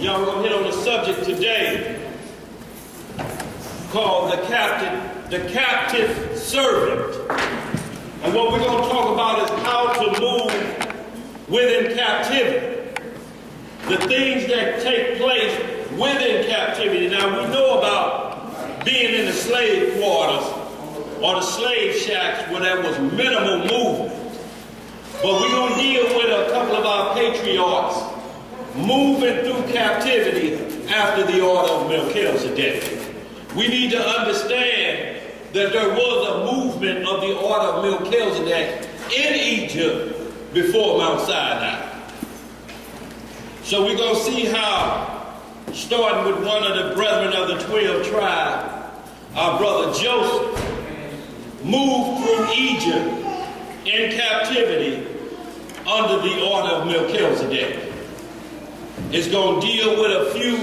Y'all, we're going to hit on a subject today called the captive servant. And what we're going to talk about is how to move within captivity. The things that take place within captivity. Now, we know about being in the slave quarters or the slave shacks where there was minimal movement. But we're going to deal with a couple of our patriarchs moving through captivity after the order of Melchizedek. We need to understand that there was a movement of the order of Melchizedek in Egypt before Mount Sinai. So we're going to see how, starting with one of the brethren of the 12 tribes, our brother Joseph, moved through Egypt in captivity under the order of Melchizedek. It's going to deal with a few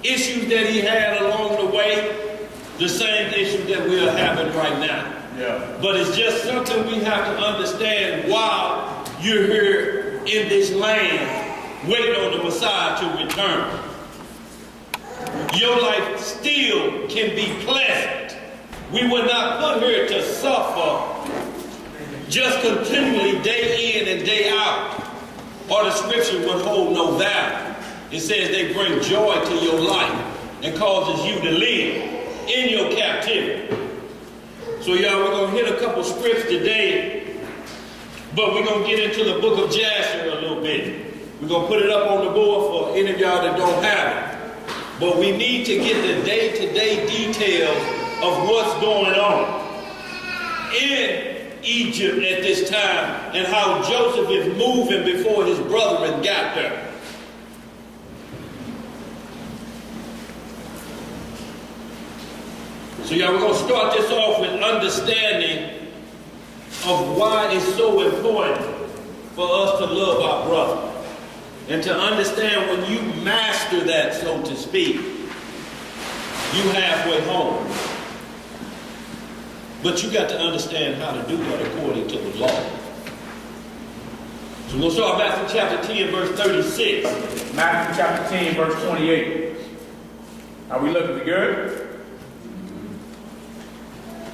issues that he had along the way, the same issues that we are having right now. Yeah. But it's just something we have to understand while you're here in this land waiting on the Messiah to return. Your life still can be pleasant. We were not put here to suffer just continually day in and day out, or the scripture would hold no value. It says they bring joy to your life and causes you to live in your captivity. So y'all, we're going to hit a couple scripts today, but we're going to get into the book of Jasher a little bit. We're going to put it up on the board for any of y'all that don't have it. But we need to get the day-to-day details of what's going on in Egypt at this time and how Joseph is moving before his brethren got there. So y'all, we're going to start this off with understanding of why it's so important for us to love our brother. And to understand when you master that, so to speak, you halfway home. But you got to understand how to do that according to the law. So we'll start Matthew chapter 10, verse 36. Matthew chapter 10, verse 28. Are we looking good?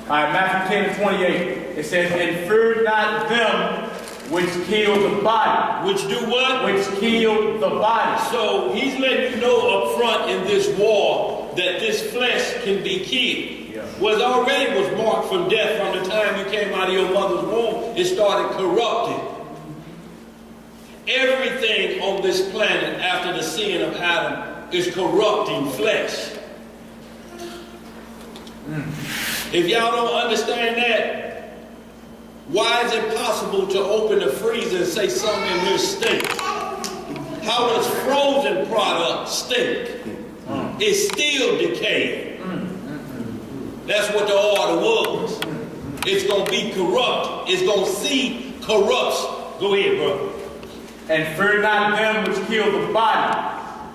All right, Matthew 10 and 28. It says, "And fear not them which kill the body." Which do what? Which kill the body. So he's letting you know up front in this war that this flesh can be killed. Yeah. Well, it already was marked from death from the time you came out of your mother's womb. It started corrupting. Everything on this planet after the sin of Adam is corrupting flesh. If y'all don't understand that, why is it possible to open the freezer and say something in here stinks? How does frozen product stink? It's still decaying. That's what the order was. It's going to be corrupt. It's going to see corruption. Go ahead, brother. "And fear not them which kill the body,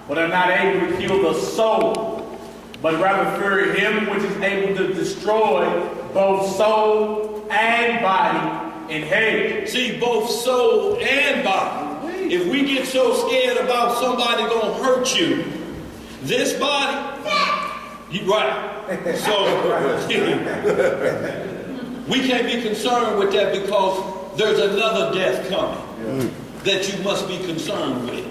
but are not able to kill the soul, but rather fear him which is able to destroy both soul and body in hell." See, both soul and body. If we get so scared about somebody going to hurt you, this body, right. So we can't be concerned with that because there's another death coming that you must be concerned with.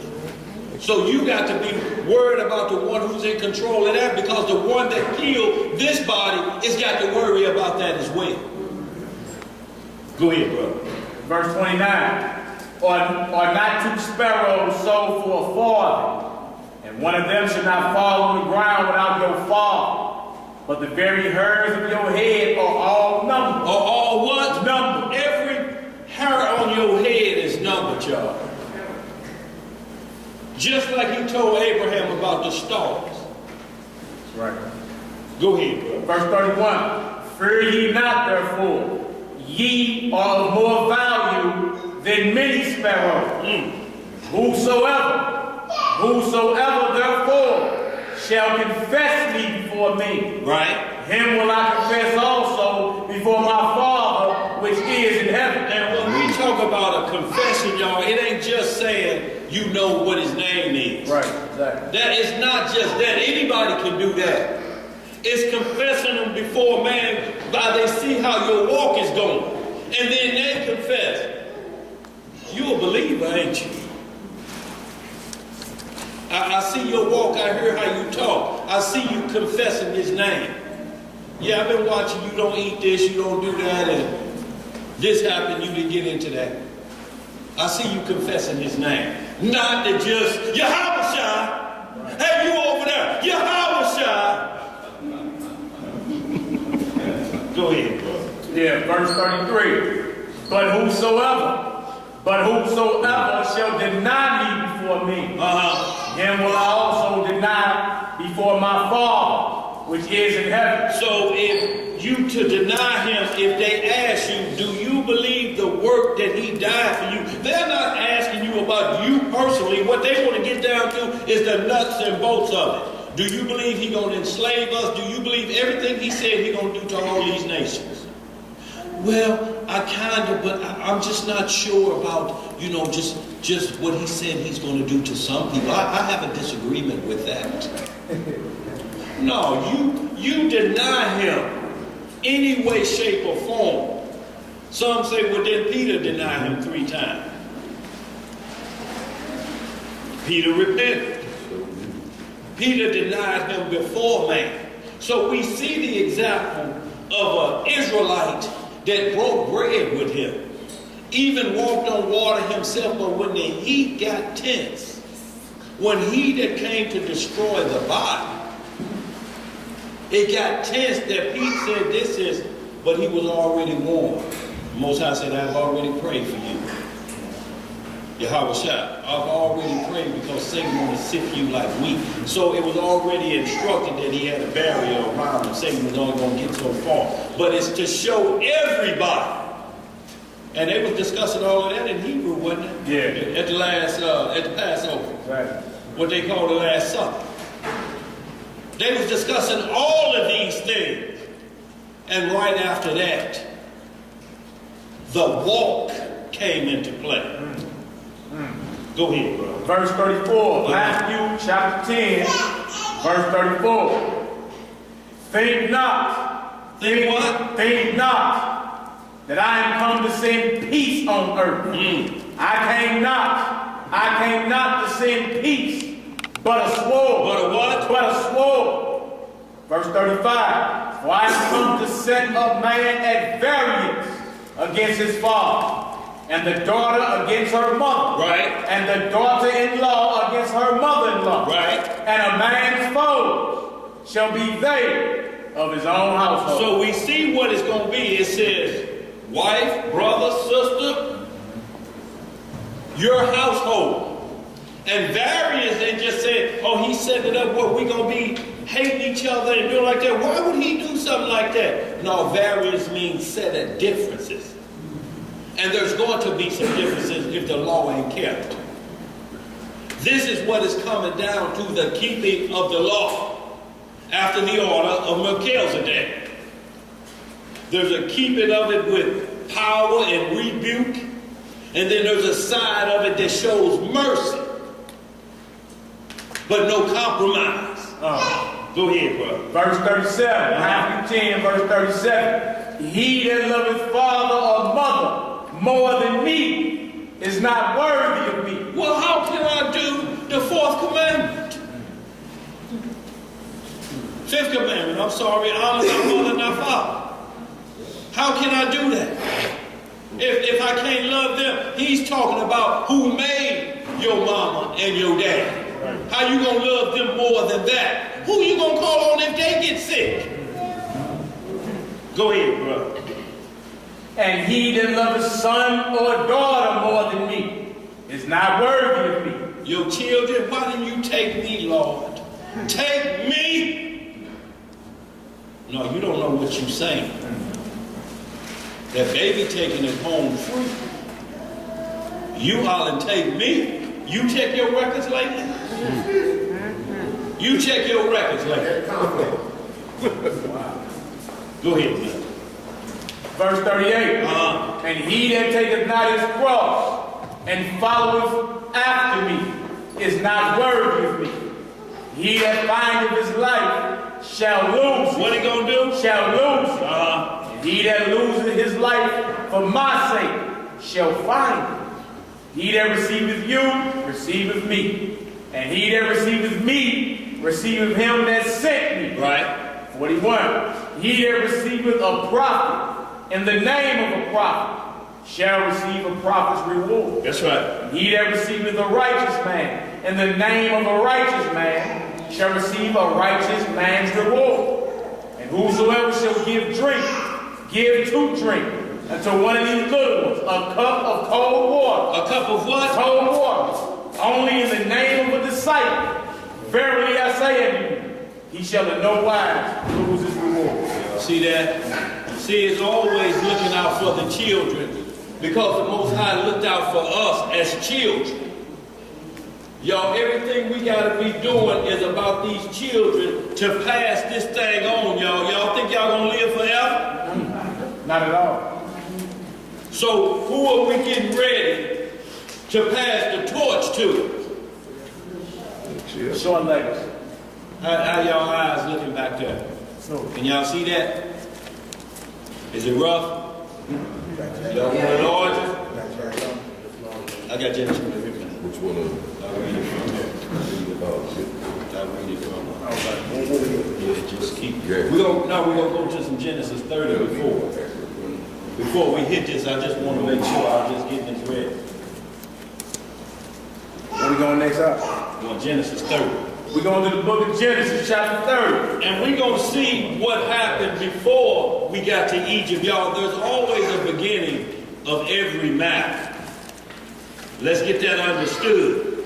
So you got to be worried about the one who's in control of that, because the one that killed this body has got to worry about that as well. Go ahead, brother. Verse 29. Are not two sparrows sold for a farthing, and one of them shall not fall on the ground without your Father? But the very hairs of your head are all numbered. Are all what? Numbered. Every hair on your head is numbered, y'all. Just like he told Abraham about the stars. That's right. Go ahead, bro. Verse 31. "Fear ye not, therefore, ye are of more value than many sparrows. Whosoever therefore shall confess me before me, right, him will I confess also before my Father which is in heaven." And when we talk about a confession, y'all, it ain't just saying you know what his name is. Right. Exactly. That is not just that. Anybody can do that. It's confessing them before man by they see how your walk is going. And then they confess. You're a believer, ain't you? I see your walk. I hear how you talk. I see you confessing his name. Yeah, I've been watching. You don't eat this. You don't do that. And this happened. You didn't get into that. I see you confessing his name. Not to just, Yahushua. Hey, you over there. Yahushua. Go ahead, bro. Yeah, verse 33. But whosoever shall deny me before me, him will I also deny before my Father, which is in heaven. So if you to deny him, if they ask you, do you believe the work that he died for you? They're not asking you about you personally. What they want to get down to is the nuts and bolts of it. Do you believe he's going to enslave us? Do you believe everything he said he's going to do to all these nations? Well, I kind of, but I'm just not sure about, just what he said he's going to do to some people. I have a disagreement with that. No, you deny him any way, shape, or form. Some say, well, then Peter denied him 3 times. Peter repented. Peter denied him before man. So we see the example of an Israelite that broke bread with him, even walked on water himself, but when the heat got tense, when he that came to destroy the body, it got tense that Pete said this is, but he was already warned. Most High said, I've already prayed for you. Yahushua, I've already prayed because Satan want to sift you like wheat. So it was already instructed that he had a barrier around him. Satan was only going to get so far. But it's to show everybody. And they was discussing all of that in Hebrew, wasn't it? Yeah. At the Passover. Right. What they call the Last Supper. They was discussing all of these things. And right after that, the walk came into play. Go ahead, bro. Verse 34, Matthew chapter 10, verse 34. Think not. Think what? Think not that I am come to send peace on earth. I came not to send peace, but a sword. But a what? But a sword. Verse 35. For I am come to set up man at variance against his father, and the daughter against her mother. Right. And the daughter-in-law against her mother-in-law. Right. And a man's foes shall be they of his own household. So we see what it's going to be. It says, wife, brother, sister, your household. And various, they just said, oh, he set it up where we're going to be hating each other and doing like that. Why would he do something like that? No, various means set at differences. And there's going to be some differences if the law ain't kept. This is what is coming down to the keeping of the law after the order of Melchizedek. There's a keeping of it with power and rebuke. And then there's a side of it that shows mercy. But no compromise. Go ahead, bro. Verse 37, Matthew 10, verse 37. He that loveth father or mother more than me is not worthy of me. Well, how can I do the 4th commandment? 5th commandment, I'm sorry, honor thy mother and thy father. How can I do that? If I can't love them, he's talking about who made your mama and your dad. How you gonna love them more than that? Who you gonna call on if they get sick? Go ahead, bro. And he that loveth son or daughter more than me is not worthy of me. Your children, why didn't you take me, Lord? Take me! No, you don't know what you're saying. That baby taking it home free. You hollering, take me? You check your records lately? You check your records lately. Go ahead, man. Verse 38. And he that taketh not his cross and followeth after me is not worthy of me. He that findeth his life shall lose it. What he gonna do? Shall lose it. And he that loseth his life for my sake shall find it. He that receiveth you receiveth me. And he that receiveth me receiveth him that sent me. Right. 41. He that receiveth a prophet in the name of a prophet shall receive a prophet's reward. That's right. He that receiveth a righteous man in the name of a righteous man shall receive a righteous man's reward. And whosoever shall give drink, give to drink unto one of these little ones a cup of cold water. A cup of what? Cold water. Only in the name of a disciple. Verily I say unto you, he shall in no wise lose his reward. See that? See, it's always looking out for the children, because the Most High looked out for us as children. Y'all, everything we got to be doing is about these children to pass this thing on, y'all. Y'all think y'all going to live forever? Not at all. So who are we getting ready to pass the torch to? Short legs. How y'all eyes looking back there? Can y'all see that? Is it rough? Y'all want it larger? I got Genesis. Which one of them? I'll read it from there. I'll read it from there. Yeah, just keep. We're gonna go to some Genesis 30 before we hit this. I just want to make sure I'm just getting this ready. Where we going next up? We're on Genesis 30. We're going to the book of Genesis, chapter 30. And we're going to see what happened before we got to Egypt. Y'all, there's always a beginning of every map. Let's get that understood.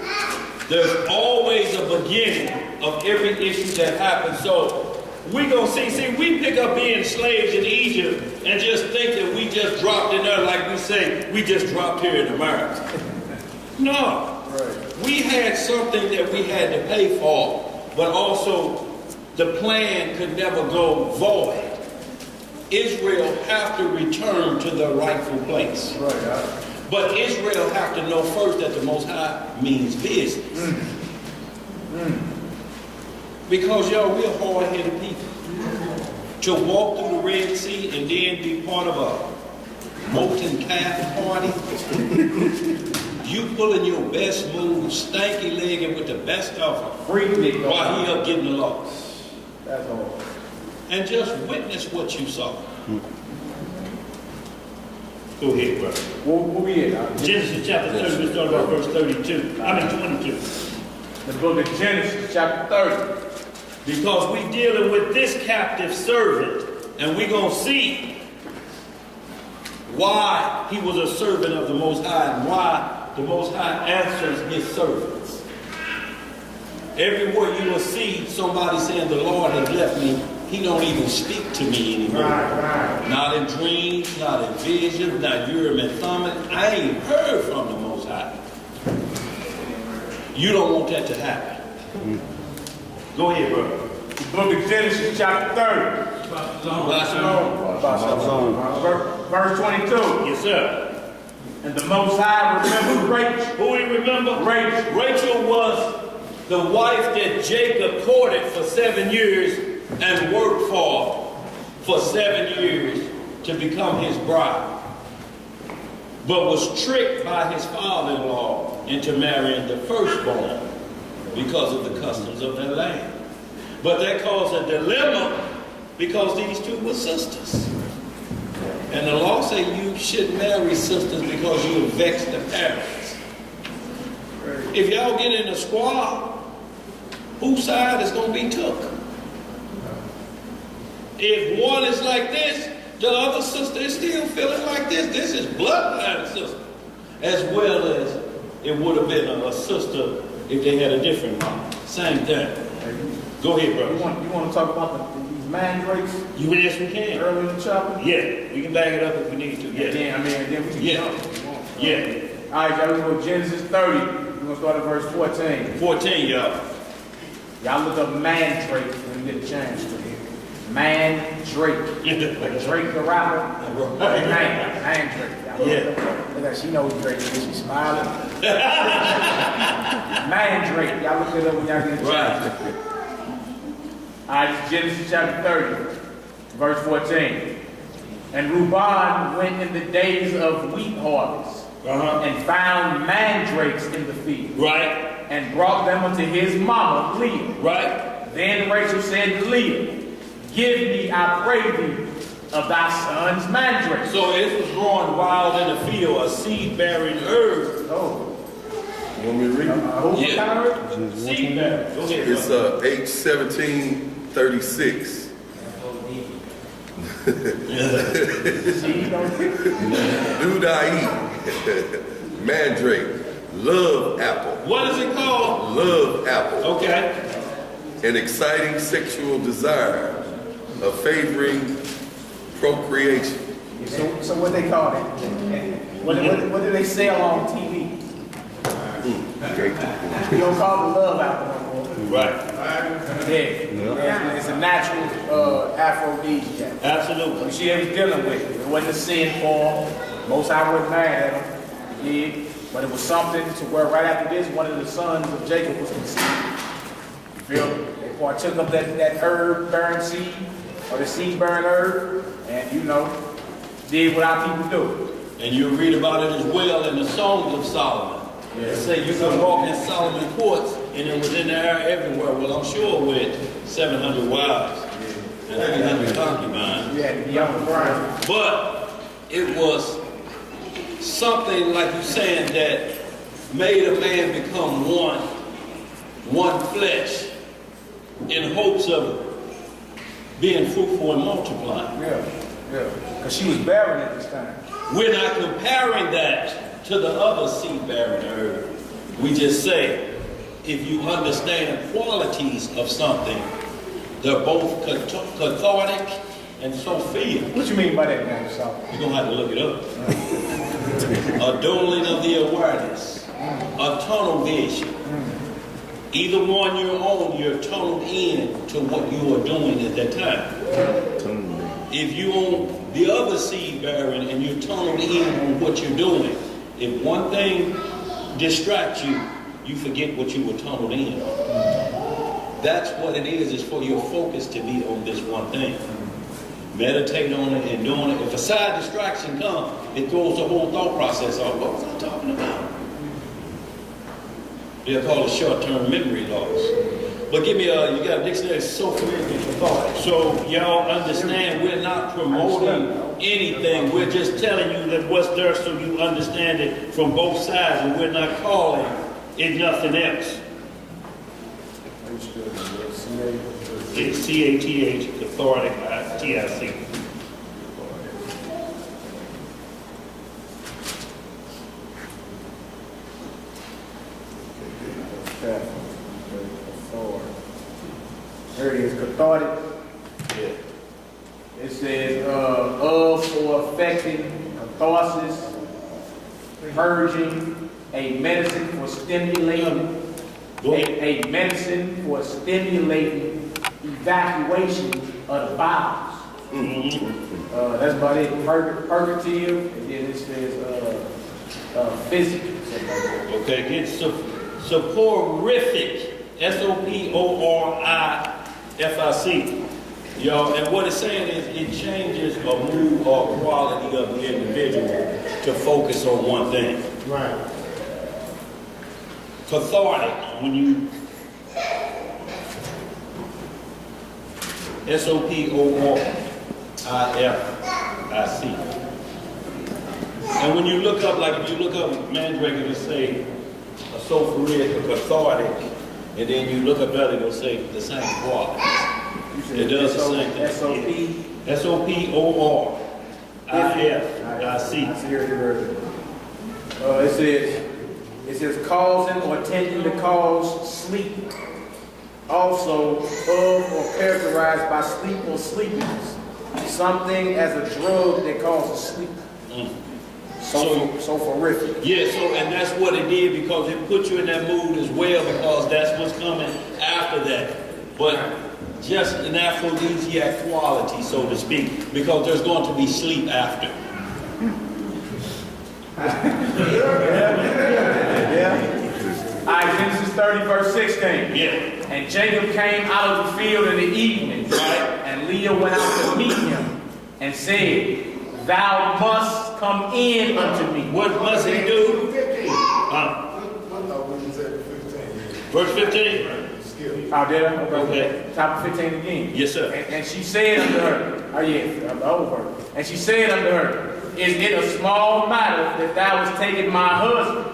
There's always a beginning of every issue that happens. So we're going to see, we pick up being slaves in Egypt and just think that we just dropped in there like we say, we just dropped here in America. No. Right. We had something that we had to pay for, but also the plan could never go void. Israel have to return to their rightful place. Right. But Israel have to know first that the Most High means business. Because y'all, we're hard-headed people. To walk through the Red Sea and then be part of a molten calf party. You pulling your best move, stanky legged with the best of them, while he up getting the loss. That's all. And just witness what you saw. Go ahead, brother. Where we at? Genesis chapter 30, we start about verse 22. 22. The book of Genesis, chapter 30. Because we dealing with this captive servant, and we're going to see why he was a servant of the Most High and why the Most High answers his servants. Everywhere you will see somebody saying, the Lord has left me, he don't even speak to me anymore. Right. Not in dreams, not in visions, not Urim and Thummim. I ain't heard from the Most High. You don't want that to happen. Go ahead, brother. The book of Genesis, chapter 30. Verse 22. Yes, sir. And the Most High remembered Rachel. Who we remember? Rachel. Rachel was the wife that Jacob courted for 7 years and worked for 7 years to become his bride, but was tricked by his father-in-law into marrying the firstborn because of the customs of their land. But that caused a dilemma because these two were sisters. And the law said you should marry sisters because you vex the parents. If y'all get in a squad, whose side is going to be took? If one is like this, the other sister is still feeling like this. This is bloodline sister. As well as it would have been a sister if they had a different mom. Same thing. Go ahead, brother. You want to talk about these mandrakes? Yes, we can. Early in the chapter? Yeah, we can back it up if we need to. Yeah. Then we can Yeah. All right, y'all, we go to Genesis 30. We're going to start at verse 14. 14, y'all. Y'all look up mandrake when you get a chance to. Mandrake. Like Drake the rapper. Mandrake. Yeah. Look at, she knows great. She's smiling. Mandrake. Y'all look it up when y'all get a chance. All right, Genesis chapter 30, verse 14. And Reuben went in the days of wheat harvest and found mandrakes in the field. Right. And brought them unto his mama, Leah. Right. Then Rachel said to Leah, give me, I pray thee, of thy son's mandrakes. So it was growing wild in the field, a seed-bearing herb. Oh. You want me to read it? What kind of herb? Seed-bearing. Go ahead. It's H1736. Dudai, mandrake, love apple. What is it called? Love apple. Okay. An exciting sexual desire, a favoring procreation. So what they call it? What do they sell on TV? You don't call it love apple no more. Right. Yeah. It's a natural aphrodisiac. Absolutely. She was dealing with it. It wasn't a sin for him. Most I wasn't mad at him. He did. But it was something to where right after this, one of the sons of Jacob was conceived. You feel me? They partook of that herb-bearing seed, or the seed-bearing herb, and did what our people do. And you read about it as well in the Songs of Solomon. They say you can walk in Solomon's courts, and it was in the air everywhere. Well, I'm sure with 700 wives and 300 concubines. You had to be on the ground. But it was something, like you're saying, that made a man become one flesh, in hopes of being fruitful and multiplying. Yeah. Because she was barren at this time. We're not comparing that to the other seed-bearing herb. We just say, if you understand qualities of something, they're both cathartic and so feel. What you mean by that, man, Saul? You're going to have to look it up. A dullling of the awareness, a tunnel vision. Either one you're on, you're tunneled in to what you are doing at that time. If you own the other seed bearing and you're tunneled in on what you're doing, if one thing distracts you, you forget what you were tunneled in on. That's what it is for your focus to be on this one thing. Meditate on it and doing it. If a side distraction comes, it throws the whole thought process off. What was I talking about? They're called short-term memory loss. But give me you got a dictionary, so familiar with thought. So y'all understand we're not promoting anything. We're just telling you that what's there so you understand it from both sides, and we're not calling it nothing else. It's C-A-T-H, cathartic, T-I-C. There it is, cathartic. Yeah. It says of or affecting, catharsis, purging, a medicine for stimulating, a medicine for stimulating evacuation of the bowels. That's about it. Purgative, and then it says physical. Okay, get soporific. S-O-P-O-R-I-F-I-C. Y'all, and what it's saying is it changes a mood or quality of the individual to focus on one thing. Right. Cathartic, when you S-O-P-O-R-I-F-I-C. And when you look up, like if you look up mandrake, it'll say a sulfuric, a cathartic. And then you look up that, it'll say the same quality. It does the same thing. S-O-P? S-O-P-O-R-I-F-I-C. It says causing or tending to cause sleep. Also, of or characterized by sleep or sleepiness. Something as a drug that causes sleep. So horrific. Yeah, and that's what it did, because it put you in that mood as well, because that's what's coming after that. But just an aphrodisiac quality, so to speak, because there's going to be sleep after. All right, Genesis 30, verse 16. Yeah. And Jacob came out of the field in the evening, Right. and Leah went out to meet him, and said, Thou must come in unto me. What must he do? Verse 15. Oh, did I? Okay. Top of 15 again. Yes, sir. And she said unto her, oh yeah, over. And she said unto her, Is it a small matter that thou hast taken my husband?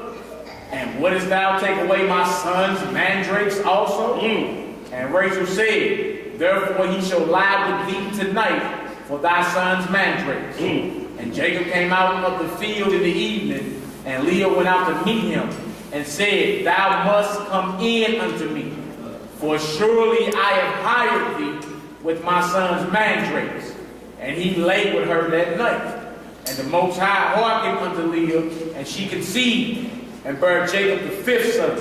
And wouldest thou take away my son's mandrakes also? And Rachel said, Therefore he shall lie with thee tonight for thy son's mandrakes. And Jacob came out of the field in the evening, and Leah went out to meet him, and said, Thou must come in unto me, for surely I have hired thee with my son's mandrakes. And he lay with her that night. And the Most High hearkened unto Leah, and she conceived, and bare Jacob the fifth son.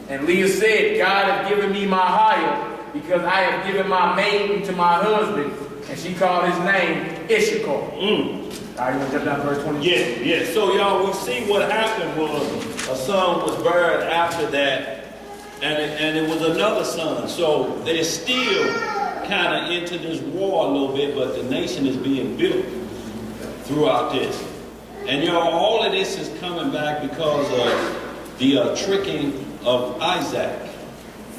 And Leah said, God hath given me my hire, because I have given my maiden to my husband. And she called his name Issachar. All right, you want to jump down to verse 20? Yeah. So y'all, we see what happened was a son was buried after that, and it was another son. So they're still kind of into this war a little bit, but the nation is being built throughout this. And y'all, all of this is coming back because of the tricking of Isaac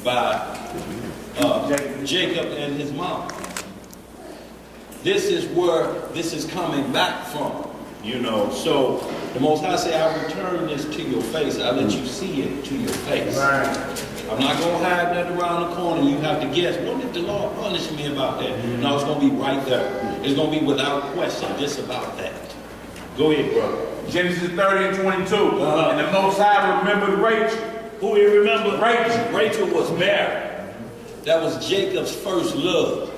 by Jacob and his mom. This is where this is coming back from, you know. So the Most High say, I return this to your face. I let you see it to your face. Right. I'm not going to hide that around the corner. You have to guess, what did the Lord punish me about that? No, it's going to be right there. It's going to be without question, just about that. Go ahead, brother. Genesis 30 and 22. And the Most High remembered Rachel. Who do you remember? Rachel. Rachel was married. That was Jacob's first love.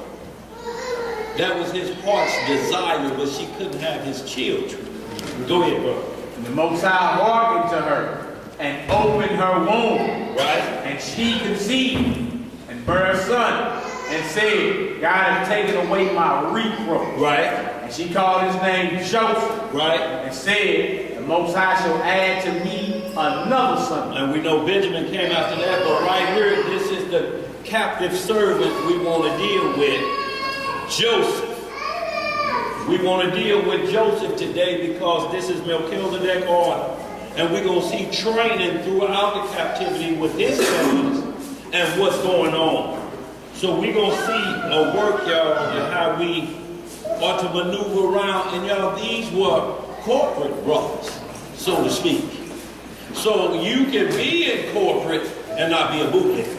That was his heart's desire, but she couldn't have his children. Go ahead, brother. And the Most High hearkened to her and opened her womb. Right. And she conceived and bare a son and said, God has taken away my reproach. Right. And she called his name Joseph. Right. And said, the Most High shall add to me another son. And we know Benjamin came after that, but right here, this is the captive servant we want to deal with, Joseph. We want to deal with Joseph today because this is Melchizedek order. And we're going to see training throughout the captivity with his enemies and what's going on. So we're going to see a work, y'all, and how we ought to maneuver around. And y'all, these were corporate brothers, so to speak. So you can be in corporate and not be a bootlegger.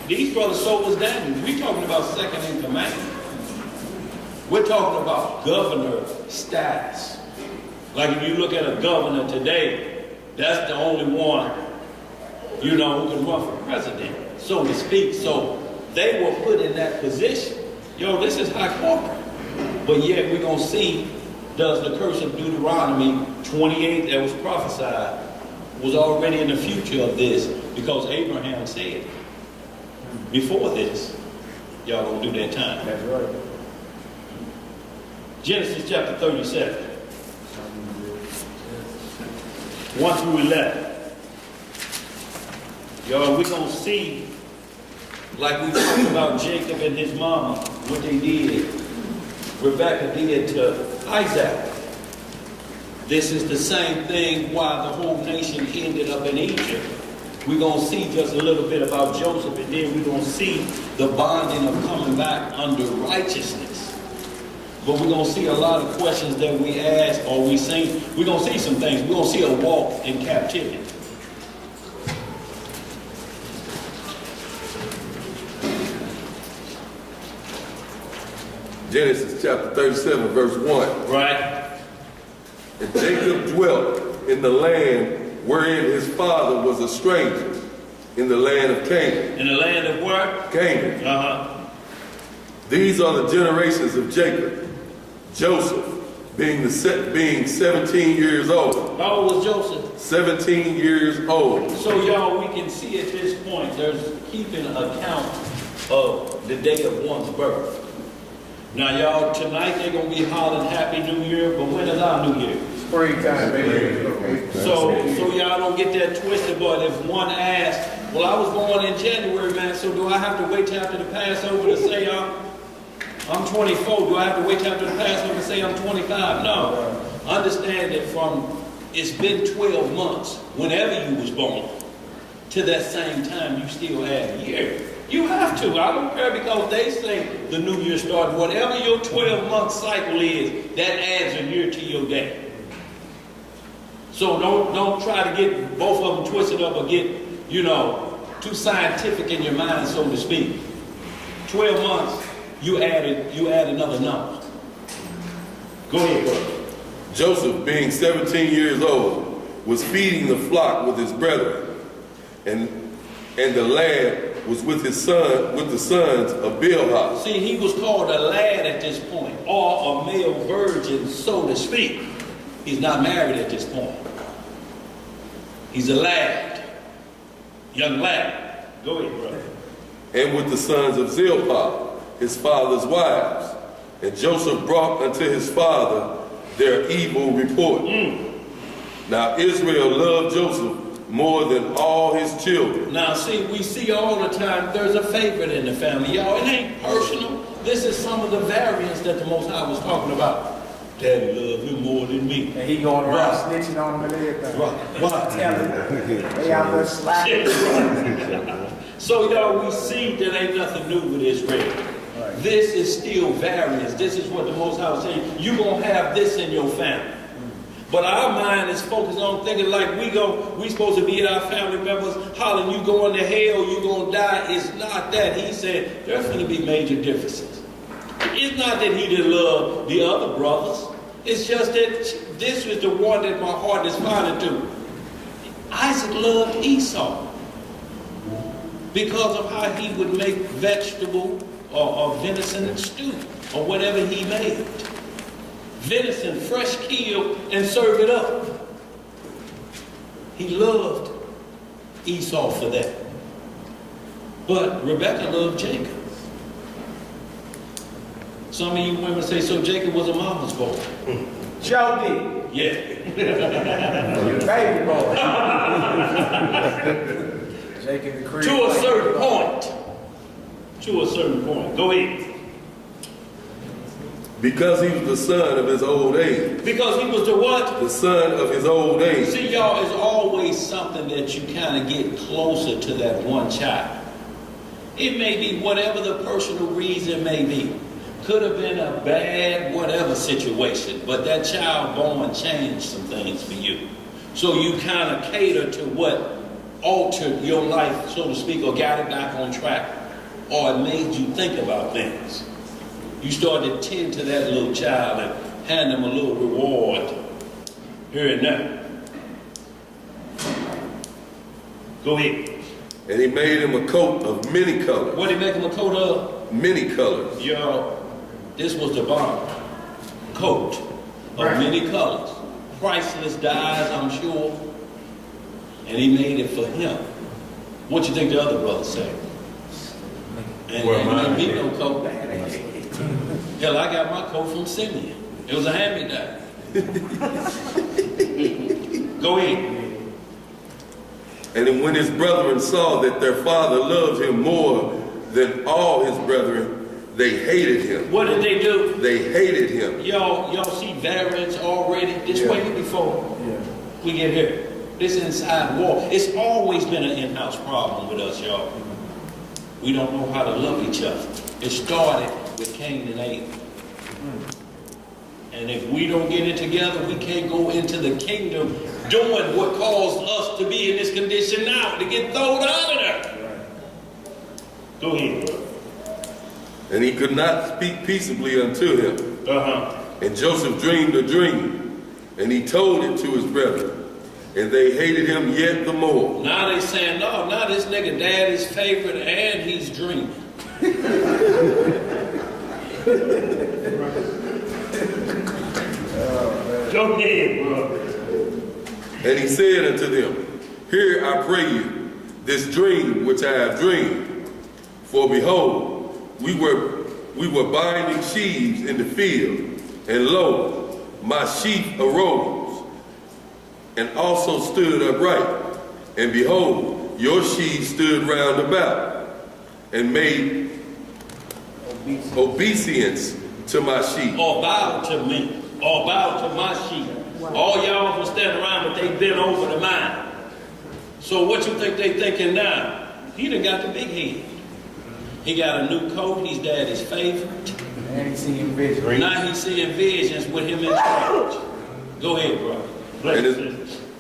These brothers sold us Daniel. We're talking about second in command. We're talking about governor status. Like if you look at a governor today, that's the only one, you know, who can run for president, so to speak. So they were put in that position. Yo, this is high corporate. But yet we're going to see, does the curse of Deuteronomy 28 that was prophesied was already in the future of this, because Abraham said before this, y'all gonna do that time. That's right. Genesis chapter 37. 1 through 11. Y'all, we're going to see, like we talked about Jacob and his mama, what they did. Rebekah did to Isaac. This is the same thing why the whole nation ended up in Egypt. We're going to see just a little bit about Joseph, and then we're going to see the bonding of coming back under righteousness. But we're going to see a lot of questions that we ask or we see. We're going to see some things. We're going to see a walk in captivity. Genesis chapter 37, verse 1. Right? And Jacob dwelt in the land wherein his father was a stranger, in the land of Canaan. In the land of where? Canaan. These are the generations of Jacob. Joseph being 17 years old. How old was Joseph? 17 years old. So y'all, we can see at this point, there's keeping account of the day of one's birth. Now y'all, tonight they're going to be hollering Happy New Year, but when is our New Year? Springtime, baby. So y'all don't get that twisted, but if one asks, well, I was born in January, man, so do I have to wait till after the Passover to say I'm 24? Do I have to wait till after the Passover to say I'm 25? No. Understand that it's been 12 months, whenever you was born, to that same time, you still have a year. You have to. I don't care because they say the new year started. Whatever your 12-month cycle is, that adds a year to your day. So don't try to get both of them twisted up or get, too scientific in your mind, so to speak. 12 months, you add another number. Go ahead, brother. Joseph, being 17 years old, was feeding the flock with his brethren, and the lad was with the sons of Bilhah. See, he was called a lad at this point, or a male virgin, so to speak. He's not married at this point. He's a lad, young lad. Go ahead, brother. And with the sons of Zilpah, his father's wives. And Joseph brought unto his father their evil report. Now Israel loved Joseph more than all his children. Now see, we see all the time there's a favorite in the family. Y'all, it ain't personal. This is some of the variants that the Most High was talking about. Daddy loved him more than me. And he going around snitching on him and everything. Right. Telling him. They out there slacking. So y'all, we see that ain't nothing new with Israel. Right. This is still variance. This is what the Most High was saying. You're going to have this in your family. But our mind is focused on thinking like we supposed to be at our family members hollering, you going to hell, you going to die. It's not that. He said there's going to be major differences. It's not that he didn't love the other brothers. It's just that this was the one that my heart is finding to. Isaac loved Esau because of how he would make vegetable or venison stew or whatever he made. Venison, fresh killed, and serve it up. He loved Esau for that. But Rebekah loved Jacob. Some of you women say, so Jacob was a mama's boy. Jody. Yeah. Baby boy. Jacob the Creed. To a certain point. To a certain point. Go ahead. Because he was the son of his old age. Because he was the what? The son of his old age. See, y'all, it's always something that you kind of get closer to that one child. It may be whatever the personal reason may be. Could have been a bad whatever situation, but that child born changed some things for you. So you kind of cater to what altered your life, so to speak, or got it back on track, or it made you think about things. You started to tend to that little child and hand them a little reward here and there. Go ahead. And he made him a coat of many colors. What did he make him a coat of? Many colors. Y'all, this was the bomb. Coat of many colors. Priceless dyes, I'm sure. And he made it for him. What you think the other brothers say? And ain't me no coat. Hell, I got my coat from Simeon. It was a hand-me-down. Go ahead. And then when his brethren saw that their father loved him more than all his brethren, they hated him. What did they do? They hated him. Y'all see variants already? This way before we get here. This inside war. It's always been an in-house problem with us, y'all. We don't know how to love each other. It started with Cain and Abel. And if we don't get it together, we can't go into the kingdom doing what caused us to be in this condition now, to get thrown out of there. Go ahead, bro. And he could not speak peaceably unto him. And Joseph dreamed a dream, and he told it to his brethren, and they hated him yet the more. Now they saying, no, now this nigga daddy's favorite and he's dreaming. Go ahead, bro. And he said unto them, hear, I pray you, this dream which I have dreamed. For behold, we were binding sheaves in the field, and lo, my sheaf arose, and also stood upright. And behold, your sheaves stood round about, and made obeisance to my sheep. Or bow to me, or bow to my sheep. All y'all was standing around, but they bent over to mine. So what you think they thinking now? He done got the big head. He got a new coat. He's daddy's favorite. And he's seeing visions. Now he's seeing visions with him in charge. Go ahead, brother.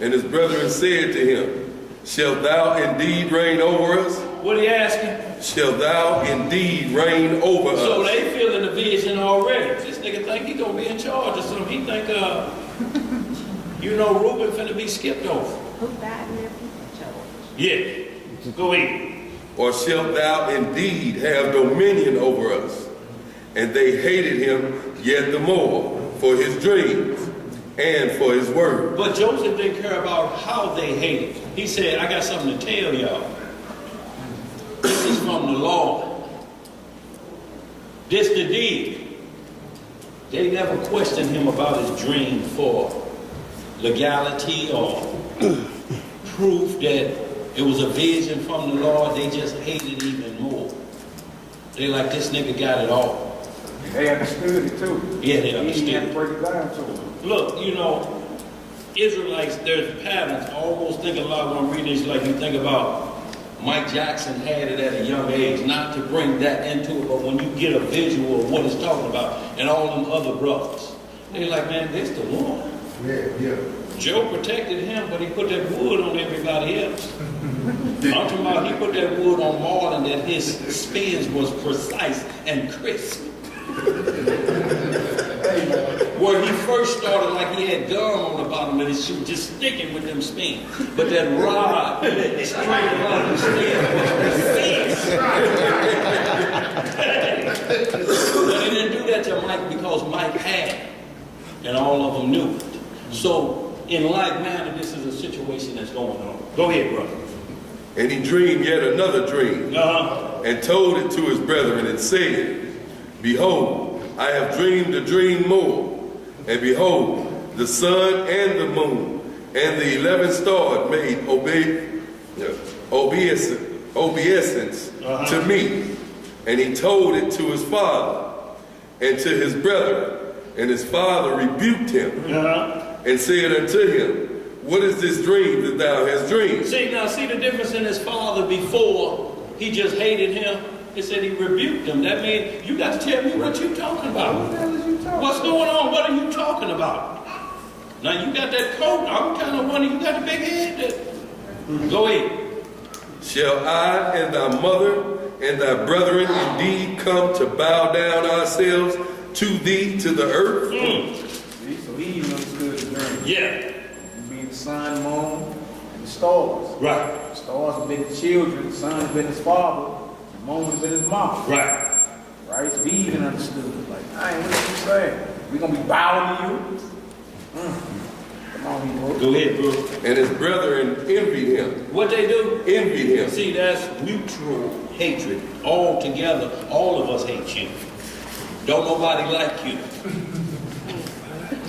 And his brethren said to him, shalt thou indeed reign over us? What he asking? Shalt thou indeed reign over us? So they feeling the vision already. This nigga think he gonna be in charge or something. He think, you know, Reuben finna be skipped over. Who died in their people chose? Yeah. Go ahead. Or shalt thou indeed have dominion over us? And they hated him yet the more for his dreams and for his word. But Joseph didn't care about how they hated. He said, I got something to tell y'all. This is from the Lord. This the deed. They never questioned him about his dream for legality or proof that it was a vision from the Lord. They just hated even more. They like, this nigga got it all. They understood it too. Yeah, they understood He had to it. break it down to them. Look, you know, Israelites, there's patterns. I almost think a lot when I'm reading this, like you think about Mike Jackson had it at a young age, not to bring that into it, but when you get a visual of what it's talking about, and all them other brothers, they're like, man, this the one. Yeah. Joe protected him, but he put that wood on everybody else. I'm talking about he put that wood on Marlon, that his spins was precise and crisp. Where he first started like he had gum on the bottom of his shoe, just sticking with them spins. But that rod straight along the spin was precise. But he didn't do that to Mike because Mike had it, and all of them knew it. So, in like manner, this is a situation that's going on. Go ahead, brother. And he dreamed yet another dream, Uh-huh. and told it to his brethren, and said, behold, I have dreamed a dream more. And behold, the sun and the moon and the 11 stars made obeisance to me. And he told it to his father and to his brethren. And his father rebuked him and said unto him, what is this dream that thou hast dreamed? See the difference in his father before he just hated him. He said he rebuked him. That means you got to tell me what you're talking about. What's going on? What are you talking about? Now you got that coat. I'm kind of wondering, you got the big head. Go ahead. Shall I and thy mother and thy brethren indeed come to bow down ourselves to thee to the earth? So he even understood the dream. Yeah. Being the sun, moon, and the stars. Right. The stars have been his children, the sun has been his father, the moon has been his mom. Right. Right? So he even understood. Like, I ain't what you saying. We gonna be bowing to you? Come on, Hebrew. Go ahead, bro. And his brethren envied him. What they do? Envied him. See, that's mutual hatred. All together, all of us hate you. Don't nobody like you.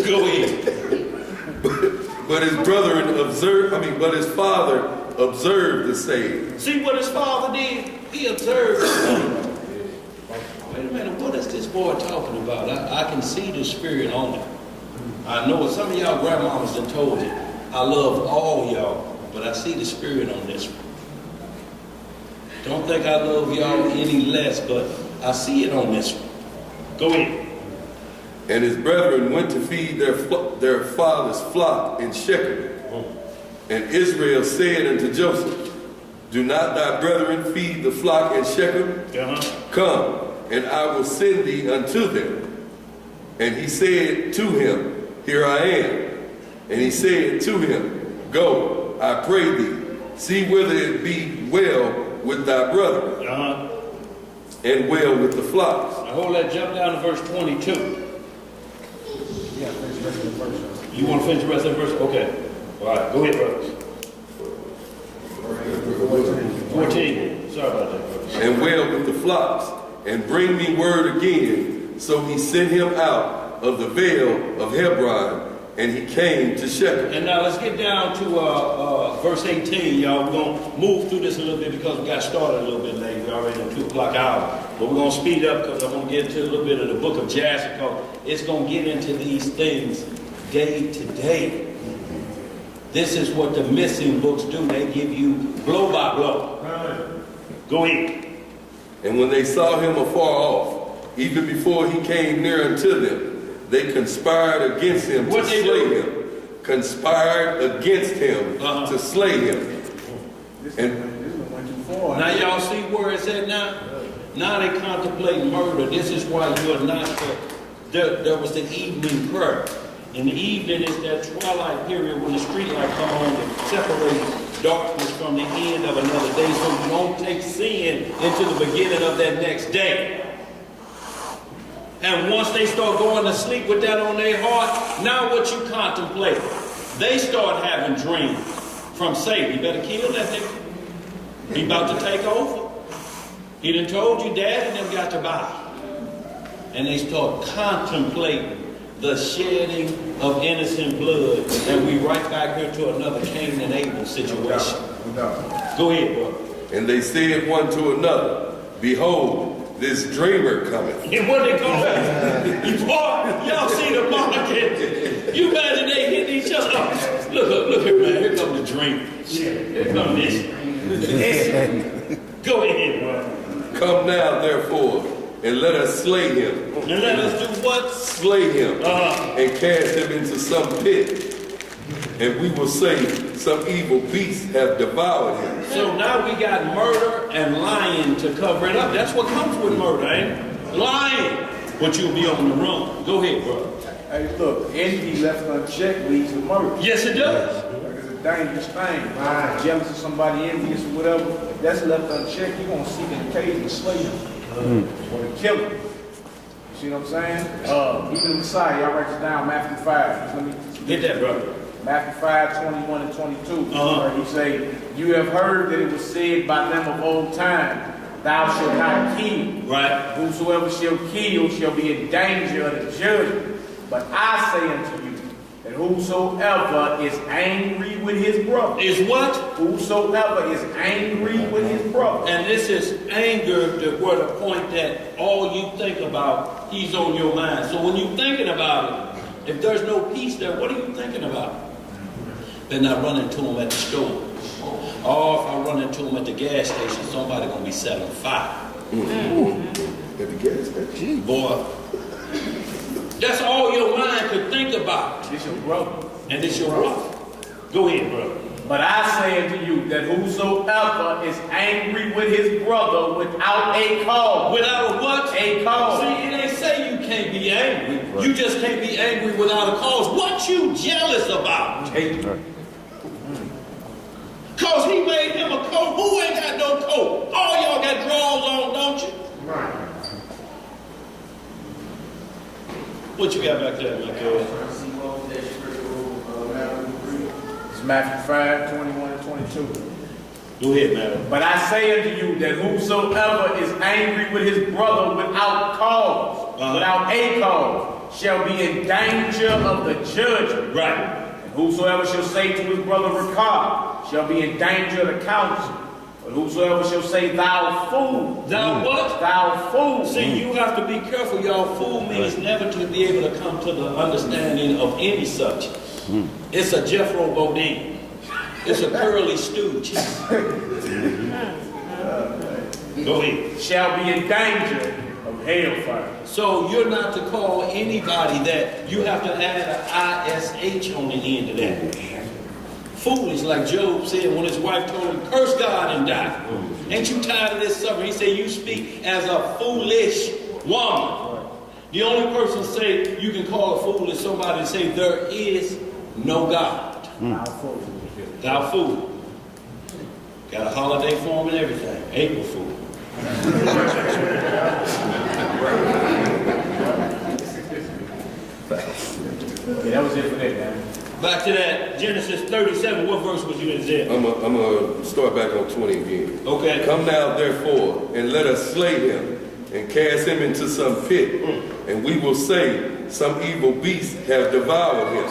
Go ahead. But his brethren but his father observed the saying. See what his father did? He observed. Wait a minute, what is this boy talking about? I can see the spirit on him. I know some of y'all grandmamas done told you, I love all y'all, but I see the spirit on this one. Don't think I love y'all any less, but I see it on this one. Go ahead. And his brethren went to feed their father's flock in Shechem. And Israel said unto Joseph, do not thy brethren feed the flock in Shechem? Come, and I will send thee unto them. And he said to him, here I am. And he said to him, go, I pray thee, see whether it be well with thy brethren, and well with the flocks. Now hold that, jump down to verse 22. Yeah, finish the rest of the verse. You want to finish the rest of the verse? Okay. All right, go ahead, brothers. 14. Sorry about that, brothers. And well with the flocks, and bring me word again. So he sent him out of the vale of Hebron, and he came to Shechem. And now let's get down to verse 18, y'all. We're going to move through this a little bit because we got started a little bit late. We're already in the 2 o'clock hour. But we're going to speed up because I want to get into a little bit of the book of Jasher because it's going to get into these things day to day. This is what the missing books do. They give you blow by blow. Go ahead. And when they saw him afar off, even before he came near unto them, they conspired against him to slay him. Conspired against him to slay him. Now y'all see where it's at now? Now they contemplate murder. This is why you're not there was the evening prayer. In the evening is that twilight period when the street light come on and separates darkness from the end of another day, so you won't take sin into the beginning of that next day. And once they start going to sleep with that on their heart, now what you contemplate? They start having dreams from Satan. You better kill that nigga. He about to take over. He done told you dad and them got to buy. And they start contemplating the shedding of innocent blood. And we right back here to another Cain and Abel situation. Go ahead, bro. And they said one to another, behold, this dreamer cometh. And what they call it? Y'all see the market. You imagine they hit each other. Look here, man. Here comes the dream. Here comes this. Go ahead, bro. Come now, therefore, and let us slay him. And let us do what? Slay him and cast him into some pit. And we will say some evil beasts have devoured him. So now we got murder and lying to cover it up. That's what comes with murder, ain't it? Lying. But you'll be on the run. Go ahead, bro. Hey, look, envy left unchecked leads to murder. Yes, it does. It's a dangerous thing. Right. Jealous of somebody, envious or whatever, if that's left unchecked, you're going to seek an occasion to slay him or to kill him. You see what I'm saying? Even the Messiah, y'all write this down, Matthew 5. Let me Get that, brother. Matthew 5, 21 and 22. Where he say, you have heard that it was said by them of old time, thou shalt not kill. Right. Whosoever shall kill shall be in danger of the judgment. But I say unto you, that whosoever is angry with his brother. Is what? Whosoever is angry with his brother. And this is anger to where the point that all you think about, he's on your mind. So when you're thinking about it, if there's no peace there, what are you thinking about? Better not run into him at the store. Or if I run into him at the gas station, somebody gonna be set on fire. At the gas station? Boy. That's all your mind could think about. It's your brother. And it's your brother. Go ahead, brother. But I say unto you that whosoever is angry with his brother without a cause. Without a what? A cause. See, it ain't say you can't be angry. Right. You just can't be angry without a cause. What you jealous about? Because he made him a coat. Who ain't got no coat? All y'all got drawers on, don't you? Right. What you got back there, Michael? It's Matthew 5, 21 and 22. Go ahead, man. But I say unto you that whosoever is angry with his brother without cause, without a cause, shall be in danger of the judgment. Right. And whosoever shall say to his brother, Rakah, shall be in danger of the council. But whosoever shall say, thou fool. Thou what? Thou fool. See, you have to be careful, y'all. Fool means never to be able to come to the understanding of any such. It's a Jethro Bodine. It's a curly stooge. Go ahead. Shall be in danger of hellfire. So you're not to call anybody that. You have to add an ISH on the end of that. Foolish, like Job said when his wife told him, curse God and die. Ain't you tired of this suffering? He said, you speak as a foolish woman. The only person say you can call a fool is somebody that say there is no God. Thou fool. Thou fool. Got a holiday for him and everything. April Fool. Yeah, that was it for that, man. Back to that Genesis 37. What verse was you in there? I'm going to start back on 20 again. Okay. Come now, therefore, and let us slay him, and cast him into some pit. And we will say, some evil beast have devoured him.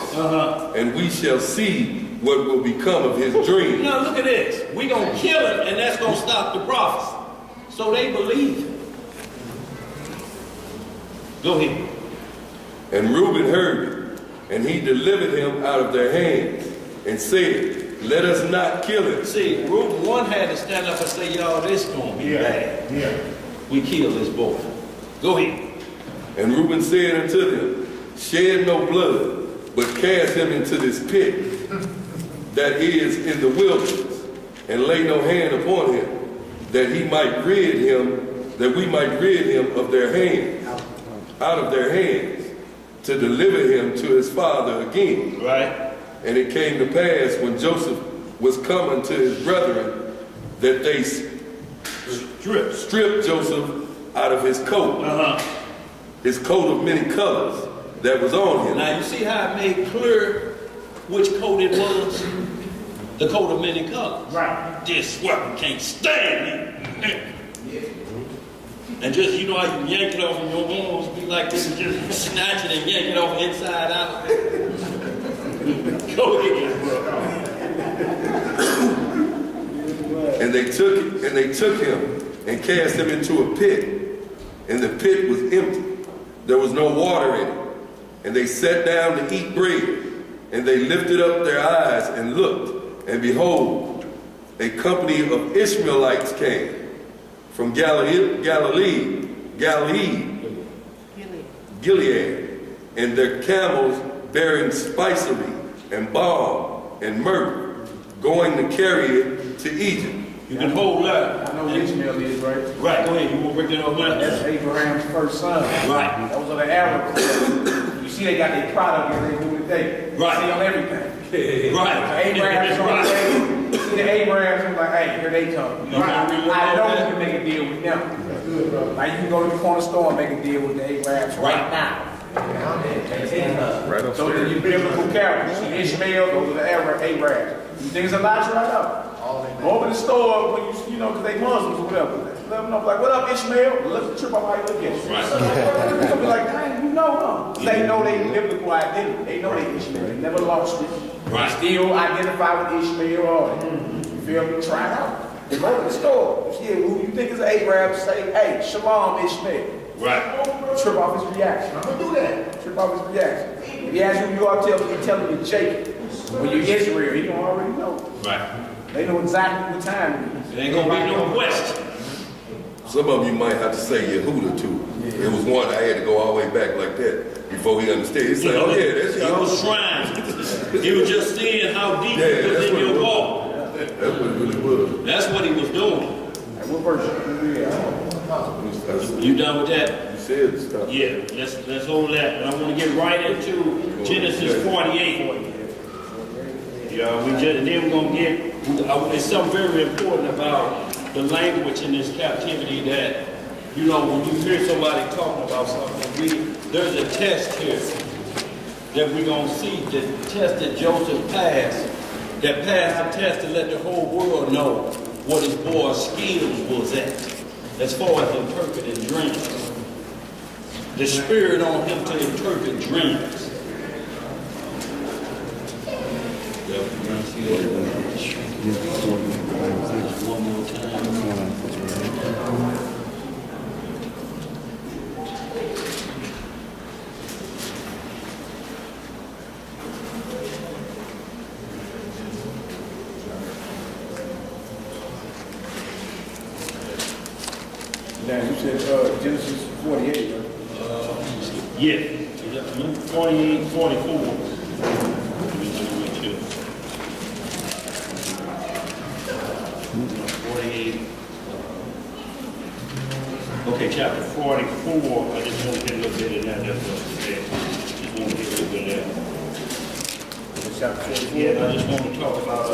And we shall see what will become of his dream. Now look at this. We're going to kill him, and that's going to stop the prophecy. So they believe him. Go ahead. And Reuben heard it, and he delivered him out of their hands, and said, let us not kill him. See, Reuben one had to stand up and say, y'all, this is going to be bad. We kill this boy. Go ahead. And Reuben said unto them, shed no blood, but cast him into this pit that is in the wilderness, and lay no hand upon him, that we might rid him of their hands, out of their hands, to deliver him to his father again. Right. And it came to pass, when Joseph was coming to his brethren, that they stripped Joseph out of his coat, his coat of many colors that was on him. Now you see how I made clear which coat it was? The coat of many colors. Right. This weapon can't stand me. And just, you know how you yank it off and your arms be like this, and just snatch it and yank it off inside out. Go ahead, bro. And they took him and cast him into a pit, and the pit was empty. There was no water in it. And they sat down to eat bread, and they lifted up their eyes and looked, and behold, a company of Ishmaelites came from Gilead, and their camels bearing spicery and balm and myrrh, going to carry it to Egypt. You can hold that. I know what Ishmael is, right? Right, go ahead. You want to break that over now? That's Abraham's first son. Right. That was on the Arabs. You see, they got their product and they do today. Right. See on everything. Right. So Abraham's on the way. See the Abrahams was like, hey, here they come. You know, I know you can make a deal with them. Like you can go to the corner store and make a deal with the Abrahams right now. So then you biblical characters. See Ishmael, those are the Abrahams. You think it's a lie right up? Go over the store when you know, because they Muslims or whatever. Let them know, like, what up, Ishmael? Let them trip up how you look at you. Right. They'll be like, dang, you know, huh? They know they biblical identity. They know they Ishmael. They never lost it. Right. They still identify with Ishmael or you feel me? Try it out. They go to the store. See who you think is Abraham, say, hey, shalom, Ishmael. Right. Trip off his reaction. I'm gonna do that. Trip off his reaction. If he asks who you are, tell him you're Jacob. When you're Israel, he don't already know. Right. They know exactly what time it is. It ain't gonna be no question. Some of you might have to say Yehuda too. It was one I had to go all the way back like that before he understood. He said, oh yeah, that's He y'all. was trying. He was just seeing how deep Yeah, it was that's in what it your was. walk. That's what it really was. That's what he was doing. Like, what verse? You done with that? You said stuff. Yeah, let's hold that. And I want to get right into Genesis 48. Yeah, and then we're going to get, it's something very important about the language in this captivity that, you know, when you hear somebody talking about something, there's a test here that we're going to see, the test that Joseph passed, that passed the test to let the whole world know what his boy's skills was at, as far as interpreting dreams. The spirit on him to interpret dreams. One more time. Now, you said Genesis 48, right? Yeah. 48, 44. Okay, chapter 44. I just want to get a little bit of that. That's what it said. Just want to get a little bit of that. Chapter 44. Yeah, I just want to talk about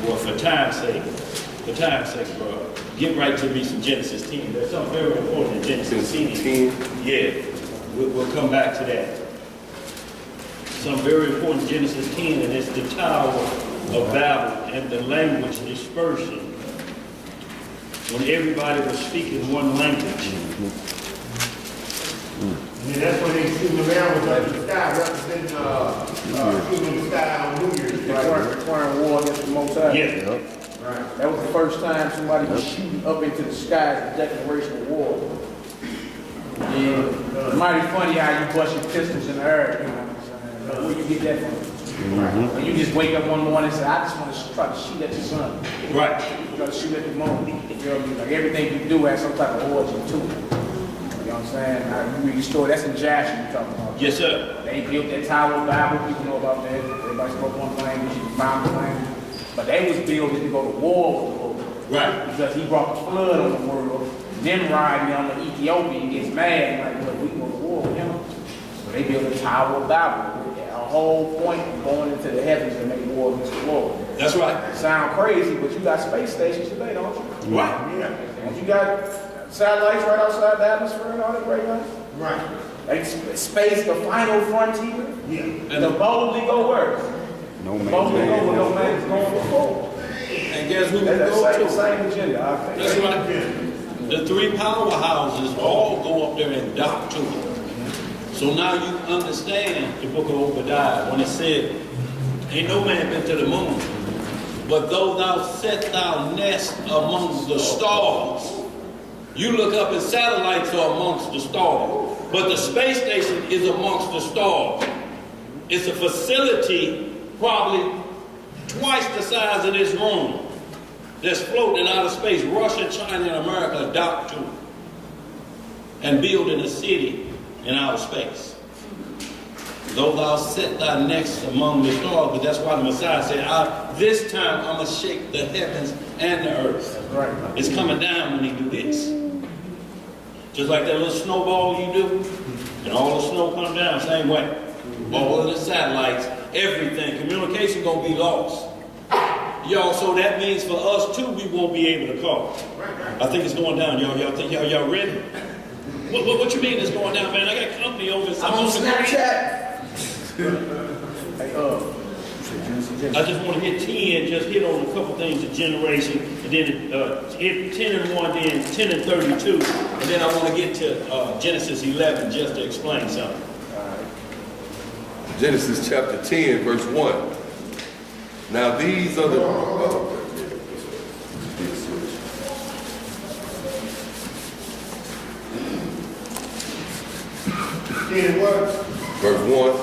well, for time's sake, bro, get right to me some Genesis 10. There's something very important in Genesis 10. Yeah, we'll come back to that. Something very important in Genesis 10, and it's the Tower of Babel. and the language dispersion, when everybody was speaking one language. And that's when they shooting around with the sky, representing shooting the sky on New Year's Day. Declaring war against the Most High. Yeah. Right. That was the first time somebody was shooting up into the sky as a declaration of war. Yeah. It's mighty funny how you bust your pistols in the air, you know what I'm saying? Where you get that from? When you just wake up one morning and say, I just want to try to shoot at the sun. Right. You got to shoot at the moon. You know what I mean? Like everything you do has some type of origin to it. You know what I'm saying? You read the story, that's in Jasher you're talking about. Yes, sir. They built that Tower of Babel, people know about that. Everybody spoke one language, you found the language. But they was building to go to war with the Lord. Right. Because he brought the flood on the world. Nimrod and the Ethiopian gets mad and like, look, we can go to war with him. So they built a Tower of Babel. A whole point of going into the heavens and make war against the Lord. That's right. Sound crazy, but you got space stations today, don't you? Right. Yeah. And you got satellites right outside the atmosphere and all that great guys. Right. Like space, the final frontier. Yeah. And the boldly go where? No The man. boldly go where no man is going before. And guess who we That's go the to? same agenda, I think. That's right. The three powerhouses all go up there and dock to it. So now you understand the book of Obadiah when it said, ain't no man been to the moon, but though thou set thy nest amongst the stars. You look up and satellites are amongst the stars, but the space station is amongst the stars. It's a facility probably twice the size of this room that's floating in outer space. Russia, China, and America docked to it and building a city in outer space. Though thou set thy nest among the stars, but that's why the Messiah said, this time I'm going to shake the heavens and the earth. That's right. It's coming down when he do this. Just like that little snowball you do, and all the snow comes down, same way. All of the satellites, everything, communication going to be lost. Y'all, so that means for us too, we won't be able to call. I think it's going down, y'all. Y'all think y'all ready? What you mean it's going down, man? I got company over. I'm on Snapchat. Hey, I just want to get 10, just hit on a couple things of generation, and then hit 10 and 1, then 10 and 32, and then I want to get to Genesis 11 just to explain something. Genesis chapter 10, verse 1. Now these are the... Verse 1.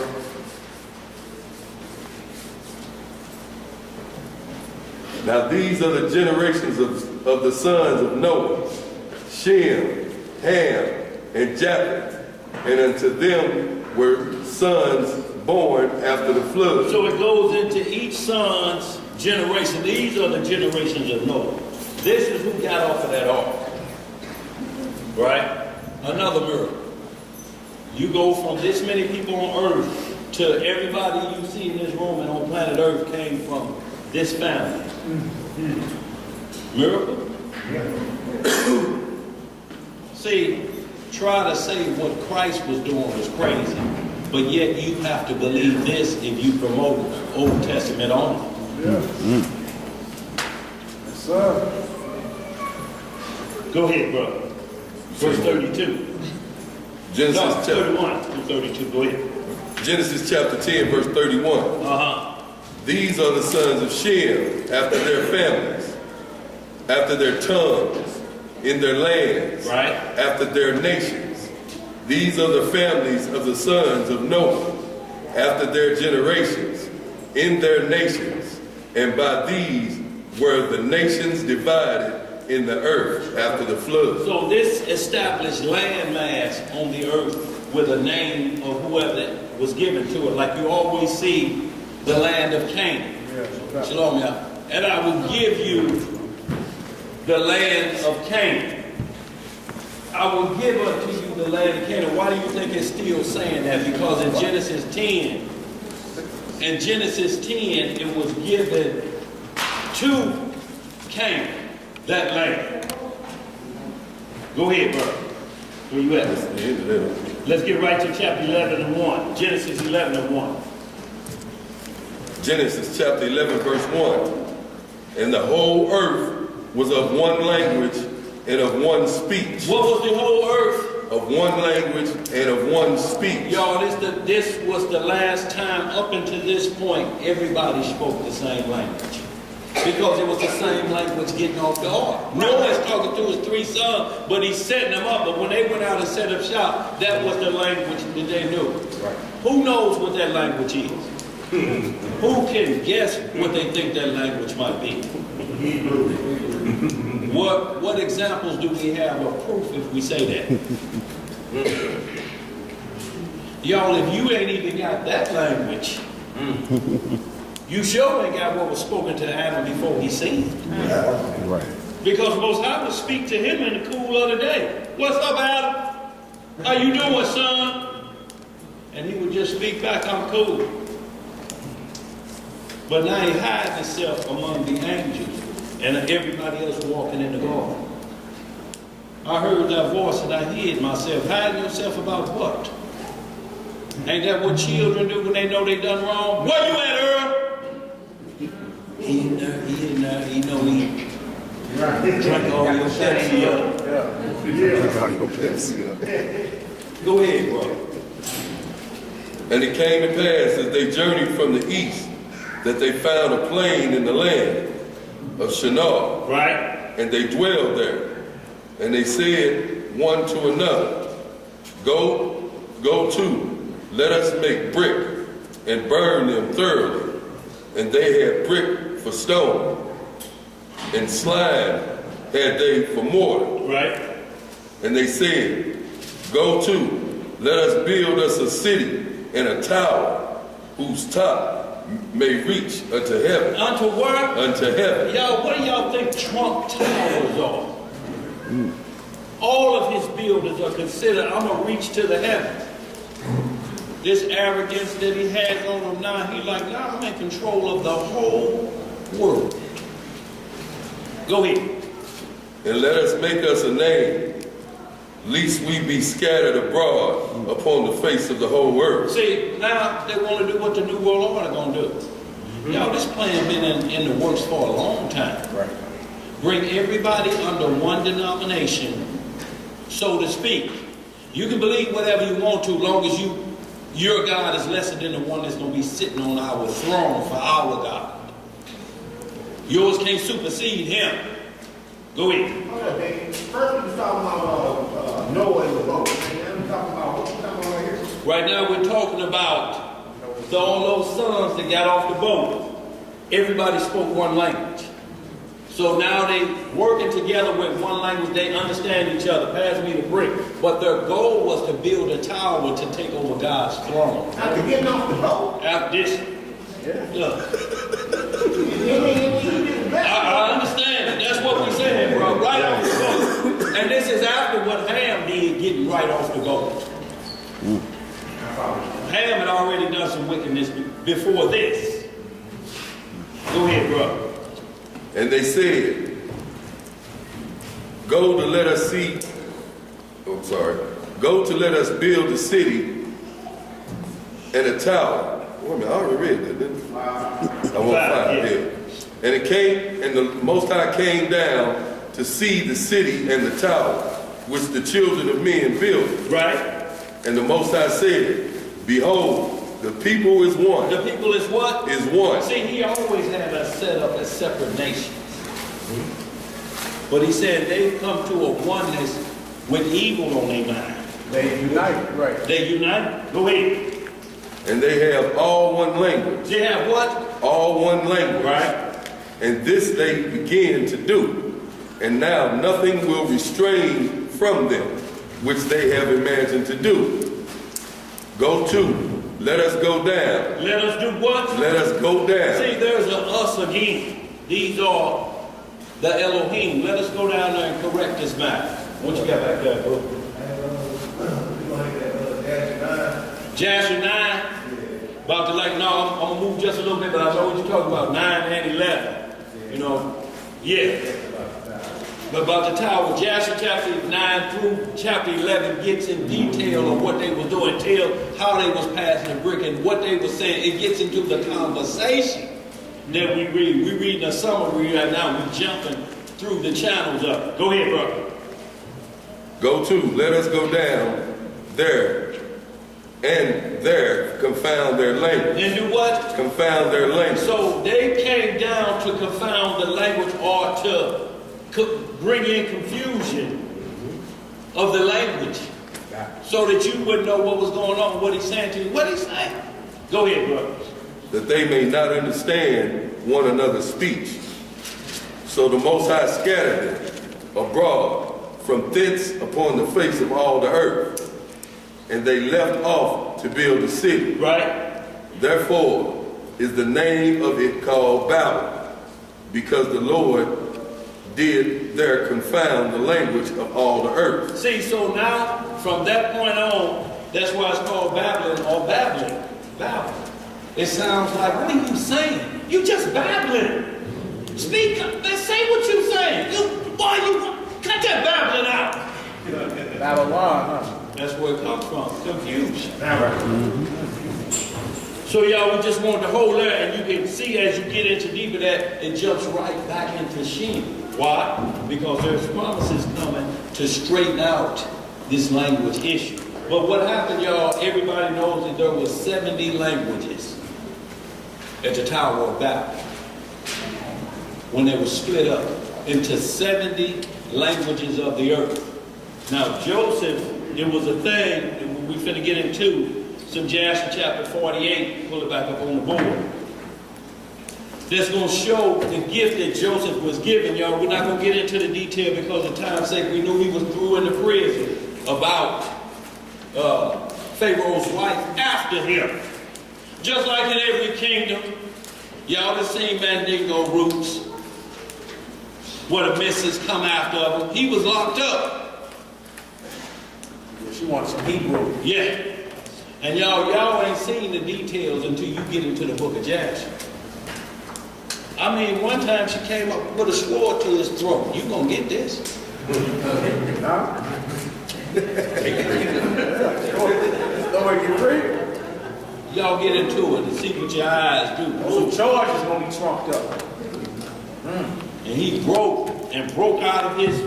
Now these are the generations of the sons of Noah, Shem, Ham, and Japheth, and unto them were sons born after the flood. So it goes into each son's generation. These are the generations of Noah. This is who got off of that ark. Right? Another miracle. You go from this many people on earth to everybody you see in this room and on planet earth came from this family. Miracle? See, try to say what Christ was doing was crazy, but yet you have to believe this if you promote Old Testament only. Yes, sir. Go ahead, brother. Verse 32. Genesis No, chapter 31 through 32. Go ahead. Genesis chapter 10, verse 31. These are the sons of Shem, after their families, after their tongues, in their lands, Right. after their nations. These are the families of the sons of Noah, after their generations, in their nations. And by these were the nations divided in the earth after the flood. So this established landmass on the earth with a name of whoever was given to it. Like you always see the land of Canaan. Shalom, y'all. And I will give you the land of Canaan. I will give unto you the land of Canaan. Why do you think it's still saying that? Because in Genesis 10, it was given to Canaan, that land. Go ahead, bro. Where you at? Let's get right to chapter 11 and 1. Genesis 11 and 1. Genesis chapter 11, verse 1. And the whole earth was of one language and of one speech. What was the whole earth? Of one language and of one speech. Y'all, this was the last time up until this point everybody spoke the same language. Because it was the same language getting off the ark. Noah's talking to his 3 sons, but he's setting them up. But when they went out and set up shop, that was the language that they knew. Right. Who knows what that language is? Who can guess what they think that language might be? What examples do we have of proof if we say that? Y'all, if you ain't even got that language, you sure ain't got what was spoken to Adam before he sinned. Right. Because Most High would speak to him in the cool of the day. What's up, Adam? How you doing, son? And he would just speak back, I'm cool. But now he hides himself among the angels and everybody else walking in the garden. I heard that voice and I hid myself. Hiding yourself about what? Ain't that what children do when they know they done wrong? Where you at, Earl? He in there. Drink all your Pepsi up. Go ahead, bro. And it came to pass as they journeyed from the east that they found a plain in the land of Shinar. Right. And they dwelled there. And they said one to another, Go to, let us make brick and burn them thoroughly. And they had brick for stone, and slime had they for mortar. Right. And they said, Go to, let us build us a city and a tower whose top may reach unto heaven. Unto where? Unto heaven. Y'all, what do y'all think Trump towers are? All of his buildings are considered, I'm going to reach to the heavens. This arrogance that he has on him now, he's like, now I'm in control of the whole world. Go ahead. And let us make us a name, lest we be scattered abroad upon the face of the whole earth. See, now they want to do what the New World Order going to do. Y'all, this plan been in the works for a long time. Right. Bring everybody under one denomination, so to speak. You can believe whatever you want to, long as your God is lesser than the one that's going to be sitting on our throne for our God. Yours can't supersede him. Go ahead. First we was talking about Noah and the boat. And then we talking about what we talking about right here. Right now we're talking about all those sons that got off the boat. Everybody spoke one language. So now they working together with one language. They understand each other. Pass me the brick. But their goal was to build a tower to take over God's throne. After getting off the boat. After this, look. I understand it. That's what we're saying, bro. Right off the boat. And this is after what Ham did, getting right off the boat. Ham had already done some wickedness before this. Go ahead, bro. And they said, Go to let us build a city and a tower. Wait a minute, I already read that, didn't I? I want 5 here. And it came, and the Most High came down to see the city and the tower, which the children of men built. Right. And the Most High said, Behold, the people is one. The people is what? Is one. See, he always had us set up as separate nations. But he said they've come to a oneness with evil on their mind. They unite, right. They unite. Go ahead. And they have all one language. They have what? All one language. Right. And this they begin to do. And now nothing will restrain from them, which they have imagined to do. Go to. Let us go down. Let us do what? Let us go down. See, there's a us again. These are the Elohim. Let us go down there and correct this matter. What you got back there, bro? Jasher 9. About to I'm going to move just a little bit, but I know what you're talking about. 9 and 11. You know, yeah. But about the tower, Jasher chapter 9 through chapter 11 gets in detail of what they was doing, tell how they was passing the brick and what they was saying. It gets into the conversation that we read. We're reading a summary right now. We're jumping through the channels up. Go ahead, brother. Go to, let us go down there, and there confound their language. And do what? Confound their language. So they came down to confound the language, or to bring in confusion of the language, so that you wouldn't know what was going on, what he's saying to you. What he's saying? Go ahead, brothers. That they may not understand one another's speech. So the Most High scattered them abroad from thence upon the face of all the earth, and they left off to build a city. Right. Therefore is the name of it called Babel, because the Lord did there confound the language of all the earth. See, so now, from that point on, that's why it's called Babylon or babbling. Babel. It sounds like, what are you saying? You just babbling. Speak up. Say what you're saying. Why you cut that babbling out? Babylon, huh? That's where it comes from. Confusion. So y'all, we just wanted to hold there, and you can see as you get into deeper that it jumps right back into Shem. Why? Because there's promises coming to straighten out this language issue. But what happened, y'all, everybody knows that there were 70 languages at the Tower of Babel when they were split up into 70 languages of the earth. Now, Joseph, it was a thing that we finna get into. Some Jasher chapter 48, pull it back up on the board. That's going to show the gift that Joseph was given, y'all. We're not going to get into the detail because of time's sake. We knew he was threw into prison about Pharaoh's wife after him. Just like in every kingdom, y'all have seen Mandingo roots, where the missus come after him. He was locked up. She wants some Hebrew. Yeah. And y'all ain't seen the details until you get into the book of Jasher. I mean, one time she came up with a sword to his throat. You gonna get this? Y'all get into it and see what your eyes do. Those charges gonna be trumped up. And he broke out of his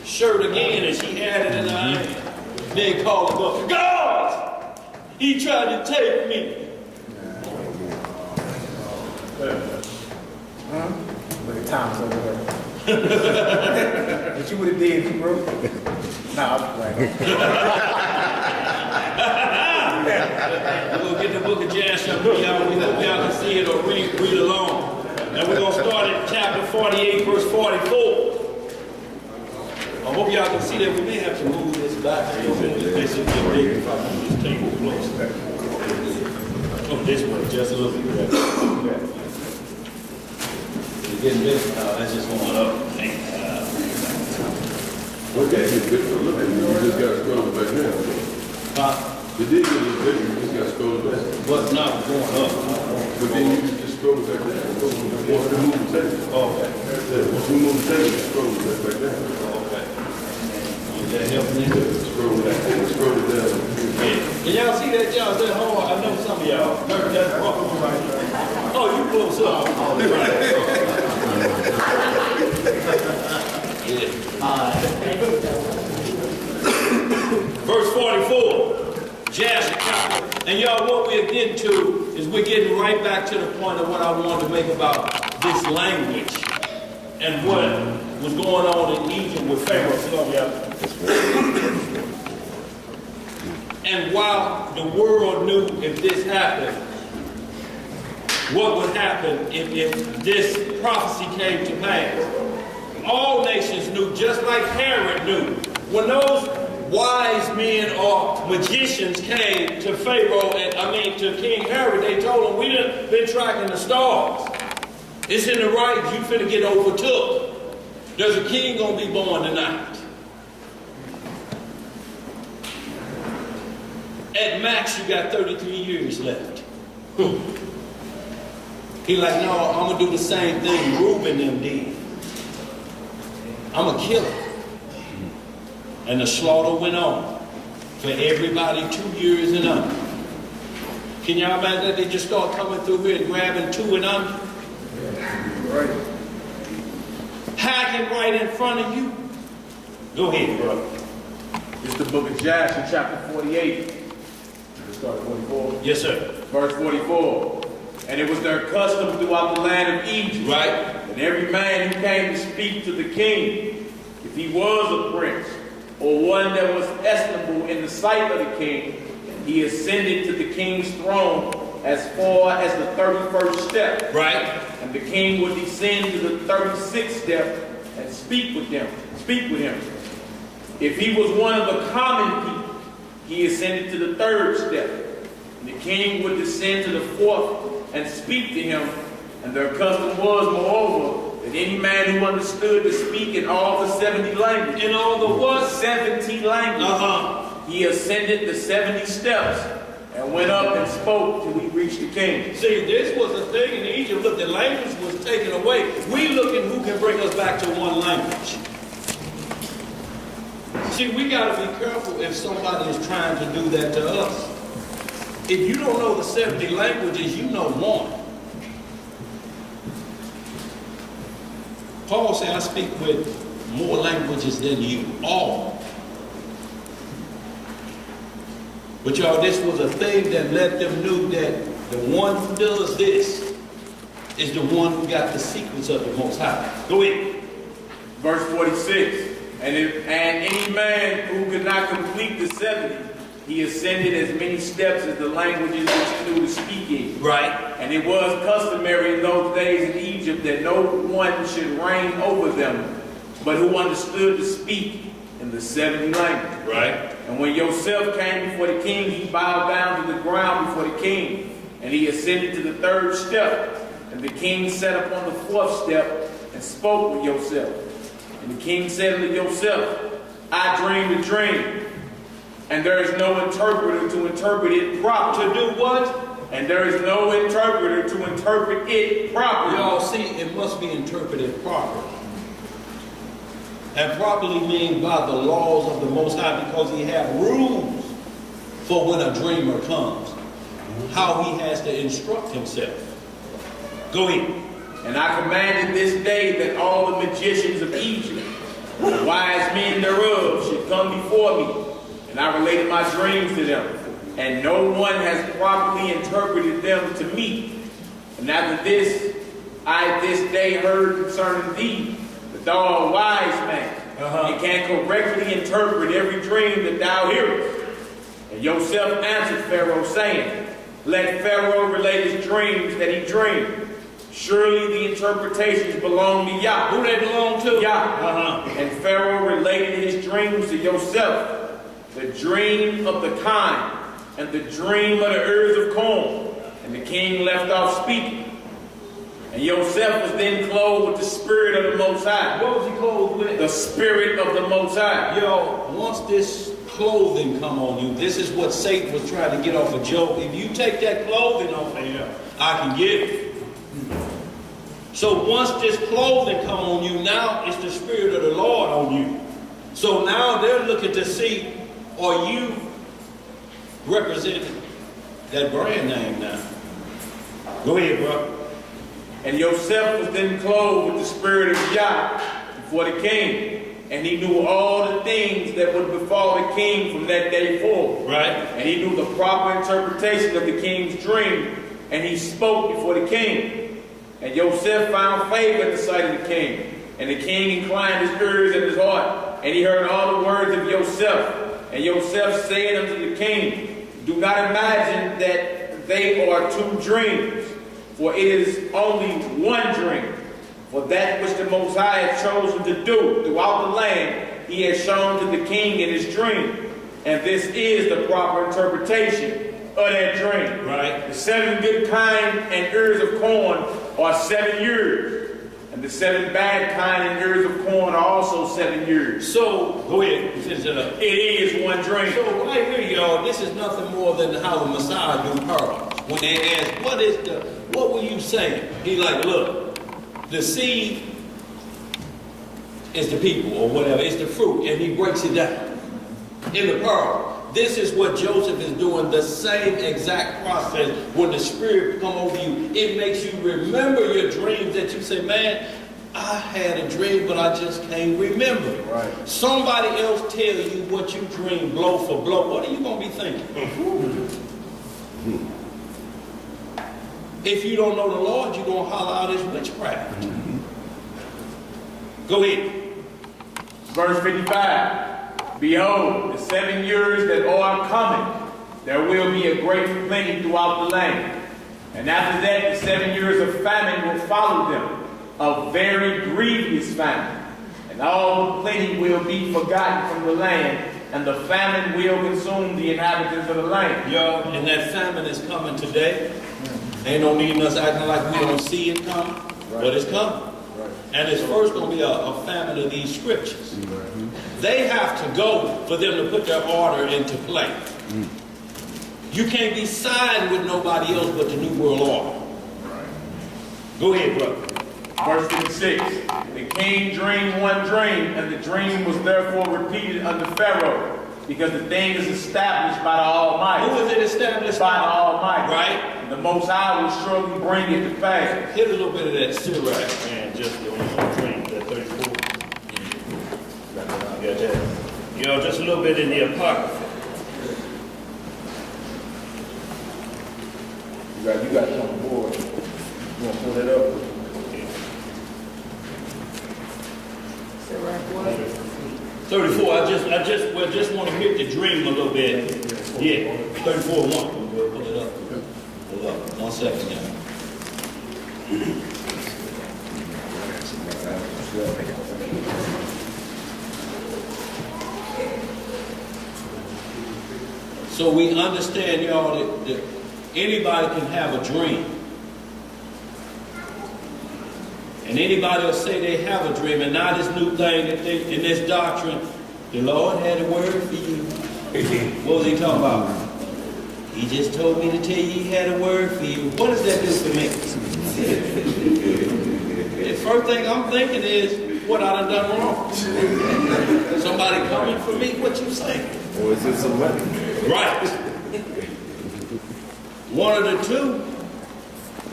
shirt again, and she had it in her hand. Then called him up. God! He tried to take me. Look at Tom's over there. What you would have did if you broke? Nah, I'm playing. We'll get the book of Jasher for y'all. We hope y'all can see it or read along. And we're going to start at chapter 48, verse 44. I hope y'all can see that we may have to move this back a little bit. This is too big if I move this table close. Oh, this way, just a little bit. It's getting big. That's just going up. Okay, look at you. You just got to scroll back down. The did get a little bigger, you just got to scroll back. But not going up. But then you can just scroll back down. Once you move the table. Okay. Once you move the table, you scroll back down. Okay. Is that helping you? Scroll it down. Can y'all see that, y'all? That hard? I know some of y'all. That's probably right. Oh, you close up. Verse 44, Jasher chapter. And y'all, what we're getting to is we're getting right back to the point of what I wanted to make about this language and what was going on in Egypt with Pharaoh. So, and while the world knew if this happened, what would happen if this prophecy came to pass? All nations knew, just like Herod knew. When those wise men or magicians came to Pharaoh, to King Herod, they told him, we done been tracking the stars. It's in the right, you finna get overtook. There's a king gonna be born tonight. At max, you got 33 years left. He like, no, I'm gonna do the same thing Reuben them did. I'm gonna kill him. And the slaughter went on for everybody 2 years and under. Can y'all imagine that they just start coming through here and grabbing 2 and under? right. Hacking right in front of you. Go ahead, brother. It's the book of Jasher, chapter 48. Let's start at 44. Yes, sir. Verse 44. And it was their custom throughout the land of Egypt, Right. that every man who came to speak to the king, if he was a prince, or one that was estimable in the sight of the king, he ascended to the king's throne as far as the 31st step. Right. And the king would descend to the 36th step and speak with him. If he was one of the common people, he ascended to the 3rd step. And the king would descend to the 4th and speak to him. And their custom was, moreover, that any man who understood to speak in all the 70 languages, In all the what? 70 languages, he ascended the 70 steps and went up and spoke till he reached the king. See, this was a thing in Egypt. Look, the language was taken away. We looking who can bring us back to one language. See, we got to be careful if somebody is trying to do that to us. If you don't know the 70 languages, you know one. Paul said, I speak with more languages than you all. But y'all, this was a thing that let them know that the one who does this is the one who got the secrets of the Most High. Go ahead. Verse 46. And any man who could not complete the 70, he ascended as many steps as the languages which he knew to speak in. Right. And it was customary in those days in Egypt that no one should reign over them, but who understood to speak in the 70 languages. Right. And when Joseph came before the king, he bowed down to the ground before the king, and he ascended to the 3rd step. And the king sat upon the 4th step and spoke with Joseph. And the king said unto Joseph, I dreamed a dream, and there is no interpreter to interpret it properly. To do what? And there is no interpreter to interpret it properly. Y'all see, it must be interpreted properly. And properly means by the laws of the Most High, because he have rules for when a dreamer comes. How he has to instruct himself. Go ahead. And I commanded this day that all the magicians of Egypt, the wise men thereof, should come before me. And I related my dreams to them. And no one has properly interpreted them to me. And after this, I this day heard concerning thee, that thou art a wise man, and can correctly interpret every dream that thou hearest. And Joseph answered Pharaoh, saying, let Pharaoh relate his dreams that he dreamed. Surely the interpretations belong to Yah. Who they belong to? Yah. And Pharaoh related his dreams to Joseph, the dream of the kine, and the dream of the ears of corn. And the king left off speaking. And Joseph was then clothed with the spirit of the Most High. What was he clothed with? The spirit of the Most High. Yo, once this clothing come on you, this is what Satan was trying to get off of Job. If you take that clothing off of him, I can get it. So once this clothing come on you, now it's the Spirit of the Lord on you. So now they're looking to see, are you representing that brand name now? Go ahead, bro. And Joseph was then clothed with the spirit of Yah before the king. And he knew all the things that would befall the king from that day forward. Right. And he knew the proper interpretation of the king's dream. And he spoke before the king. And Joseph found favor in the sight of the king. And the king inclined his ears and his heart. And he heard all the words of Joseph. And Joseph said unto the king, do not imagine that they are two dreams, for it is only one dream. For that which the Most High has chosen to do throughout the land, he has shown to the king in his dream. And this is the proper interpretation of that dream. Right. The 7 good kine and ears of corn are 7 years. And the 7 bad kine and ears of corn are also 7 years. So, go ahead. It is one dream. So right here, y'all, this is nothing more than how the Messiah do parables. When they ask, what were you saying? He like, look, the seed is the people or whatever, it's the fruit, and he breaks it down in the parable. This is what Joseph is doing, the same exact process. When the Spirit come over you, it makes you remember your dreams that you say, man, I had a dream, but I just can't remember it. Right. Somebody else tell you what you dream blow for blow. What are you going to be thinking? If you don't know the Lord, you're going to holler out his witchcraft. Go ahead. Verse 55. Behold, the 7 years that are coming, there will be a great plenty throughout the land. And after that, the 7 years of famine will follow them, a very grievous famine. And all the plenty will be forgotten from the land, and the famine will consume the inhabitants of the land. Yo, and that famine is coming today. Ain't no need us acting like we don't see it coming, but it's coming. And it's first going to be a famine of these scriptures. They have to go for them to put their order into play. You can't be siding with nobody else but the New World Order. Go ahead, brother. Verse 56. The king dreamed one dream, and the dream was therefore repeated unto Pharaoh, because the thing is established by the Almighty. Who is it established by the Almighty? Right. And the Most High will surely bring it to pass. Hit a little bit of that Sirach, man, just on your dream, that 34. Got that. You know, just a little bit in the Apocrypha. You got it on the board. You want to pull that up? Sirach what? 34. I just want to hit the dream a little bit. Yeah, 34:1. Pull it up. Pull it up. 1 second now. So we understand, y'all, that anybody can have a dream. And anybody will say they have a dream, and now this new thing that they, in this doctrine, the Lord had a word for you. What was he talking about? He just told me to tell you he had a word for you. What does that do for me? The first thing I'm thinking is, what I done wrong? Somebody coming for me, what you say? Or is it some money? Right. One of the two.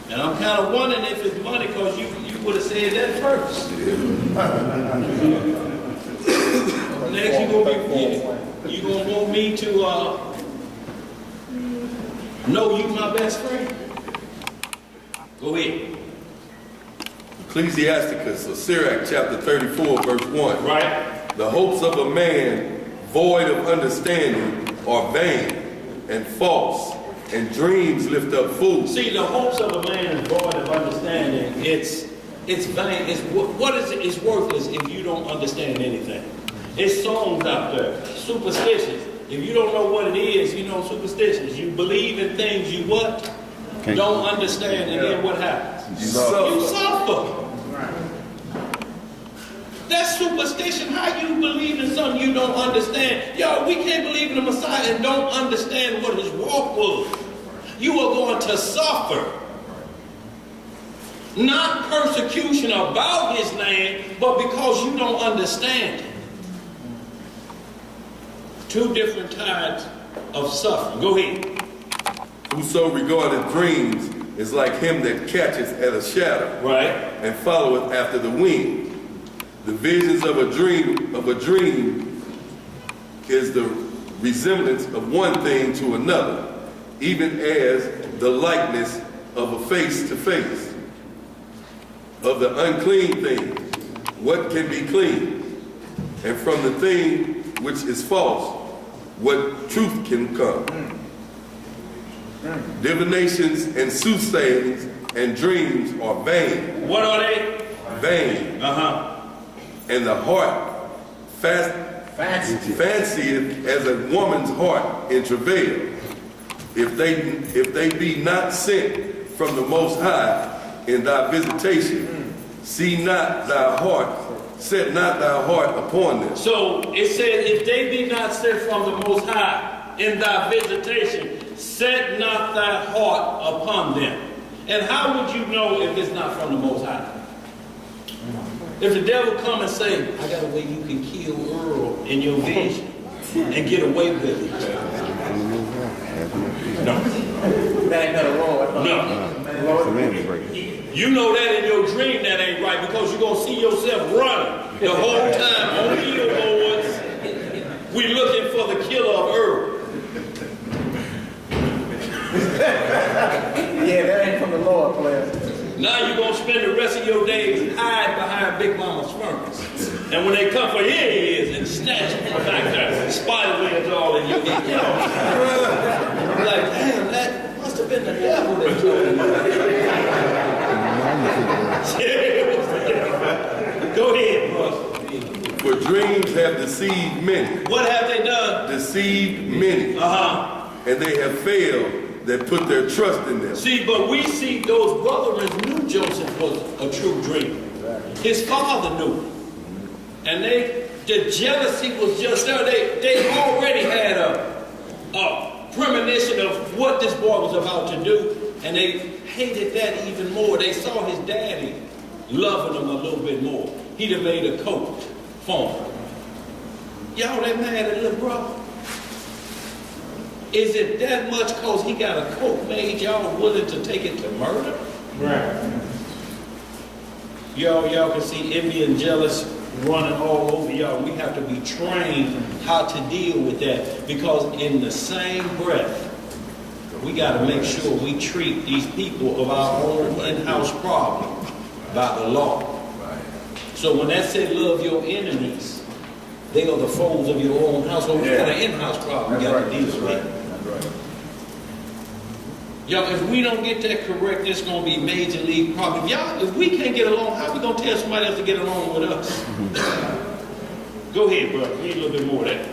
And I'm kind of wondering if it's money, because you would have said that first. Next, you gonna want me to know you my best friend? Go ahead. Ecclesiasticus, or Sirach, chapter 34, verse 1. Right. The hopes of a man void of understanding are vain and false, and dreams lift up fools. See, the hopes of a man is void of understanding. It's vain. What is it? It's worthless if you don't understand anything. It's songs out there. Superstitious. If you don't know what it is, you know superstitious. You believe in things you what? Don't understand, and then what happens? You suffer. That's superstition. How you believe in something you don't understand? Yo, we can't believe in the Messiah and don't understand what his walk was. You are going to suffer. Not persecution about his name, but because you don't understand it. Two different types of suffering. Go ahead. Whoso regardeth dreams is like him that catcheth at a shadow, Right. and followeth after the wind. The visions of a dream is the resemblance of one thing to another, even as the likeness of a face to face. Of the unclean thing, what can be clean? And from the thing which is false, what truth can come? Divinations and soothsayings and dreams are vain. What are they? Vain. And the heart fancieth as a woman's heart in travail. If they be not sent from the Most High in thy visitation, set not thy heart upon them. So it says, if they be not sent from the Most High in thy visitation, set not thy heart upon them. And how would you know if it's not from the Most High? If the devil come and say, I got a way you can kill Earl in your vision and get away with it. No. That ain't nothing wrong with No. You know that in your dream that ain't right because you're going to see yourself running the whole time on billboards. We looking for the killer of Earth. Yeah, that ain't from the Lord, player. Now you're going to spend the rest of your days hide behind Big Mama's furnace. And when they come for, here he is, and snatch him from back there, spider webs all in your head. You know, you're like, damn, that must have been the devil that told me. Go ahead, bro. For dreams have deceived many. What have they done? Deceived many. And they have failed that put their trust in them. See, but we see those brothers knew Joseph was a true dreamer. His father knew. And the jealousy was just there. They already had a premonition of what this boy was about to do. And they hated that even more. They saw his daddy loving him a little bit more. He'd have made a coat for him. Y'all, they mad at little brother. Is it that much because he got a coat made, y'all willing to take it to murder? Right. Y'all can see envy and jealous running all over y'all. We have to be trained how to deal with that because in the same breath, we got to make sure we treat these people of our own in-house problem by the law. So when that said love your enemies, they are the foes of your own household. We got an in-house problem we got to deal with. Y'all, if we don't get that correct, it's going to be major league problem. Y'all, if we can't get along, how are we going to tell somebody else to get along with us? Go ahead, bro. Read a little bit more of that.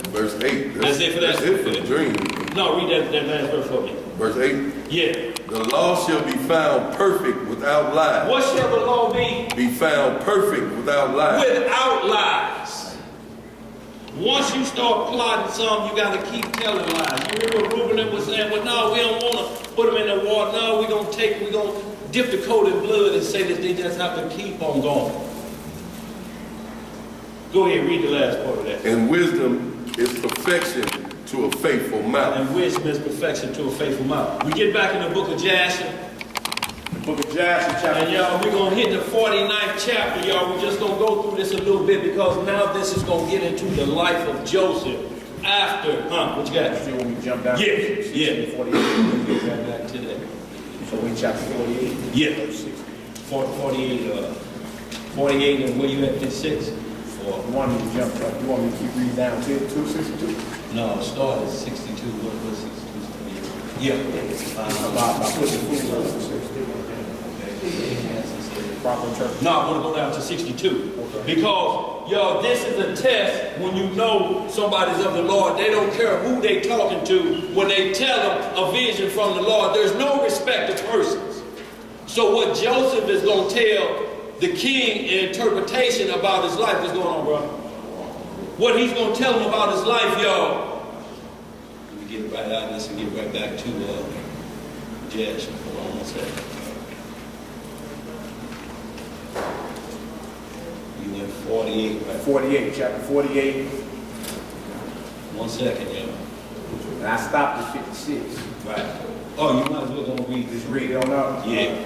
Verse 8. That's it for that. That's it for the dream. No, read that last verse for me. Verse 8. Yeah. The law shall be found perfect without lies. What shall the law be? Be found perfect without lies. Without lies. Once you start plotting something, you got to keep telling lies. You hear what Reuben was saying? Well, no, we don't want to put them in the water. No, we're going to dip the coat in blood and say that they just have to keep on going. Go ahead, read the last part of that. And wisdom is perfection to a faithful mouth. And wisdom is perfection to a faithful mouth. We get back in the book of Jasher. The book of Jasher, chapter. And y'all, we're going to hit the 49th chapter, y'all. We're just going to go through this a little bit because now this is going to get into the life of Joseph after, what you got? See when we jump down? Yeah. 48. We'll get right back to that. So we chapter 48. Yeah. Verse 60. 48, and where you at, 56? You want me to jump up? You want me to keep reading down to 262? No, start at 62. What was 62? Yeah. About putting the food on 60. Proper interpretation. No, I want to go down to 62. Because, y'all, this is a test when you know somebody's of the Lord. They don't care who they talking to. When they tell them a vision from the Lord, there's no respect of persons. So what Joseph is going to tell the king in interpretation about his life, what's going on, bro? What he's going to tell him about his life, y'all. Let me get it right out of this and get right back to Jasher. Hold on one second. You went 48, right? 48, chapter 48. 1 second, y'all. And I stopped at 56. Right. Oh, you might as well go and read this. Just read it on up. Yeah.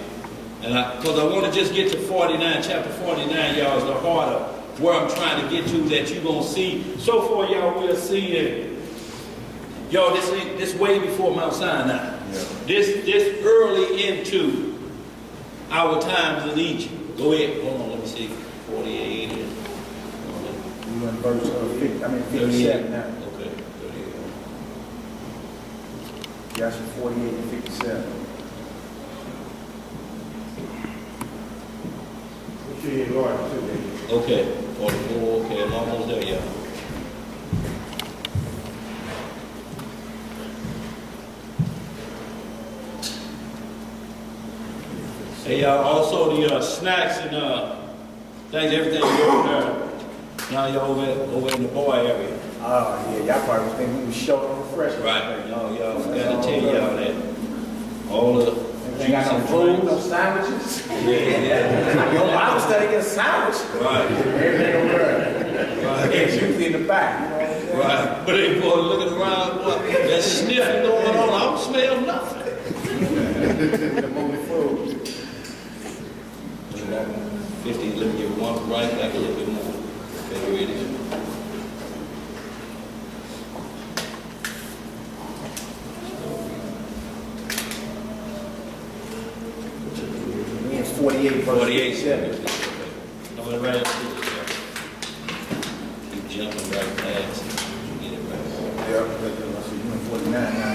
And because I want to just get to 49, chapter 49, y'all, is the heart of where I'm trying to get to that you're going to see. So far, y'all, we're seeing, y'all, this way before Mount Sinai. Yeah. This early into our times in Egypt. Go ahead. Hold on, let me see. 48 and... You went verse 57 now. Okay, 38. Jasher 48 and 57. Okay, 44, okay, I'm almost there, y'all. Hey, y'all, also the snacks and things, everything you over there. Now y'all over in the boy area. Oh, yeah, y'all probably was thinking we was short on refreshment. Right. No, y'all, forgot to tell y'all that. All the They got no food, no sandwiches. Yeah. Yo, I was studying a sandwich. Right. Everything over there. Right. It's usually in the back, you know what I'm saying? Right. But they boy looking around, boy, that sniffing going on. I don't smell nothing. The movie food. 50, let me give one right back a little bit more. Okay, here it is. It's 48 verse 48, 7. I'm going to write it through it. Keep jumping right past it. You get it right. Yeah, I see you in 49 now.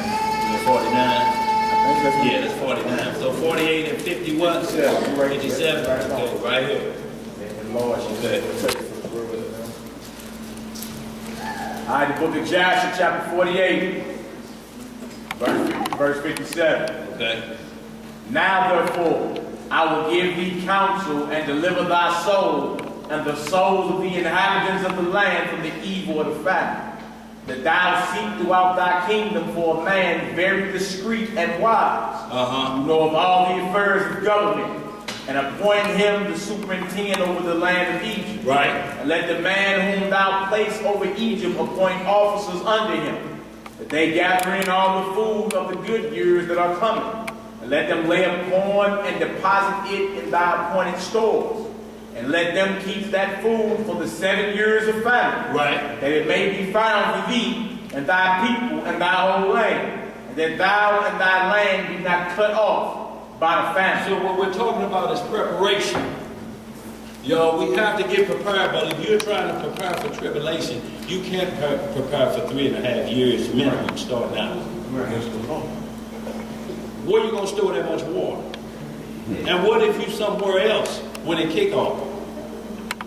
You're 49? I think that's Yeah, that's 49. So 48 and 50 what? 57. Okay, right here. And Lord, Okay. All right, the book of Joshua, chapter 48, verse 57. Okay. Now therefore, I will give thee counsel and deliver thy soul and the souls of the inhabitants of the land from the evil of the famine, that thou seek throughout thy kingdom for a man very discreet and wise, who know of all the affairs of government, and appoint him to superintend over the land of Egypt. Right. And let the man whom thou place over Egypt appoint officers under him, that they gather in all the food of the good years that are coming. And let them lay up corn and deposit it in thy appointed stores. And let them keep that food for the 7 years of famine. Right. That it may be found for thee and thy people and thy whole land. And that thou and thy land be not cut off by the famine. So what we're talking about is preparation. Y'all, we have to get prepared, but if you're trying to prepare for tribulation, you can't prepare for 3.5 years minimum starting out. Where you going to store that much water? And what if you somewhere else when it kick off?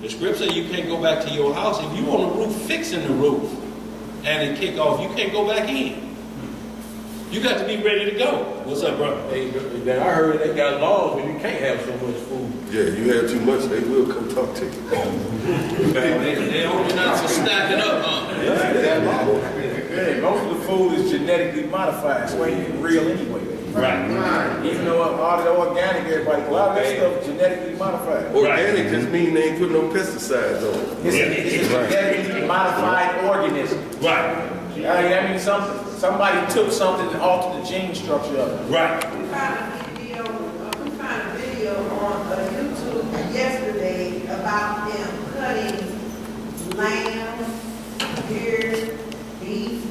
The scripture says you can't go back to your house. If you on the roof fixing the roof and it kick off, you can't go back in. You got to be ready to go. What's up, bro? I heard they got laws when you can't have so much food. Yeah, you have too much, they will come talk to you. They open up for stacking up, huh? Yeah, most of the food is genetically modified, so it ain't real anyway. Right. Even though all the organic, everybody, a lot of that stuff is genetically modified. Organic just mean they ain't put no pesticides on it. It's a genetically modified organism. Right. That means somebody took something and altered the gene structure of it. Right. We found a video on YouTube yesterday about them cutting lamb, deer, beef,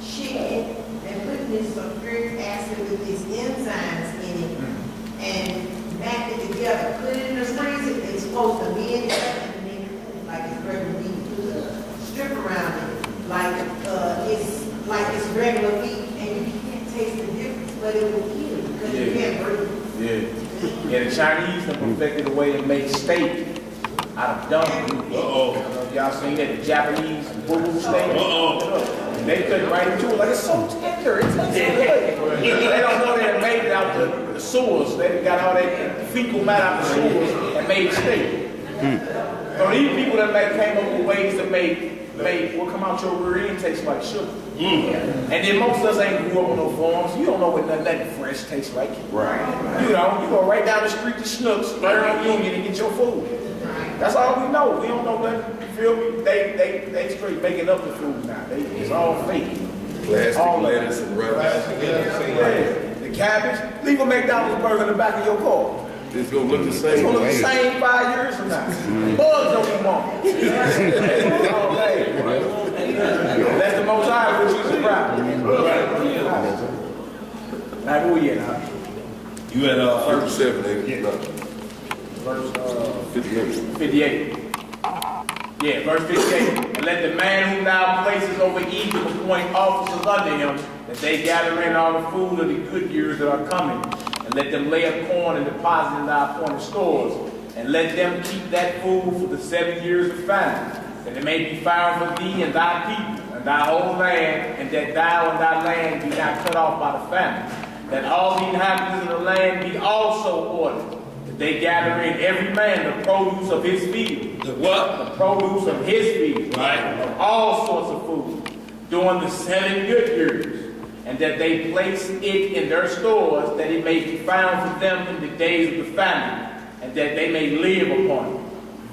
chicken, and putting in sulfuric acid with these enzymes in it, and back it together, put it in the freezer. It's supposed to be in there, and then cut it like it's regular meat. Put a strip around it, like it's regular meat, and you can't taste the difference, but it will kill you because you can't breathe. Yeah, the Chinese have perfected a way to make steak out of dung. Y'all seen that? The Japanese boo-boo steak? They cut right into it like it's so tender. It's so good. They don't know they made it out the sewers. They got all that fecal matter out the sewers and made steak. So these people that came up with ways to make what come out your rear end tastes like sugar. And then most of us ain't grew up on no farms. You don't know what nothing fresh tastes like. Right. You know, you go right down the street to Schnucks, right on Union, and get your food. That's all we know. We don't know nothing. You feel me? They straight making up the food now. It's all fake. Plastic all lettuce and rice. The cabbage. Leave a McDonald's burger in the back of your car. It's gonna look the It's same. gonna look the same 5 years from now. Bugs don't even want it. All day. That's the most high which is proud. Now who you at? You at 37, Verse 58. 58. Yeah, verse 58. And let the man whom thou places over Egypt appoint officers under him, that they gather in all the food of the good years that are coming, and let them lay up corn and deposit in thy appointed stores, and let them keep that food for the 7 years of famine, that it may be found for thee and thy people and thy whole land, and that thou and thy land be not cut off by the famine, that all the inhabitants of the land be also ordered, that they gather in every man the produce of his field. the what? The produce of his field. Right. Of all sorts of food during the 7 good years, and that they place it in their stores, that it may be found for them in the days of the famine, and that they may live upon it.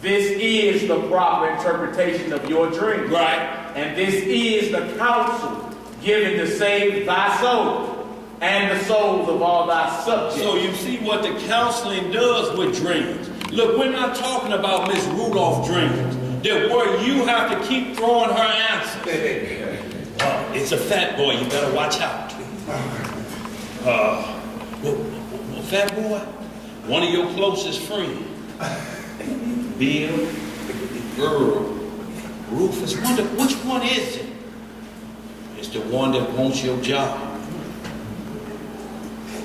This is the proper interpretation of your dream. Right. And this is the counsel given to save thy soul and the souls of all thy subjects. So you see what the counseling does with dreams. Look, we're not talking about Miss Rudolph dreams, that where you have to keep throwing her answers. It's a fat boy, you better watch out. Fat boy, one of your closest friends, Bill, Earl, Rufus, which one is it? It's the one that wants your job.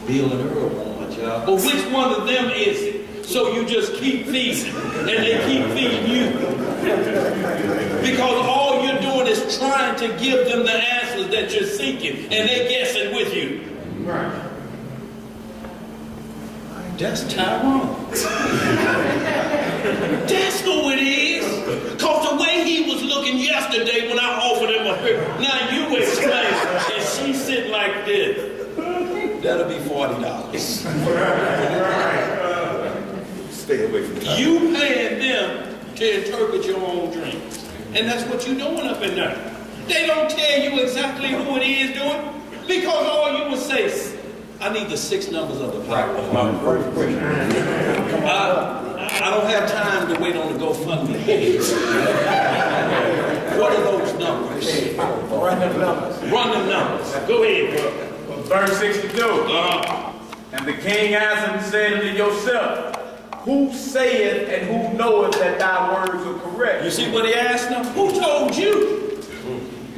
Bill and Earl want my job. But which one of them is it? So you just keep feeding, and they keep feeding you. Because all you're doing is trying to give them the answers that you're seeking, and they're guessing with you. Right. That's Tyrone. That's who it is. Because the way he was looking yesterday when I offered him a beer, now you explain, and she's sitting like this. That'll be $40. Stay away from that. You paying them to interpret your own dreams. And that's what you're doing up in there. They don't tell you exactly who it is doing, because all you would say is, I need the 6 numbers of the Bible. I don't have time to wait on the GoFundMe page. What are those numbers? Run them numbers. Run them numbers. Go ahead, bro. Verse 62. And the king answered and said unto yourself, who saith and who knoweth that thy words are correct? You see what he asked them? Who told you?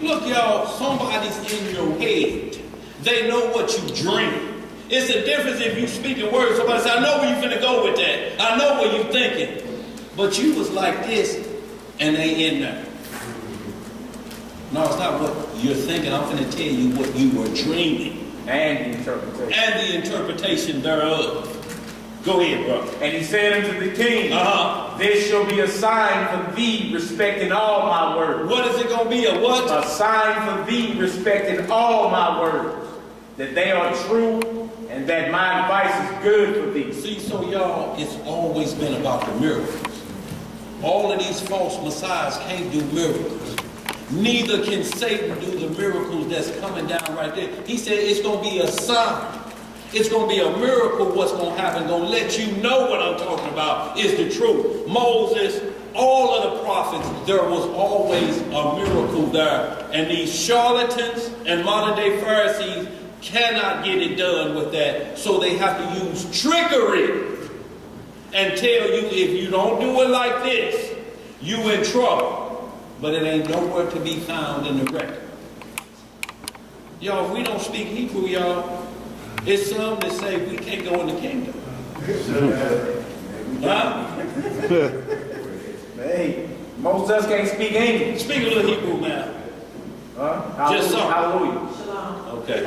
Look, y'all, somebody's in your head. They know what you dream. It's a difference if you speaking words. Somebody say, I know where you're finna go with that. I know what you're thinking. But you was like this, and they in there. No, it's not what you're thinking. I'm finna tell you what you were dreaming. And the interpretation. And the interpretation thereof. Go ahead, bro. And he said unto the king, this shall be a sign for thee respecting all my words. What is it going to be? A what? A sign for thee respecting all my words, that they are true and that my advice is good for thee. See, so y'all, it's always been about the miracles. All of these false messiahs can't do miracles. Neither can Satan do the miracles that's coming down right there. He said it's going to be a sign. It's going to be a miracle. What's going to happen? Going to let you know what I'm talking about is the truth. Moses, all of the prophets, there was always a miracle there. And these charlatans and modern day Pharisees cannot get it done with that. So they have to use trickery and tell you if you don't do it like this, you in trouble. But it ain't nowhere to be found in the record. Y'all, if we don't speak Hebrew, y'all, it's some that say we can't go in the kingdom. Huh? Hey, most of us can't speak English. Speak a little Hebrew now. Huh? Just some. Hallelujah. Okay.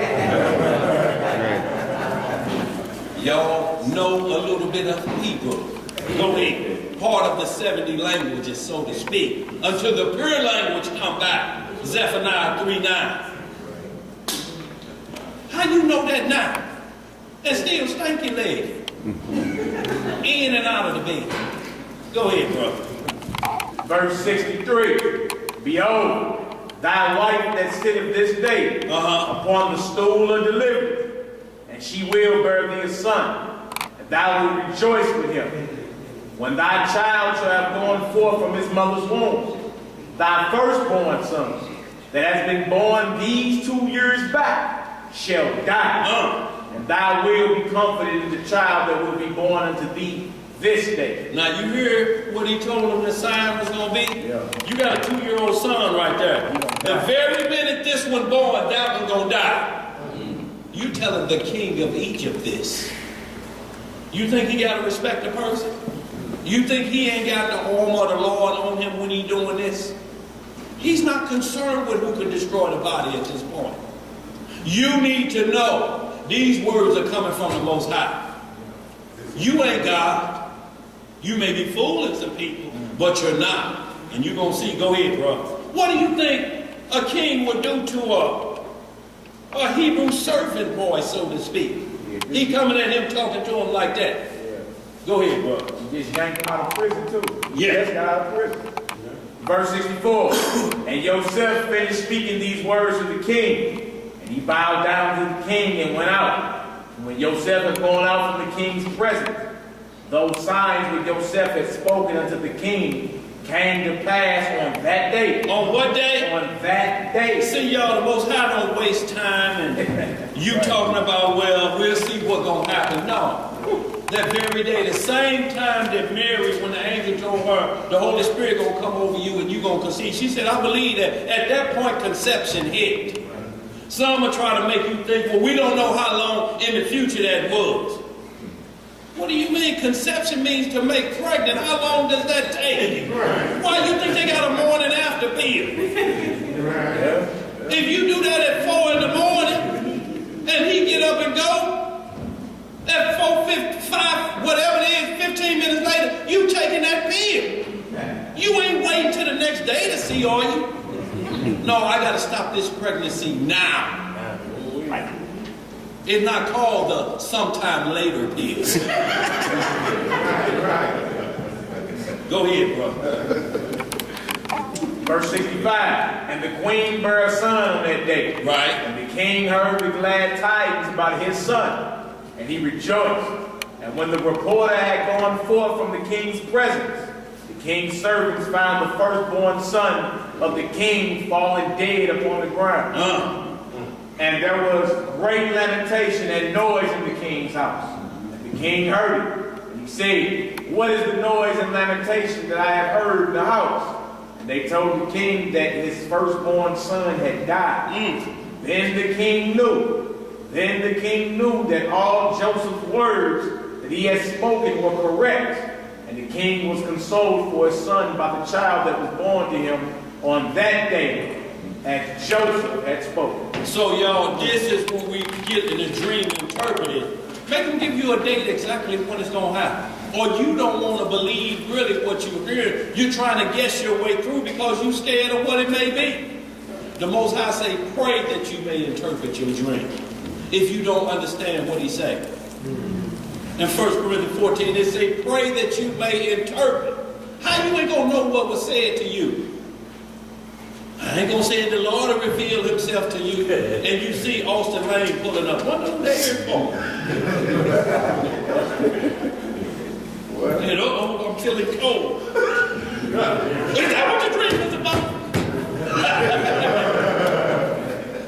Y'all know a little bit of Hebrew. Go ahead. Part of the 70 languages, so to speak, until the pure language come back. Zephaniah 3:9. How you know that now? And still stanky leg. In and out of the bed. Go ahead, brother. Verse 63. Behold, thy wife that sitteth this day upon the stool of delivery, and she will bear thee a son, and thou wilt rejoice with him. When thy child shall have gone forth from his mother's womb, thy firstborn son, that has been born these 2 years back, shall die. And thou wilt be comforted in the child that will be born unto thee this day. Now you hear what he told him the sign was going to be? Yeah. You got a 2-year-old son right there. The very minute this one born, that one going to die. You telling the king of Egypt this. You think he got to respect the person? You think he ain't got the arm of the Lord on him when he doing this? He's not concerned with who can destroy the body at this point. You need to know these words are coming from the Most High. You ain't God. You may be fooling some people, but you're not. And you're going to see. Go ahead, bro. What do you think a king would do to a Hebrew servant boy, so to speak? He coming at him, talking to him like that. Go ahead, bro. You just yanked him out of prison, too. Yeah. Just got out of prison. Verse 64. And Joseph finished speaking these words to the king, and he bowed down to the king and went out. And when Joseph had gone out from the king's presence, those signs which Joseph had spoken unto the king came to pass on that day. On what day? On that day. See, y'all, the Most High don't waste time and you talking about, well, we'll see what's going to happen. No. That very day, the same time that Mary, when the angel told her, the Holy Spirit going to come over you and you going to conceive, she said, I believe that at that point conception hit. Some will try to make you think, well, we don't know how long in the future that was. What do you mean? Conception means to make pregnant. How long does that take? Why do you think they got a morning after pill? If you do that at 4 in the morning and he get up and go, at 4:55, whatever it is, 15 minutes later, you taking that pill. You ain't waiting till the next day to see, are you? No, I got to stop this pregnancy now. It's not called the sometime later pill. Go ahead, brother. Verse 65. And the queen bare a son on that day. Right. And the king heard the glad tidings about his son. And he rejoiced. And when the reporter had gone forth from the king's presence, the king's servants found the firstborn son of the king fallen dead upon the ground. And there was great lamentation and noise in the king's house. And the king heard it. And he said, what is the noise and lamentation that I have heard in the house? And they told the king that his firstborn son had died. Then the king knew. That all Joseph's words that he had spoken were correct. And the king was consoled for his son by the child that was born to him on that day, as Joseph had spoken. So, y'all, this is what we get in the dream interpreted. Make them give you a date exactly when it's going to happen. Or you don't want to believe really what you hear. You're trying to guess your way through because you're scared of what it may be. The Most High say, pray that you may interpret your dream. If you don't understand what he say. In 1 Corinthians 14, it say, pray that you may interpret. How you ain't going to know what was said to you? I ain't going to say the Lord will reveal himself to you. And you see Austin Lane pulling up. What are they here for? You know, I'm feeling cold. Is that what your dream was about?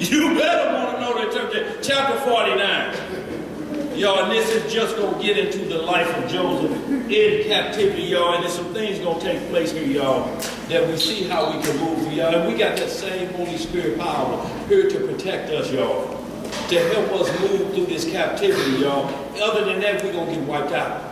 You better want to know that chapter. Chapter 49. Y'all, and this is just going to get into the life of Joseph in captivity, y'all. And there's some things going to take place here, y'all, that we see how we can move through, y'all. And we got that same Holy Spirit power here to protect us, y'all, to help us move through this captivity, y'all. Other than that, we're going to get wiped out.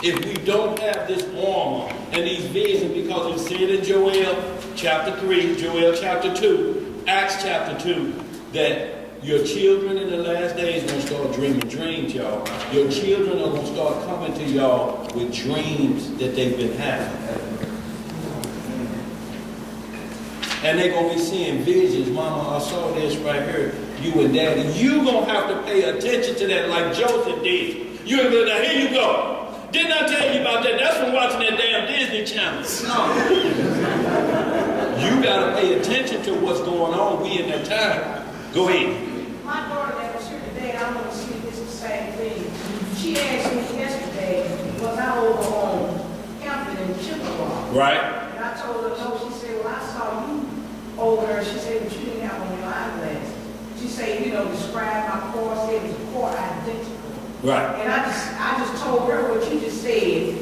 If we don't have this armor and these visions, because it's said in Joel chapter 3, Joel chapter 2, Acts chapter 2, that your children in the last days are going to start dreaming dreams, y'all. Your children are going to start coming to y'all with dreams that they've been having. And they're going to be seeing visions. Mama, I saw this right here. You and Daddy. You're going to have to pay attention to that like Joseph did. You're going to be like, here you go. Didn't I tell you about that? That's from watching that damn Disney Channel. No. You got to pay attention to what's going on. We in that time. Go ahead. My daughter that was here today, I want to see this the same thing. She asked me yesterday, was I over on Campton in Chippewa? Right. And I told her no. She said, well, I saw you over there. She said, but you didn't have on your eyeglasses. She said, you know, describe my core, said it was core identical. Right. And I just told her what you just said.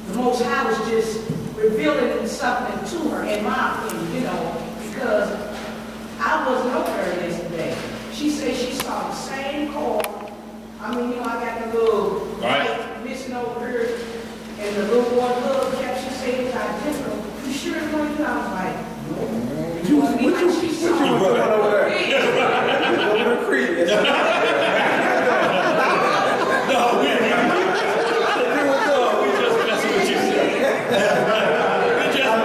The Most High was just revealing something to her, in my opinion, you know, because I wasn't over there yesterday. She said she saw the same car. I mean, you know, I got the little light missing over here, and the little boy love kept. She said it was identical. You sure it wasn't you? I was like, no. What you doing over there? Over the creek. No, we just messing with you. We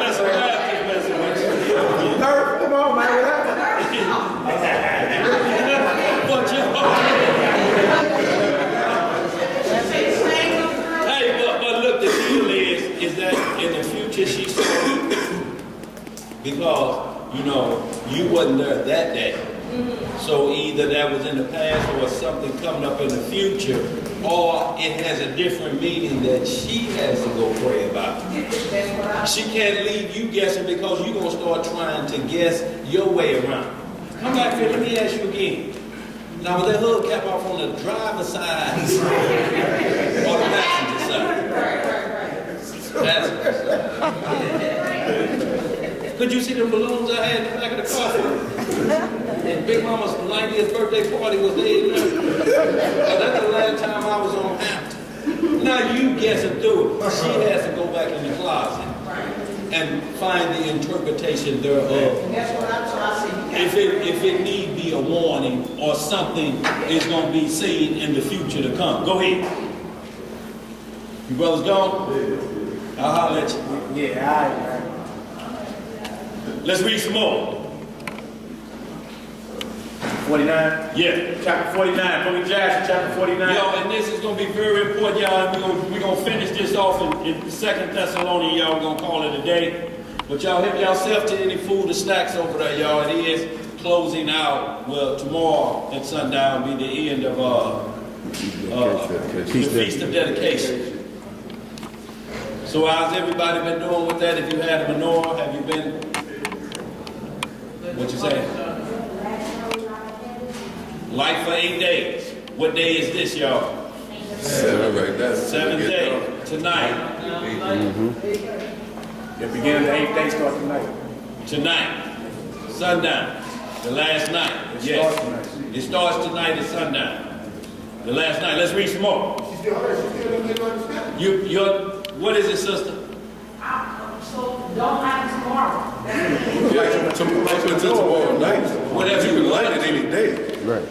just messing with you. Come on, man. What happened? Hey, but look, the deal is that in the future she saw you wasn't there that day. So either that was in the past or something coming up in the future, or it has a different meaning that she has to go pray about. She can't leave you guessing because you're going to start trying to guess your way around. Come back here, let me ask you again. Now, was that hubcap off on the driver's side or the passenger side? Passenger side. Could you see the balloons I had in the back of the car? And Big Mama's 90th birthday party was there. That's the last time I was on Hampton. Now you guessing through it. She has to go back in the closet and find the interpretation thereof. That's what I said. If it need be a warning or something is going to be seen in the future to come. Go ahead. You brothers gone? I'll holler at you. Yeah, all right. Let's read some more. 49? Yeah. Chapter 49. Book of Joshua, chapter 49. Y'all, and this is going to be very important, y'all. We're going to finish this off in 2 Thessalonians, y'all. We're going to call it a day. But y'all, help yourself to any food or snacks over there, y'all. It is closing out. Well, tomorrow at sundown will be the end of the Feast of Dedication. So how's everybody been doing with that? If you had a menorah, have you been? What you say? Light for 8 days. What day is this, y'all? 7 right now. 7th day. Tonight. The beginning of the 8th day starts tonight. Tonight. Sundown. The last night. Yes. It starts tonight at sundown. The last night. Let's read some more. What is it, sister? So don't have tomorrow. Yeah, until tomorrow night. Whatever you you can light want. it any day. Right.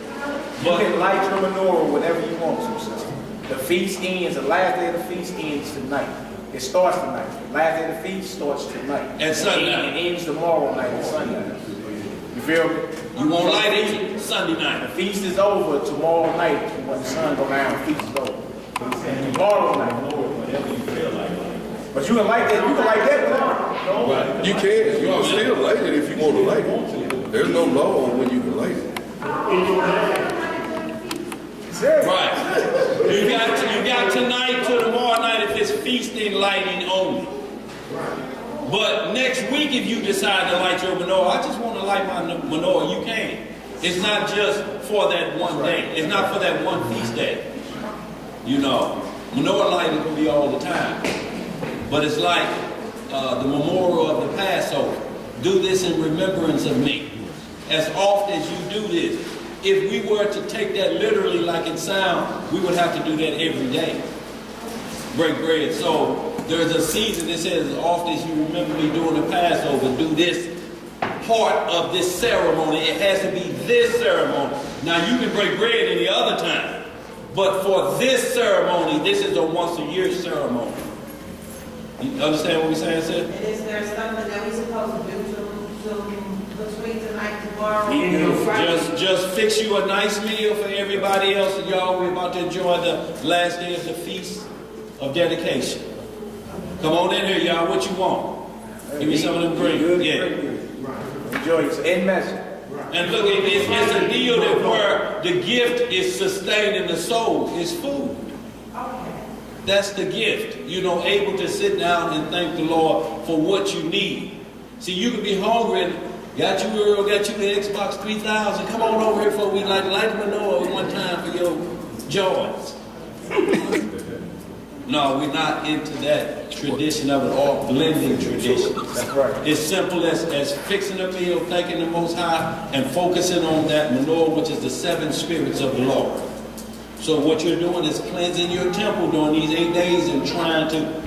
You can light your menorah whenever you want to, sister. The feast ends, the last day of the feast ends tonight. It starts tonight. The last day of the feast starts tonight. At sundown. It ends tomorrow night at sundown. You feel me? You won't light it Sunday The night. feast is over tomorrow night when the sun goes down. The feast is over. Tomorrow night. But you can light that. You can light that whenever. Right. You can. You can still light it if you want to light it. There's no law on when you can light it. Right. You got tonight to tomorrow night if it's feasting lighting only. But next week if you decide to light your menorah, I just want to light my menorah, you can. It's not just for that one day. It's not for that one feast day. You know, menorah lighting can be all the time. But it's like the memorial of the Passover. Do this in remembrance of me. As often as you do this. If we were to take that literally like it sounds, we would have to do that every day. Break bread. So there's a season that says, as often as you remember me doing the Passover, do this part of this ceremony. It has to be this ceremony. Now you can break bread any other time. But for this ceremony, this is a once a year ceremony. You understand what we're saying, sis? And is there something that we're supposed to do between tonight and tomorrow? Just fix you a nice meal for everybody else, and y'all. We're about to enjoy the last day of the Feast of Dedication. Come on in here, y'all. What you want? Give me some of them green. Yeah. Enjoy it. End message. And look, it's a deal that where the gift is sustaining the soul. It's food. That's the gift. You know, able to sit down and thank the Lord for what you need. See, you can be hungry and got you Earl, got you the Xbox 3000. Come on over here for we light the menorah one time for your joys. No, we're not into that tradition of it, or blending traditions. That's right. It's simple as fixing a meal, thanking the Most High, and focusing on that menorah, which is the 7 spirits of the Lord. So what you're doing is cleansing your temple during these 8 days and trying to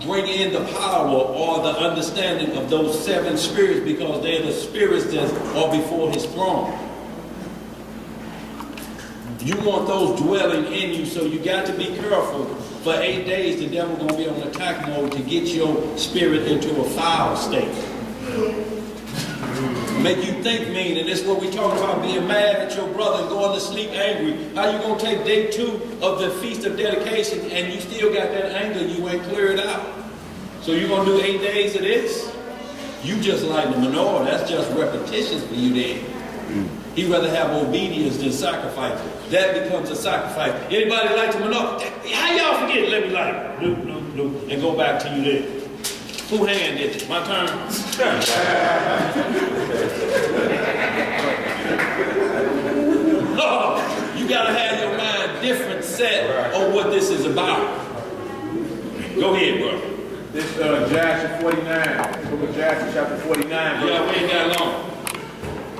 bring in the power or the understanding of those 7 spirits, because they're the spirits that are before his throne. You want those dwelling in you, so you got to be careful. For 8 days, the devil going to be on attack mode to get your spirit into a foul state. Make you think mean, and this is what we talk about, being mad at your brother and going to sleep angry. How you going to take day 2 of the Feast of Dedication and you still got that anger, you ain't cleared out? So you're going to do 8 days of this? You just like the menorah. That's just repetitions for you then. He'd rather have obedience than sacrifice. That becomes a sacrifice. Anybody like the menorah? How y'all forget? Let me light it. And go back to you then. Who hand did it? My turn? No, you got to have your mind different set on what this is about. Go ahead, bro. This Joshua 49. Book of Joshua chapter 49. Yeah, we ain't got long.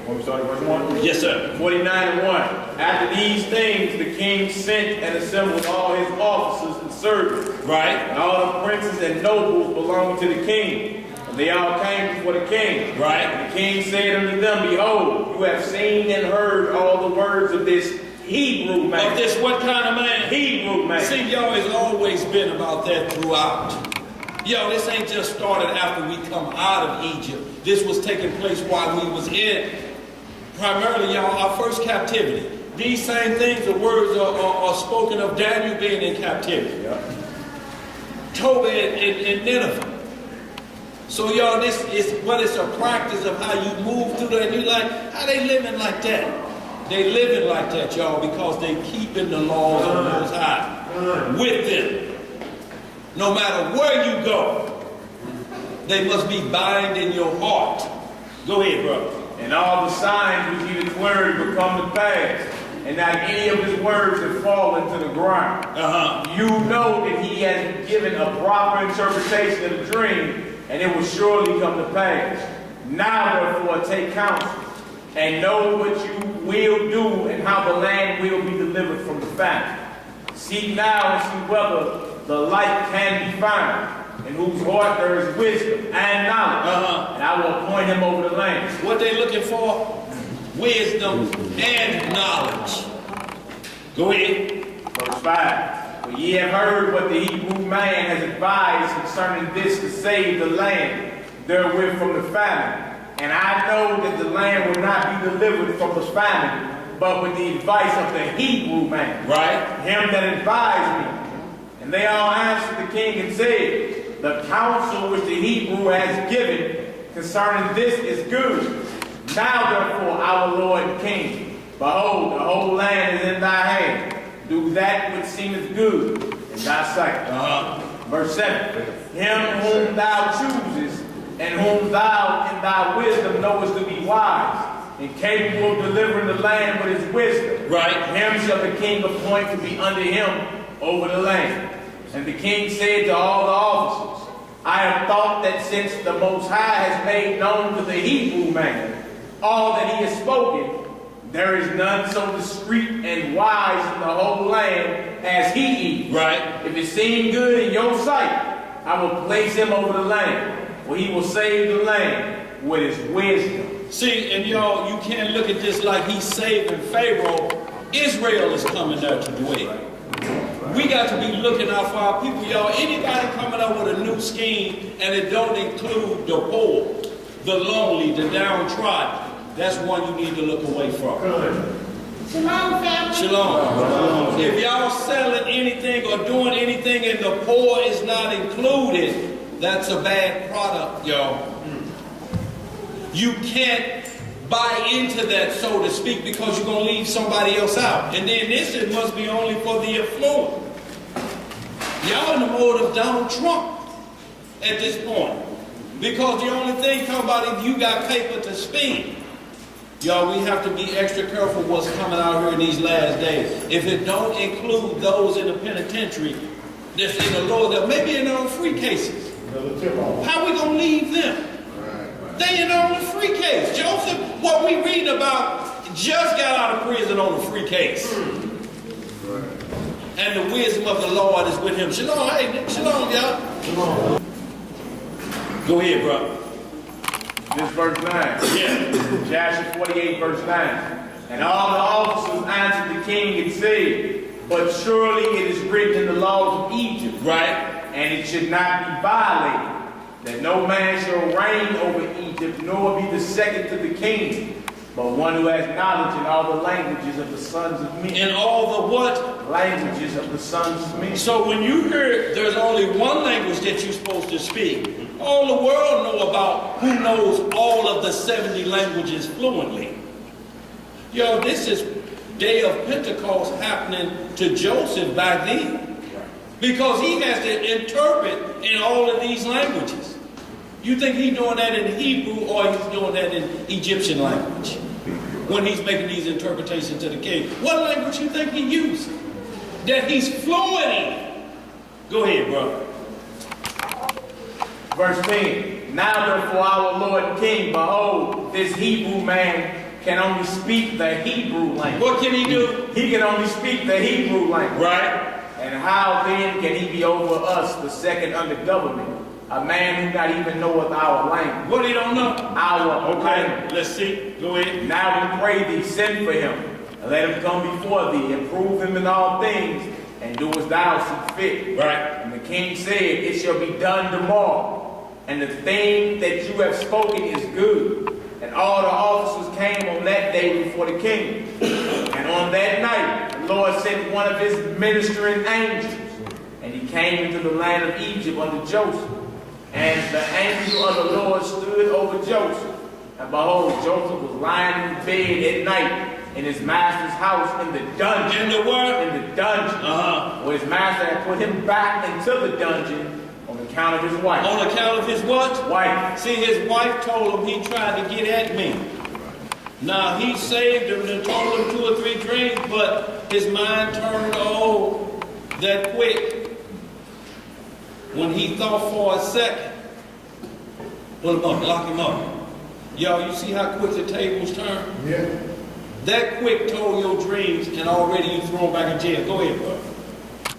Want me to start at verse 1? Yes, sir. 49:1. After these things, the king sent and assembled all his officers and servants, Right. and all the princes and nobles belonging to the king. And they all came before the king. Right. And the king said unto them, Behold, you have seen and heard all the words of this Hebrew man. Of this what kind of man? Hebrew man. See, y'all, it's always been about that throughout. Yo, this ain't just started after we come out of Egypt. This was taking place while we was in, primarily, y'all, our first captivity. These same things, the words are spoken of Daniel being in captivity. Yeah. Tobit in Nineveh. So, y'all, this is what it's a practice of how you move through that. And you like, how they living like that? They living like that, y'all, because they keeping the laws of the Most High with them. No matter where you go, they must be bind in your heart. Go ahead, brother. And all the signs which he declared will come to pass, and not any of his words have fallen to the ground. You know that he has given a proper interpretation of the dream, and it will surely come to pass. Now, therefore, take counsel, and know what you will do, and how the land will be delivered from the famine. Seek now and see whether the light can be found, in whose heart there is wisdom and knowledge, and I will appoint him over the land. What they looking for? Wisdom and knowledge. Go ahead. Verse 5. For ye have heard what the Hebrew man has advised concerning this to save the land therewith from the famine. And I know that the land will not be delivered from the famine, but with the advice of the Hebrew man. Right. Him that advised me. And they all answered the king and said, The counsel which the Hebrew has given concerning this is good. Now therefore, our Lord and King, behold, the whole land is in thy hand. Do that which seemeth good in thy sight. Verse 7. Him whom thou choosest, and whom thou in thy wisdom knowest to be wise, and capable of delivering the land with his wisdom. Right. Him shall the king appoint to be under him over the land. And the king said to all the officers, I have thought that since the Most High has made known to the Hebrew man all that he has spoken, there is none so discreet and wise in the whole land as he is. Right. If it seem good in your sight, I will place him over the land, for he will save the land with his wisdom. See, and y'all, you can't look at this like he's saving Pharaoh. Israel is coming there to dwell. We got to be looking out for our people, y'all. Anybody coming up with a new scheme and it don't include the poor, the lonely, the downtrodden, that's one you need to look away from. Shalom, family. Shalom. If y'all selling anything or doing anything and the poor is not included, that's a bad product, y'all. You can't buy into that, so to speak, because you're going to leave somebody else out. And then this, it must be only for the affluent. Y'all in the mode of Donald Trump at this point. Because the only thing come about if you got paper to spend. Y'all, we have to be extra careful what's coming out here in these last days. If it don't include those in the penitentiary, that's in the Lord, maybe in on free cases. How we going to leave them? They in on the free case. Joseph, what we read about, just got out of prison on a free case. And the wisdom of the Lord is with him. Shalom, hey, shalom, y'all. Shalom. Go ahead, brother. This verse 9. Yeah. Joshua 48, verse 9. And all the officers answered the king and said, But surely it is written in the laws of Egypt, Right. and it should not be violated, that no man shall reign over Egypt, nor be the second to the king, but one who has knowledge in all the languages of the sons of men. In all the what? Languages of the sons of men. So when you hear there's only one language that you're supposed to speak, All the world know about who knows all of the 70 languages fluently. Yo, this is day of Pentecost happening to Joseph back then. Because he has to interpret in all of these languages. You think he's doing that in Hebrew or he's doing that in Egyptian language? When he's making these interpretations to the king. What language you think he used? That he's fluent in. Go ahead, brother. Verse 10. Now therefore our Lord and King, behold, this Hebrew man can only speak the Hebrew language. What can he do? He can only speak the Hebrew language. Right. And how then can he be over us, the second under government? A man who not even knoweth our language. What he don't know? Our language. Let's see. Go ahead. Now we pray thee, send for him, and let him come before thee, and prove him in all things, and do as thou seest fit. Right. And the king said, it shall be done tomorrow. And the thing that you have spoken is good. And all the officers came on that day before the king. And on that night, the Lord sent one of his ministering angels. And he came into the land of Egypt under Joseph. And the angel of the Lord stood over Joseph. And behold, Joseph was lying in bed at night in his master's house in the dungeon. In the what? In the dungeon. Where his master had put him back into the dungeon on account of his wife. On account of his what? Wife. See, his wife told him he tried to get at me. Now, he saved him and told him 2 or 3 dreams, but his mind turned that quick. When he thought for a second, pull him up, lock him up. Y'all, you see how quick the tables turn? Yeah. That quick told your dreams and already you thrown back in jail. Go ahead, bro.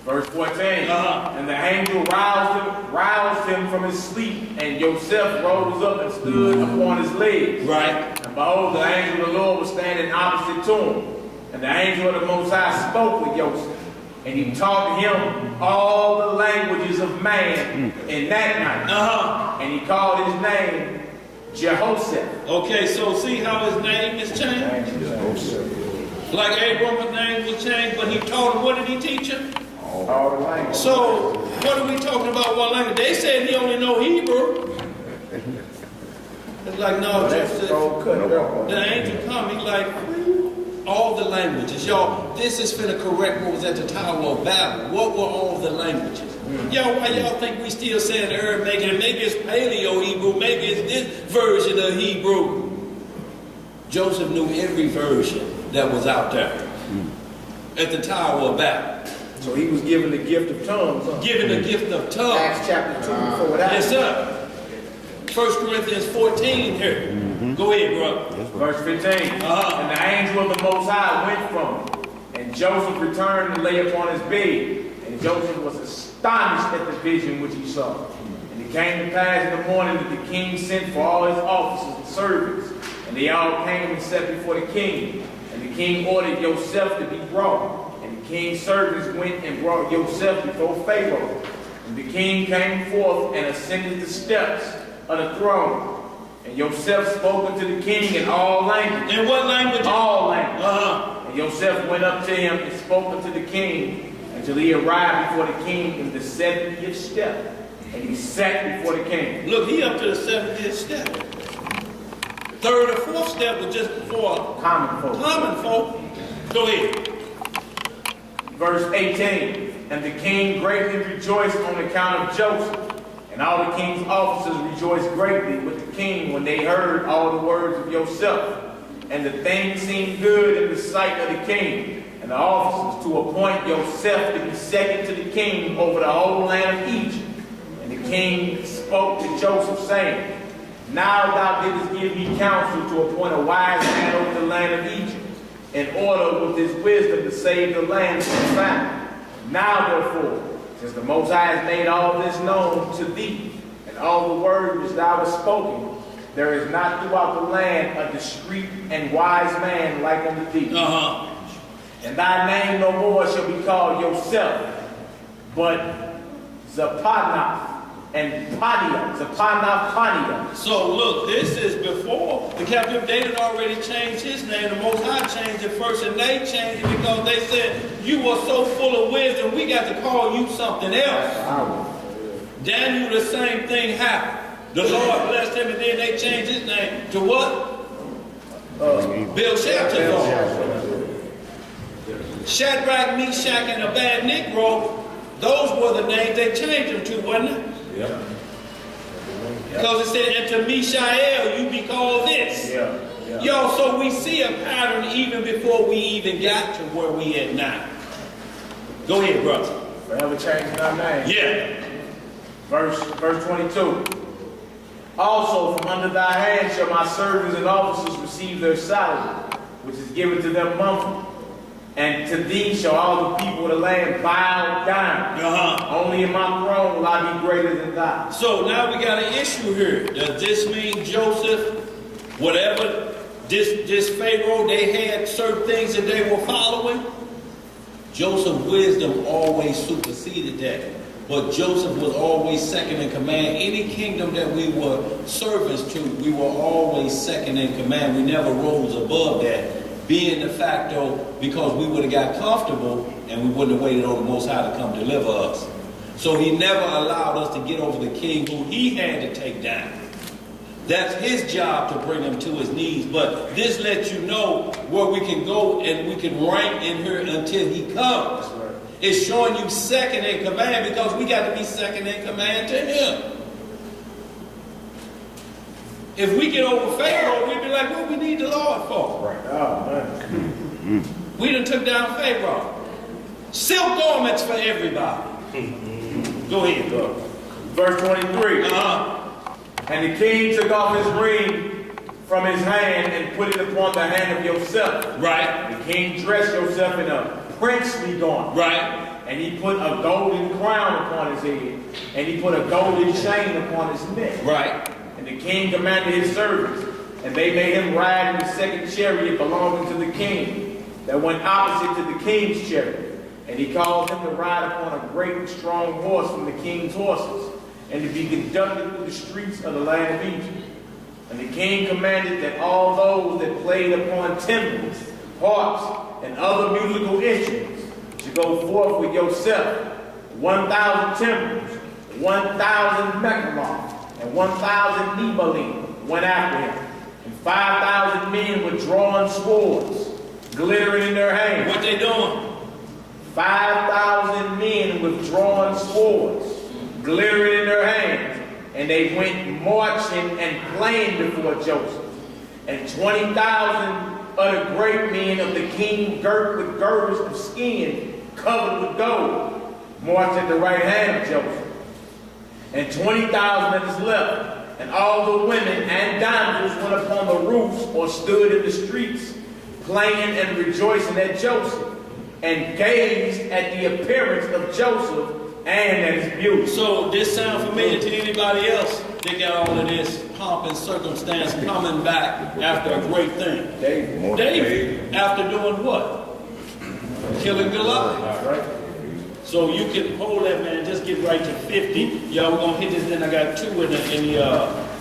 Verse 14. And the angel roused him from his sleep, and Joseph rose up and stood upon his legs. Right. And behold, the angel of the Lord was standing opposite to him. And the angel of the Most High spoke with Joseph. And he taught him all the languages of man in that night. And he called his name Jehoshaphat. Okay, so see how his name is changed? Like Abraham's name was changed, but he taught him, what did he teach him? All the languages. So, what are we talking about? What language? They said he only know Hebrew. It's like, no, Joseph. The angel come, he like, all the languages. Y'all, this is finna correct what was at the Tower of Babel. What were all the languages? Y'all, why y'all think we still saying Arabic? Maybe it's Paleo Hebrew, maybe it's this version of Hebrew. Joseph knew every version that was out there at the Tower of Babel. So he was given the gift of tongues. Given the gift of tongues. Acts chapter 2 before that. Yes, sir. 1 Corinthians 14 here. Go ahead, bro. Verse 15. And the angel of the Most High went from him. And Joseph returned and lay upon his bed. And Joseph was astonished at the vision which he saw. And it came to pass in the morning that the king sent for all his officers and servants. And they all came and sat before the king. And the king ordered Joseph to be brought. And the king's servants went and brought Joseph before Pharaoh. And the king came forth and ascended the steps of the throne. And Joseph spoke unto the king in all languages. In what language? All languages. And Joseph went up to him and spoke unto the king until he arrived before the king in the 70th step. And he sat before the king. Look, he up to the 70th step. 3rd or 4th step was just before common folk. Common folk. Go ahead. Verse 18. And the king greatly rejoiced on account of Joseph. And all the king's officers rejoiced greatly with the king when they heard all the words of Joseph. And the thing seemed good in the sight of the king and the officers to appoint Joseph to be second to the king over the whole land of Egypt. And the king spoke to Joseph, saying, Now thou didst give me counsel to appoint a wise man over the land of Egypt, in order with his wisdom to save the land from famine. Now therefore, since the Most High has made all this known to thee, and all the words which thou hast spoken, there is not throughout the land a discreet and wise man like unto thee. And thy name no more shall be called Joseph, but Zaphanath and Zaphanath. So look, this is before the captive. They had already changed his name. The Most High changed it first, and they changed it because they said, you are so full of wisdom, we got to call you something else. Daniel, the same thing happened. The Lord blessed him, and then they changed his name to what? Belshazzar. Shadrach, Meshach, and Abednego, those were the names they changed them to, wasn't it? Yeah. Because it said, and to Mishael you be called this. Yeah. Y'all, so we see a pattern even before we even got to where we at now. Go ahead, brother. Forever changing our name. Yeah. Verse 22. Also from under thy hand shall my servants and officers receive their salary, which is given to them monthly. And to thee shall all the people of the land bow down. Only in my throne will I be greater than thou. So now we got an issue here. Does this mean Joseph, whatever this Pharaoh, they had certain things that they were following? Joseph's wisdom always superseded that. But Joseph was always second in command. Any kingdom that we were servants to, we were always second in command. We never rose above that. Being the fact, though, because we would have got comfortable and we wouldn't have waited on the Most High to come deliver us. So he never allowed us to get over the king who he had to take down. That's his job to bring him to his knees. But this lets you know where we can go and we can rank in here until he comes. Right. It's showing you second in command because we got to be second in command to him. If we get over Pharaoh, we'd be like, what we need the Lord for? Right. Oh, man. We done took down Pharaoh. Silk garments for everybody. Go ahead, go. Verse 23. And the king took off his ring from his hand and put it upon the hand of Joseph. Right. The king dressed Joseph in a princely garment. Right. And he put a golden crown upon his head. And he put a golden chain upon his neck. Right. And the king commanded his servants, and they made him ride in the second chariot belonging to the king, that went opposite to the king's chariot. And he caused him to ride upon a great and strong horse from the king's horses, and to be conducted through the streets of the land of Egypt. And the king commanded that all those that played upon timbrels, harps, and other musical instruments should go forth with Joseph, 1,000 timbrels, 1,000 mecharoms, and 1,000 Nebalim went after him. And 5,000 men with drawn swords, glittering in their hands. What they doing? 5,000 men with drawn swords, glittering in their hands. And they went marching and playing before Joseph. And 20,000 of the great men of the king, girt with girdles of skin, covered with gold, marched at the right hand of Joseph. And 20,000 at his left, and all the women and damsels went upon the roofs or stood in the streets, playing and rejoicing at Joseph, and gazed at the appearance of Joseph and at his beauty. So this sound familiar to anybody else? They got all of this pomp and circumstance coming back after a great thing. David, after doing what? Killing Goliath. Right. So you can hold that, man. Just get right to 50. Y'all, we're going to hit this. Then I got 2 in the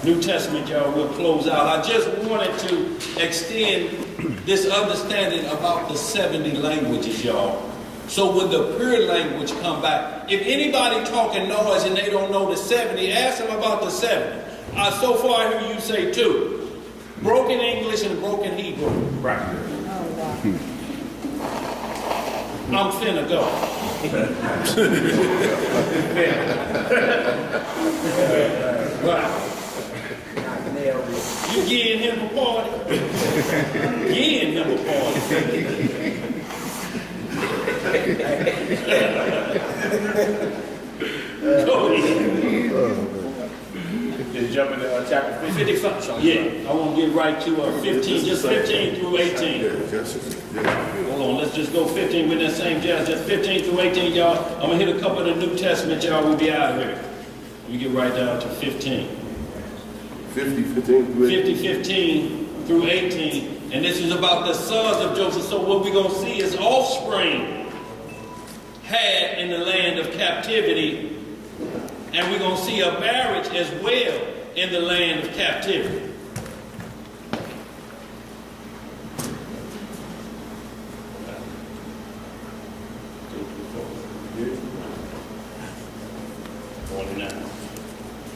New Testament, y'all. We'll close out. I just wanted to extend this understanding about the 70 languages, y'all. So when the pure language come back, if anybody talking noise and they don't know the 70, ask them about the 70. So far I hear you say 2. Broken English and broken Hebrew. Right. I'm finna go. Right. You giving him a party? Giving him a party. Go ahead. Just jump into chapter 55. Yeah, I want to get right to 15, just 15 through 18. Hold on, let's just go 15 with that same jazz. Just 15 through 18, y'all. I'm going to hit a couple of the New Testament, y'all. We'll be out of here. We get right down to 15. 15 through 18. And this is about the sons of Joseph. So what we're going to see is offspring had in the land of captivity. And we're going to see a marriage as well in the land of captivity.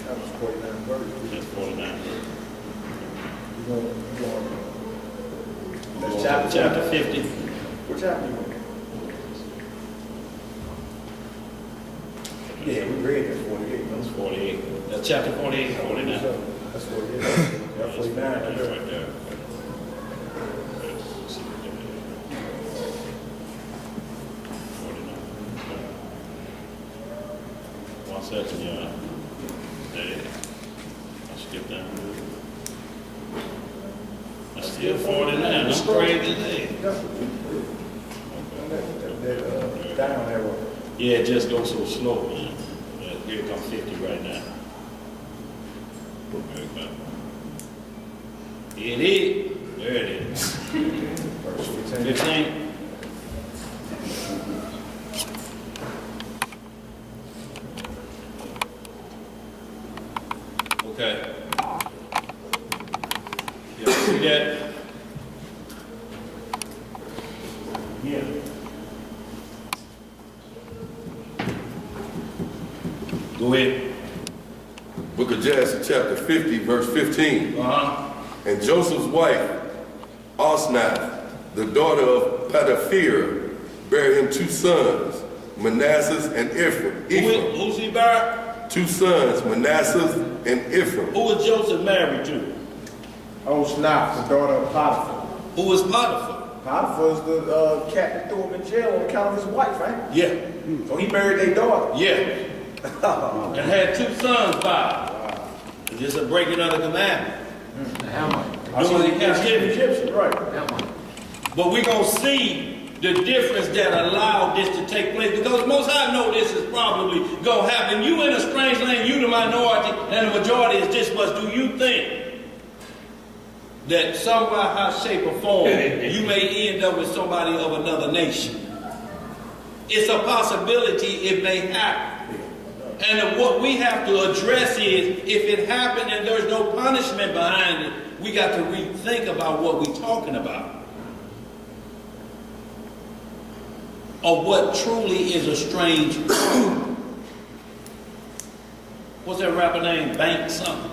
That was 49 verses. That's chapter 50. What chapter you on? Yeah, we read that 48. That's 48. That's chapter 48, 49. That's 48. That's 49. That's right there. 1 second, yeah. There. I skipped down. That's still 49. That's crazy there. Down there. Yeah, it just goes so slow, man. Yeah, here it comes 50 right now. There we go. It is. There it is. Verse 15. 15. Okay. Yeah, see that? Yeah. Go ahead. Book of Jasher, chapter 50, verse 15. And Joseph's wife, Osnath, the daughter of Potiphar, bare him 2 sons, Manasseh and Ephraim. Who's he married? 2 sons, Manasseh and Ephraim. Who was Joseph married to? Osnath, the daughter of Potiphar. Who was Potiphar? Potiphar is the cat that threw him in jail on account of his wife, right? Yeah. So he married their daughter. Yeah. And had 2 sons by. It's just a breaking of the commandment. How much? Doing the captivity. Egyptian, right? How much? But we're going to see the difference that allowed this to take place, because Most High know this is probably going to happen. You in a strange land, you the minority, and the majority is this much. Do you think that somehow, how, shape, or form, you may end up with somebody of another nation? It's a possibility it may happen. And what we have to address is, if it happened and there's no punishment behind it, we got to rethink about what we're talking about. Or what truly is a strange. What's that rapper name? Banks something?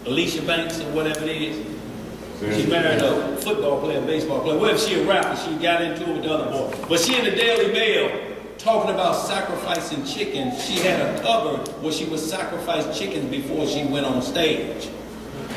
Alicia Banks or whatever it is. She married a football player, baseball player. Well, if she a rapper, she got into it with the other boy. But she in the Daily Mail talking about sacrificing chickens. She had a cover where she would sacrifice chickens before she went on stage.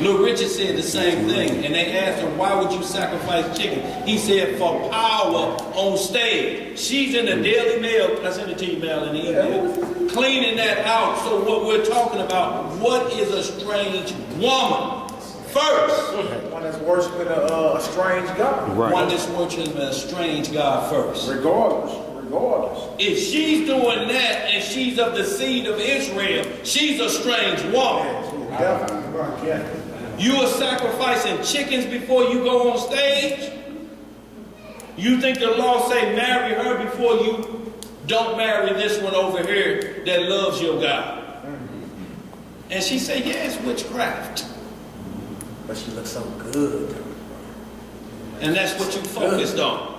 Lil Richard said the same thing, and they asked her, why would you sacrifice chicken? He said, for power on stage. She's in the Daily Mail, I sent it to you, Mel, in the email, cleaning that out. So what we're talking about, what is a strange woman? First. One that's worshiping a strange God. Right. One that's worshiping a strange God first. Regardless. If she's doing that and she's of the seed of Israel, she's a strange woman. You are sacrificing chickens before you go on stage? You think the law say marry her before you don't marry this one over here that loves your God? And she said, yeah, it's witchcraft. But she looks so good. And that's what you focused on.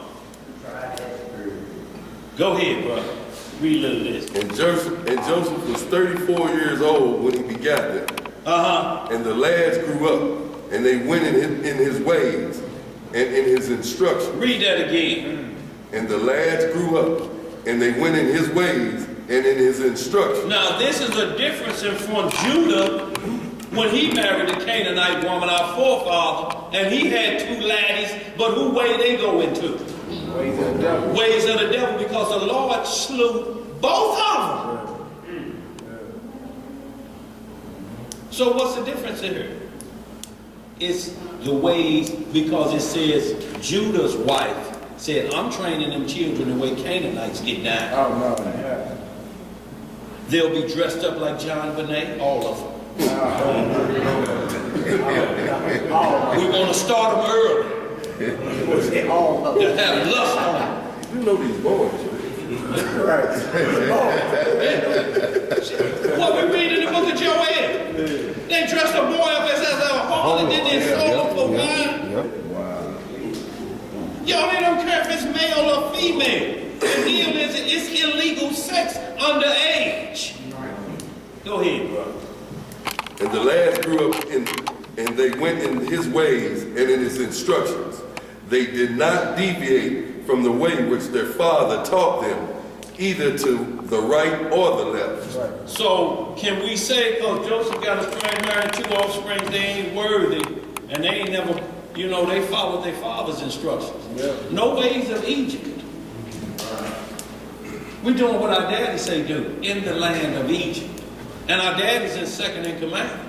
Go ahead, brother. Read a little of this. And Joseph was 34 years old when he begat them. And the lads grew up, and they went in his ways and in his instruction. Read that again. And the lads grew up, and they went in his ways and in his instruction. Now, this is a difference from Judah when he married the Canaanite woman, our forefather, and he had 2 laddies, but who way they go into? Ways of the devil. Ways of the devil, because the Lord slew both of them. So what's the difference here? It's the ways, because it says Judah's wife said, I'm training them children the way Canaanites get down. Oh, no. They'll be dressed up like John Bonet, all of them. We're going to start them early. They'll have lust on them. You know these boys. What we read in the book of Joel. They dressed a boy up as a harlot, then they sold him for wine. Yo, they don't care if it's male or female. The deal is it's illegal sex underage. Go ahead, bro. And the lads grew up and they went in his ways and in his instructions. They did not deviate from the way which their father taught them, either to the right or the left. So can we say, because Joseph got a strange married 2 offspring, they ain't worthy, and they ain't never, you know, they followed their father's instructions. Yeah. No ways of Egypt. We doing what our daddy say do in the land of Egypt. And our daddy's in second in command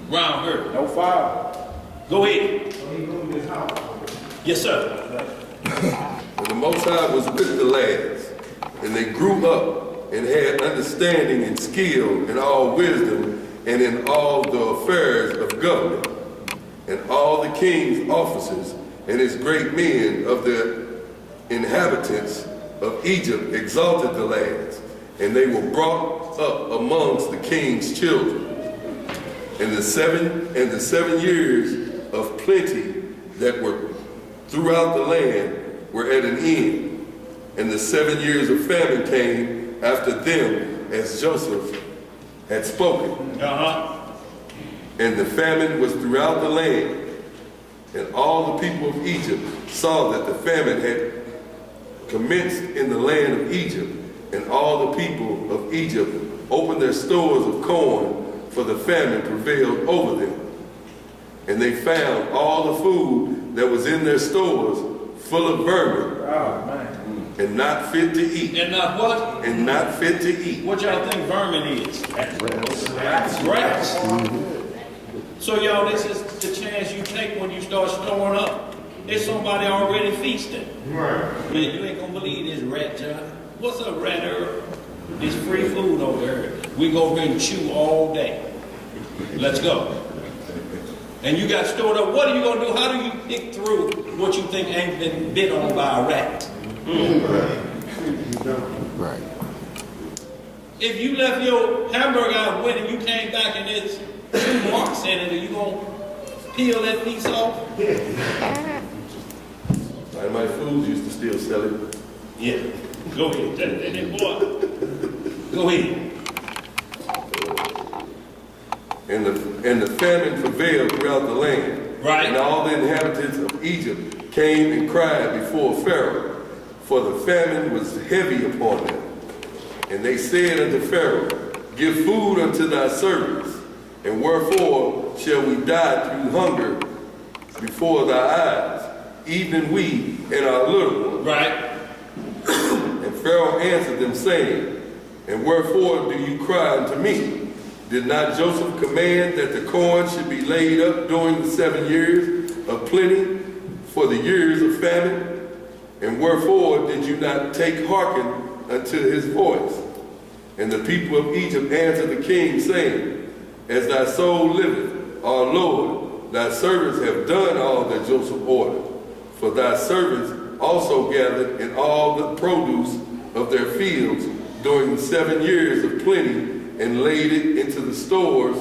round her. No fire. Go ahead. So he moved his house. Yes, sir. And the Most High was with the lads, and they grew up and had understanding and skill in all wisdom and in all the affairs of government. And all the king's officers and his great men of the inhabitants of Egypt exalted the lads, and they were brought up amongst the king's children. And the 7 years of plenty that were throughout the land were at an end, and the 7 years of famine came after them, as Joseph had spoken. And the famine was throughout the land, and all the people of Egypt saw that the famine had commenced in the land of Egypt, and all the people of Egypt opened their stores of corn, for the famine prevailed over them. And they found all the food that was in their stores full of vermin, and not fit to eat. And not what? And not fit to eat. What y'all think vermin is? Grass. So y'all, this is the chance you take when you start storing up. There's somebody already feasting. Right. Man, you ain't gonna believe this rat, John. What's up, rat herb? It's free food over here. We go over here and chew all day. Let's go. And you got stored up. What are you gonna do? How do you pick through what you think ain't been bit on by a rat? Right. If you left your hamburger out with and you came back and there's 2 marks in it, are you gonna peel that piece off? Dynamite Foods used to still sell it. Yeah. Go ahead. Boy. Go ahead. And the famine prevailed throughout the land. Right. And all the inhabitants of Egypt came and cried before Pharaoh, for the famine was heavy upon them. And they said unto Pharaoh, give food unto thy servants, and wherefore shall we die through hunger before thy eyes, even we and our little ones? Right. And Pharaoh answered them, saying, and wherefore do you cry unto me? Did not Joseph command that the corn should be laid up during the 7 years of plenty for the years of famine? And wherefore did you not take hearken unto his voice? And the people of Egypt answered the king, saying, as thy soul liveth, our Lord, thy servants have done all that Joseph ordered. For thy servants also gathered in all the produce of their fields during the 7 years of plenty, and laid it into the stores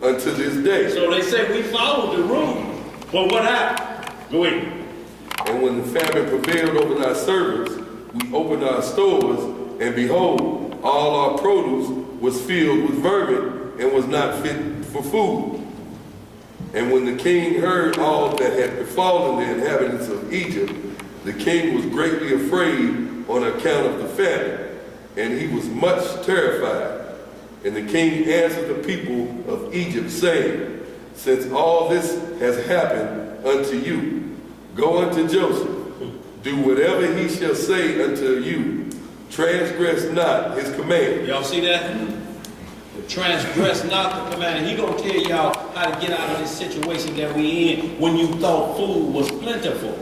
unto this day. So they say we followed the rule. But what happened? Go ahead. And when the famine prevailed over thy servants, we opened our stores, and behold, all our produce was filled with vermin, and was not fit for food. And when the king heard all that had befallen the inhabitants of Egypt, the king was greatly afraid on account of the famine, and he was much terrified. And the king answered the people of Egypt, saying, since all this has happened unto you, go unto Joseph, do whatever he shall say unto you, transgress not his command. Y'all see that? Transgress not the command. He gonna tell y'all how to get out of this situation that we in when you thought food was plentiful.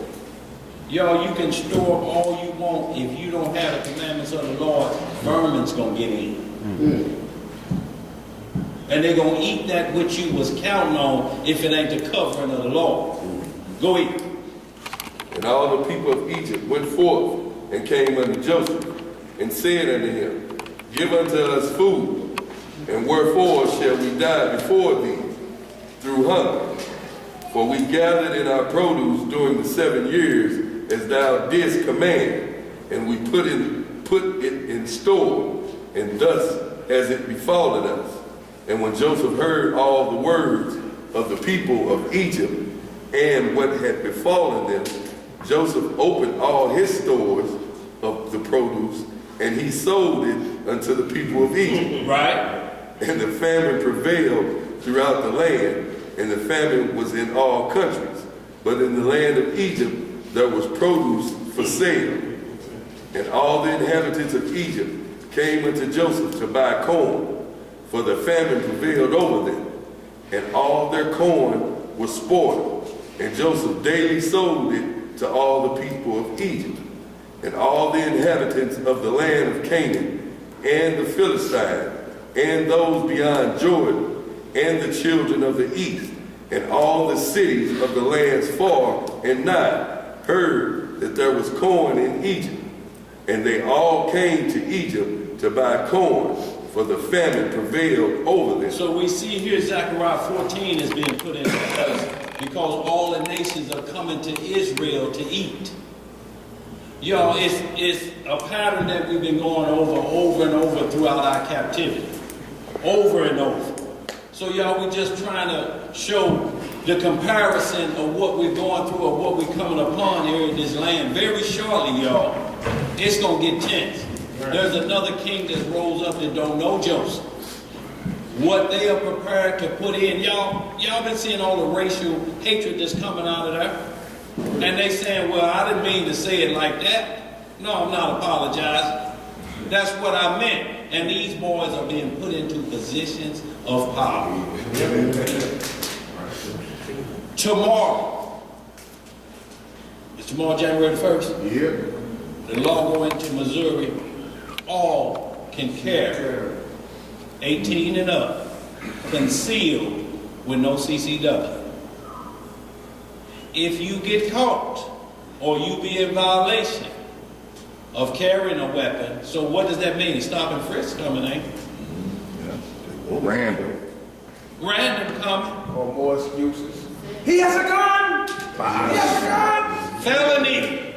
Y'all, you can store up all you want. If you don't have the commandments of the Lord, vermin's gonna get in. And they're going to eat that which you was counting on if it ain't the covering of the law. Go eat. And all the people of Egypt went forth and came unto Joseph, and said unto him, give unto us food, and wherefore shall we die before thee through hunger? For we gathered in our produce during the 7 years as thou didst command, and we put it in store, and thus has it befallen us. And when Joseph heard all the words of the people of Egypt and what had befallen them, Joseph opened all his stores of the produce, and he sold it unto the people of Egypt. Right. And the famine prevailed throughout the land, and the famine was in all countries. But in the land of Egypt there was produce for sale. And all the inhabitants of Egypt came unto Joseph to buy corn, for the famine prevailed over them. And all their corn was spoiled, and Joseph daily sold it to all the people of Egypt. And all the inhabitants of the land of Canaan, and the Philistines, and those beyond Jordan, and the children of the east, and all the cities of the lands far and nigh, heard that there was corn in Egypt. And they all came to Egypt to buy corn, for the famine prevailed over them. So we see here Zechariah 14 is being put into place because all the nations are coming to Israel to eat. Y'all, it's a pattern that we've been going over and over throughout our captivity. Over and over. So y'all, we're just trying to show the comparison of what we're going through or what we're coming upon here in this land. Very shortly, y'all, it's going to get tense. There's another king that rose up that don't know Joseph. What they are prepared to put in. Y'all been seeing all the racial hatred that's coming out of there. And they saying, well, I didn't mean to say it like that. No, I'm not apologizing. That's what I meant. And these boys are being put into positions of power. Tomorrow. Is tomorrow January 1st? Yeah. The law go into Missouri. All can carry 18 and up, concealed with no CCW. If you get caught or you be in violation of carrying a weapon, so what does that mean? Stop and frisk coming, ain't it? Random. Random coming. Or more excuses. He has a gun! He has a gun! Felony.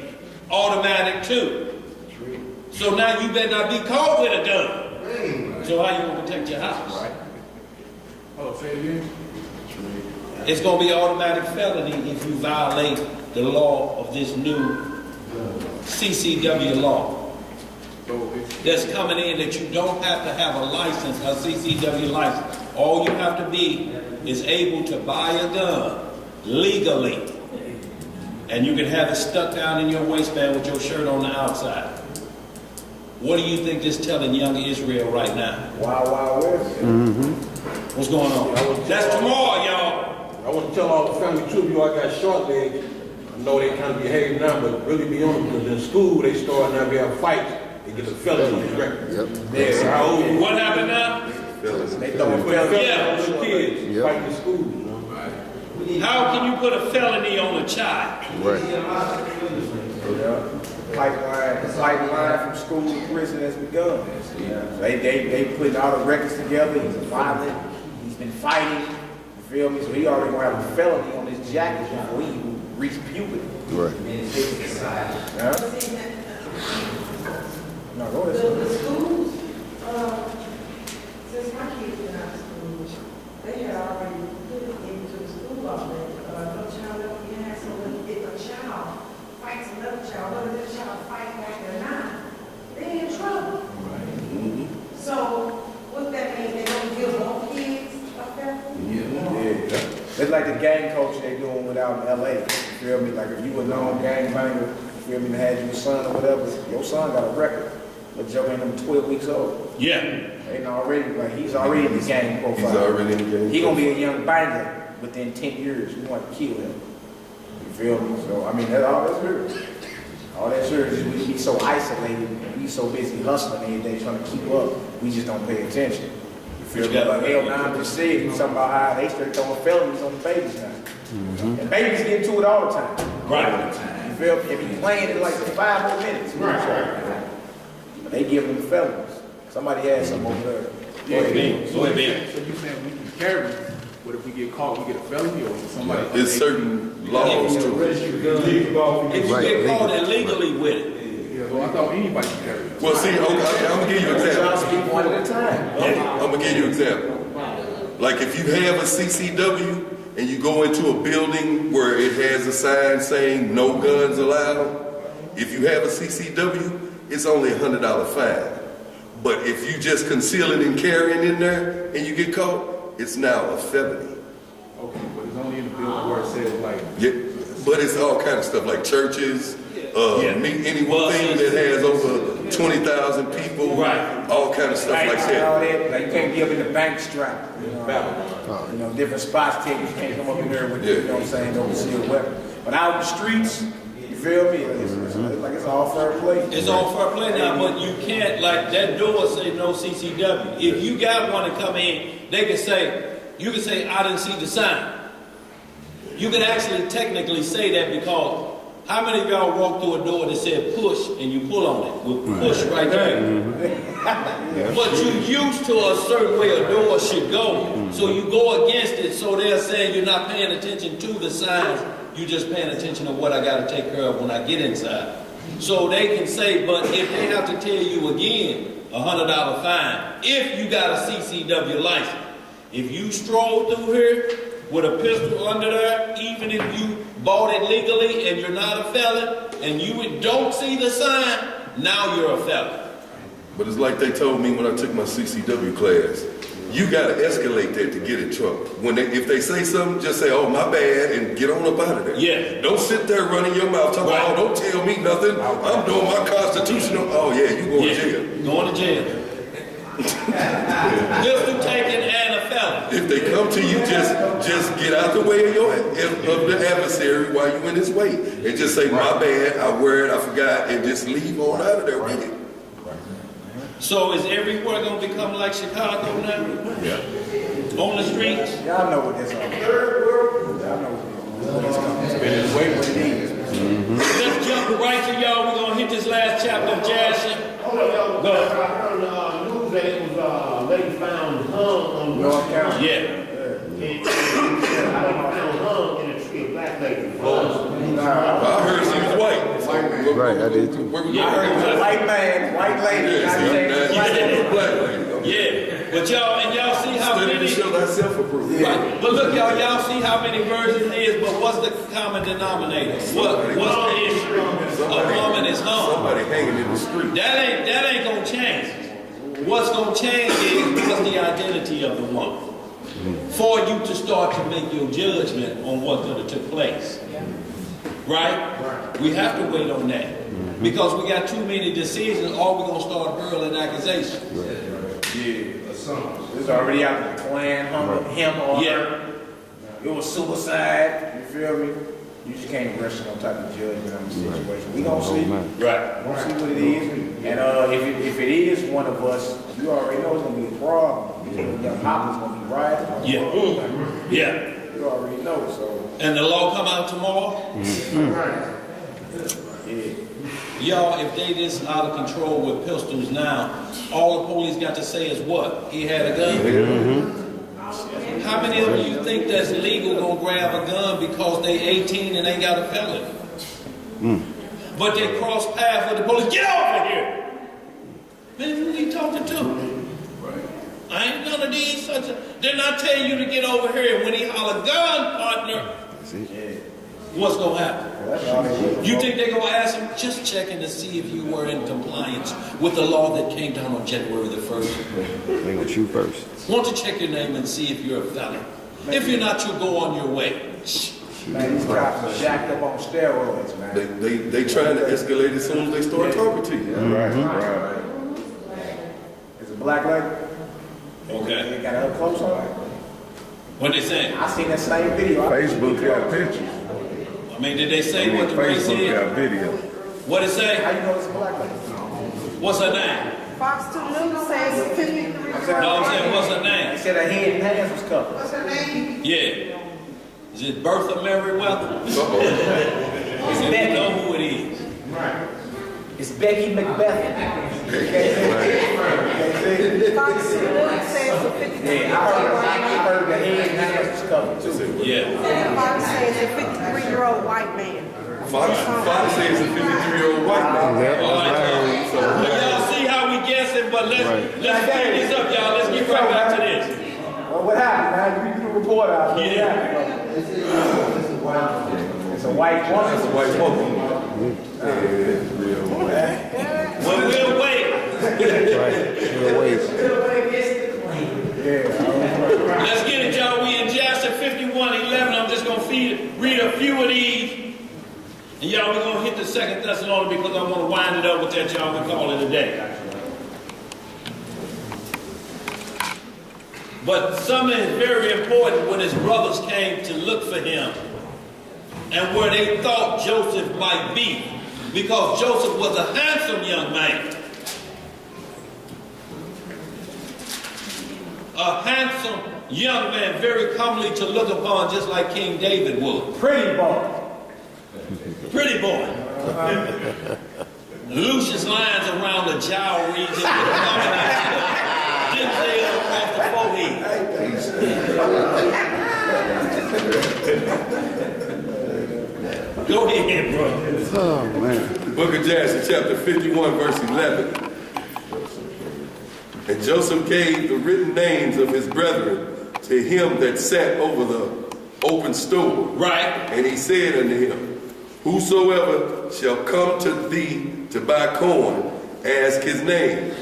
Automatic too. So now you better not be caught with a gun. So how you going to protect your house? Right. Oh, say it again. It's going to be automatic felony if you violate the law of this new CCW law that's coming in, that you don't have to have a license, a CCW license. All you have to be is able to buy a gun legally. And you can have it stuck down in your waistband with your shirt on the outside. What do you think this telling young Israel right now? Wild, wild west. What's going on? That's tomorrow, y'all. I want to tell all the family too, you all got short legs. I know they kind of behave now, but really be on them, because in school they start now we have fights. They get a felony record. Yeah. How old you? What happened now? They throwing Put a felony Yeah. on the kids fighting in school. You know? How can you put a felony on a child? Pipeline from school to prison has begun. They putting all the records together. He's violent. He's been fighting. You feel me? So he already gonna have a felony on his jacket before he even reach puberty. Right. No, go ahead. The schools, since my kids went out of school, they had already put it into the school law that no child ever can have someone, if a child fights another child, whether that child fight back or not, they're in trouble. So, what that mean? They don't give more kids up there? Yeah. It's like the gang culture they doing without in LA. You feel me? Like if you a known gang banger, you feel me, and had your son or whatever, your son got a record. But Joe ain't them 12 weeks old. Yeah. Ain't already, like he's already in the gang profile. He's already in the gang. He gonna be a young banger within 10 years. We want to kill him. You feel me? So I mean that's serious. All that serious is we be so isolated and we so busy hustling every day trying to keep up, we just don't pay attention. You feel me? Like L9 just said, he was talking about how they start throwing felonies on the babies now. And babies get into it all the time. Right. You feel me? If you playing it like 5 more minutes. Right. But they give them felonies. Somebody had some over there. Go ahead, Ben. So you saying we can carry? What if we get caught, we get a felony, or somebody? It's certain laws too. If you get caught illegally with it. Yeah, well, I thought anybody could carry. Well, see, okay, I'm gonna give you an example. One at a time. I'm gonna give you an example. Like if you have a CCW, and you go into a building where it has a sign saying no guns allowed, if you have a CCW, it's only $100 fine. But if you just concealing and carrying in there and you get caught, it's now a felony. Okay, but it's only in the building where it says like. Yeah, but it's all kind of stuff like churches, anything that has over 20,000 people, right? All kind of stuff like that. All that. Like you can't be up in the bank strap. You know, different spots. You can't come up in there with, you know what I'm saying, no concealed weapon. But out in the streets, you feel me? It's all fair play. It's all fair play now, but you can't, like that door say no CCW. If you got one to come in, they can say, you can say, I didn't see the sign. You can actually technically say that because how many of y'all walk through a door that said push and you pull on it? With push right there. But you used to a certain way a door should go. So you go against it, so they're saying you're not paying attention to the signs. You're just paying attention to what I got to take care of when I get inside. So they can say, but if they have to tell you again, $100 fine, if you got a CCW license. If you stroll through here with a pistol under there, even if you bought it legally and you're not a felon, and you don't see the sign, now you're a felon. But it's like they told me when I took my CCW class, you got to escalate that to get in trouble. If they say something, just say, oh, my bad, and get on up out of there. Yeah. Don't sit there running your mouth talking, oh, don't tell me nothing. I'm doing my constitutional. Oh, yeah, you going to jail. Going to jail. Pistol taken and a felon. If they come to you, just get out the way of the adversary while you in his way. And just say, my bad, I worried, I forgot, and just leave on out of there with it. So is everywhere going to become like Chicago now? Yeah. On the streets? Y'all know what this is. Y'all know what this is. It's been way what it is. Let's jump right to y'all. We're going to hit this last chapter of Jasher. Hold on, y'all. Go. I heard on the news that it was lady found hung on North Carolina. Yeah. I don't know, found hung in a tree, a black lady. I heard she was white. Right, I did too. Where we I heard it was a white man, white lady. Yeah. But y'all see how Study many... to show thyself approved. Right. But look, y'all see how many versions it is, but what's the common denominator? What's the issue? A woman is hung. Somebody hanging in the street. That ain't gonna change. What's gonna change is what's the identity of the woman. For you to start to make your judgment on what could have took place. Right? We have to wait on that. Because we got too many decisions, or we're gonna start hurling accusations. It's already out the Klan hung him or her. It was suicide. You feel me? You just can't rush no type of judgment on the situation. We gonna see. Right. We gonna see what it is. And if it is one of us, you already know it's gonna be a problem. Your papa's gonna be right. Yeah. Yeah. You already know. So. And the law come out tomorrow? Yeah. Y'all, if they this out of control with pistols now, all the police got to say is what? He had a gun? How many of you think that's legal gonna grab a gun because they 18 and they got a felony? But they cross paths with the police. Get over here! Man, who he talking to? I ain't none of these such a... Didn't I tell you to get over here? And when he holler, gun, partner, what's gonna happen? You think they're gonna ask him? Just checking to see if you were in compliance with the law that came down on January the 1st. They gonna shoot first. Want to check your name and see if you're a felon. If you're not, you'll go on your way. Man, these cops are jacked up on steroids, man. They trying to escalate as soon as they start talking to you. Right. It's a black lady. Okay. They got her up close on it. What they saying? I seen that same video. Facebook got pictures. I mean, did they say what the race Facebook is? got video. What it How say? you know it's a black lady? What's her name? Fox 2 News says 53. No, I'm saying, what's her They name? said her head and hands was covered. What's her name? Yeah. Is it Bertha Merriweather? It's You Becky. know who it is. It's Becky Macbeth. Fox 2 News says 53. Yeah, I heard the head and hands was covered too. Yeah. And Fox says a 53-year-old white man. Fox says a 53-year-old white man. All right, y'all. Y'all see how we guessing, but let's clean this up, y'all. Let's get right back to this. Well, what happened, man? You report out. Yeah. It's a white woman. That's a white woman. Well, we'll wait. We'll wait. Let's get it, y'all. We in Jasher 51:11. I'm just going to read a few of these. And y'all, we're going to hit the 2 Thessalonians because I want to wind it up with that, y'all. We call it a day. But something is very important when his brothers came to look for him and where they thought Joseph might be, because Joseph was a handsome young man. A handsome young man, very comely to look upon, just like King David would. Pretty boy. Pretty boy. Lucius lines around the jowl region. Denzel across the forehead. Go ahead, bro. Oh, man. Book of Jasher, chapter 51, verse 11. And Joseph gave the written names of his brethren to him that sat over the open store. Right. And he said unto him, whosoever shall come to thee to buy corn, ask his name.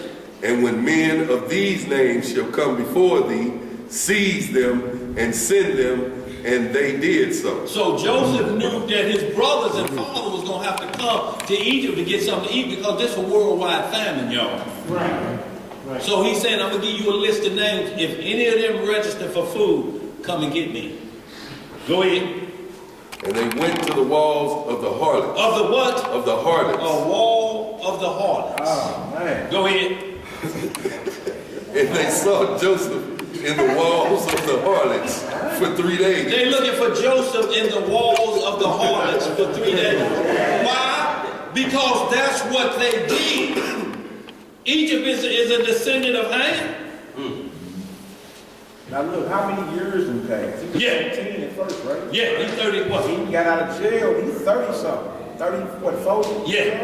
And when men of these names shall come before thee, seize them and send them. And they did so. So Joseph knew that his brothers and father was going to have to come to Egypt to get something to eat, because this was a worldwide famine, y'all. Right. So he said, I'm going to give you a list of names. If any of them register for food, come and get me. Go ahead. And they went to the walls of the harlots. Of the what? Of the harlots. A wall of the harlots. Oh, man. Go ahead. And they saw Joseph in the walls of the harlots for 3 days. They're looking for Joseph in the walls of the harlots for 3 days. Why? Because that's what they did. Egypt is a descendant of Ham. Now look, how many years we passed? He was 17 at first, right? Yeah, he's 30 what? He got out of jail, he's 30 something. 30, what, 40? Yeah.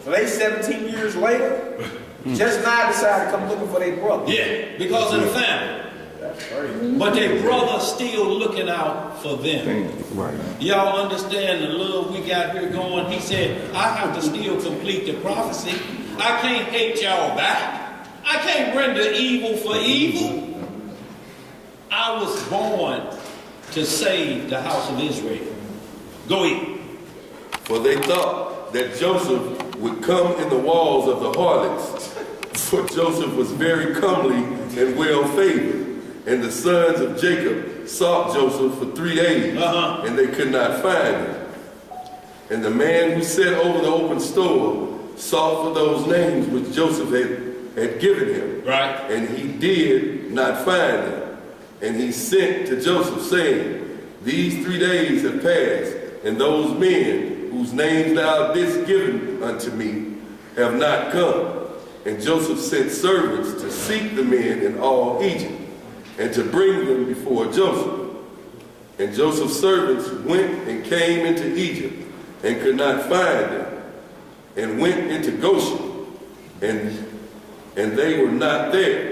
So they 17 years later, just now decided to come looking for their brother. Yeah, because of the famine. That's crazy. But their brother still looking out for them. Right. Y'all understand the love we got here going? He said, I have to still complete the prophecy. I can't hate y'all back. I can't render evil for evil. I was born to save the house of Israel. Go ahead. For they thought that Joseph would come in the walls of the harlots. For Joseph was very comely and well favored. And the sons of Jacob sought Joseph for 3 days, and they could not find him. And the man who sat over the open store sought for those names which Joseph had given him. Right. And he did not find them. And he sent to Joseph, saying, these 3 days have passed, and those men whose names thou didst given unto me have not come. And Joseph sent servants to seek the men in all Egypt, and to bring them before Joseph. And Joseph's servants went and came into Egypt, and could not find them, and went into Goshen, and they were not there.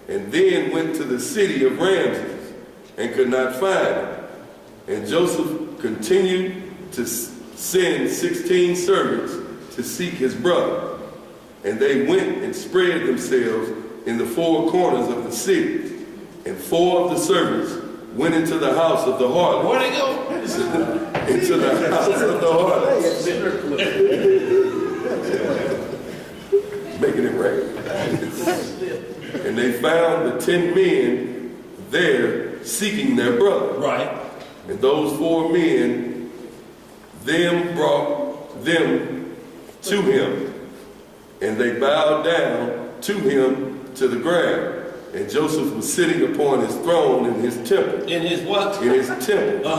And then went to the city of Ramses, and could not find them. And Joseph continued to send 16 servants to seek his brother. And they went and spread themselves in the 4 corners of the city. And 4 of the servants went into the house of the harlot. Where'd they go? Into the house of the harlots. Making it rain. And they found the 10 men there seeking their brother. Right. And those 4 men then brought them to him. And they bowed down to him to the ground. And Joseph was sitting upon his throne in his temple. In his what? In his temple.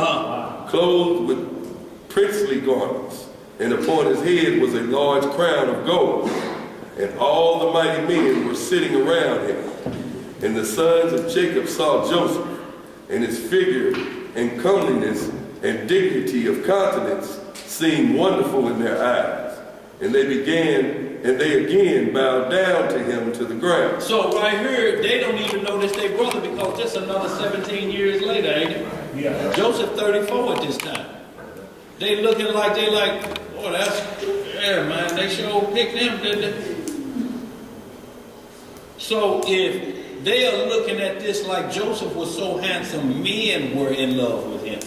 Clothed with princely garments. And upon his head was a large crown of gold. And all the mighty men were sitting around him. And the sons of Jacob saw Joseph, and his figure and comeliness and dignity of countenance seemed wonderful in their eyes. And they again bowed down to him to the ground. So right here, they don't even know this their brother, because just another 17 years later, ain't it? Yeah. Joseph 34 at this time. They looking like oh, that's, yeah, man, they sure picked them, didn't they? So if they are looking at this like Joseph was so handsome, men were in love with him.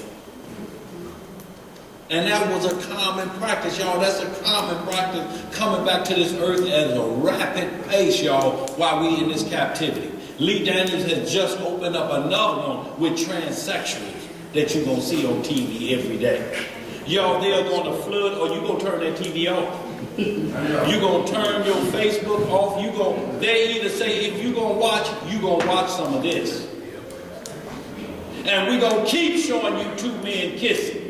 And that was a common practice, y'all. That's a common practice coming back to this earth at a rapid pace, y'all, while we in this captivity. Lee Daniels has just opened up another one with transsexuals that you're going to see on TV every day. Y'all, they're going to flood, or you going to turn that TV off. You're going to turn your Facebook off. They either say, if you're going to watch some of this. And we're going to keep showing you two men kissing.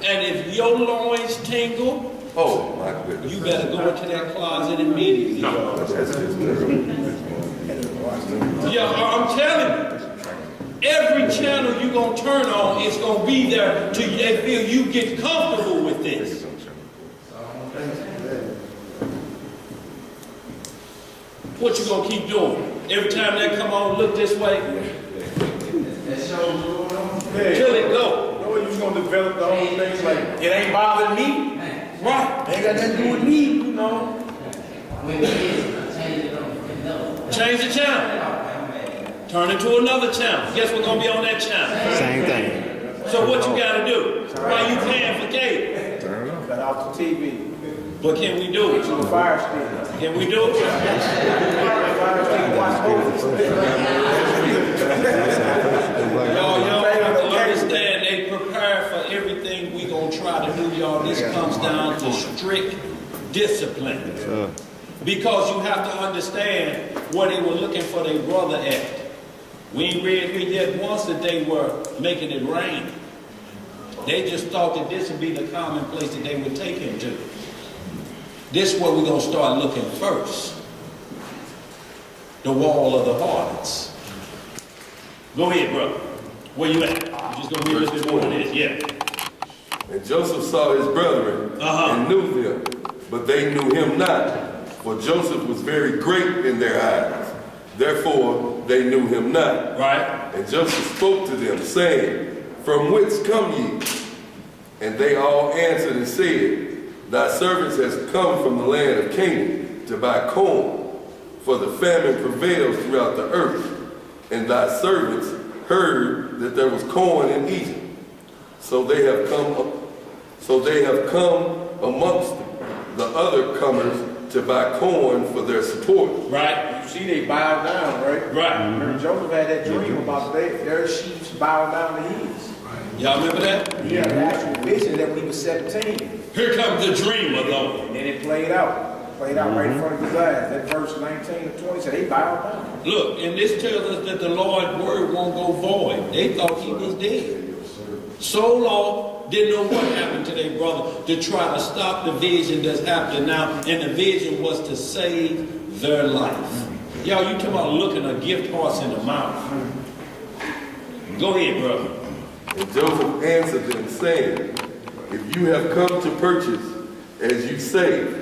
And if your loins tingle, Oh, my goodness. you better go into that closet immediately. No, that's just Yeah, I'm telling you. Every channel you're going to turn on is going to be there till they feel you get comfortable with this. What you going to keep doing? Every time they come on, look this way. Till it go. You going to develop the whole thing like, it ain't bothering me. Right. Ain't got nothing to do with me, you know. Change the channel. Turn it to another channel. Guess what's going to be on that channel? Same thing. So what you got to do? Why you paying for cable? Cut off the TV. But can we do it? The fire stick. Can we do it? Y'all have to understand they prepare for everything we gonna try to do, y'all. This comes down to strict discipline. Because you have to understand where they were looking for their brother at. We ain't read yet once that they were making it rain. They just thought that this would be the common place that they would take him to. This is where we're going to start looking first. The wall of the harlots. Go ahead, brother. Where you at? You're just going to read a little bit more of this. Yeah. And Joseph saw his brethren and knew them, but they knew him not. For Joseph was very great in their eyes. Therefore, they knew him not. Right. And Joseph spoke to them, saying, From whence come ye? And they all answered and said, Thy servants has come from the land of Canaan to buy corn, for the famine prevails throughout the earth. And thy servants heard that there was corn in Egypt. So they have come amongst the other comers to buy corn for their support. Right. You see they bowed down, right? Right. Remember Joseph had that dream about their sheep bowed down to his. Y'all remember that? Yeah, the actual vision that when he was 17. Here comes the dreamer, though. And then it played out. Right in front of his eyes. That verse 19 to 20 said they bowed down. Look, and this tells us that the Lord's word won't go void. They thought he was dead. So long, didn't know what happened to their brother to try to stop the vision that's happening now. And the vision was to save their life. Y'all, you talking about looking a gift horse in the mouth. Go ahead, brother. And Joseph answered them, saying, If you have come to purchase, as you say,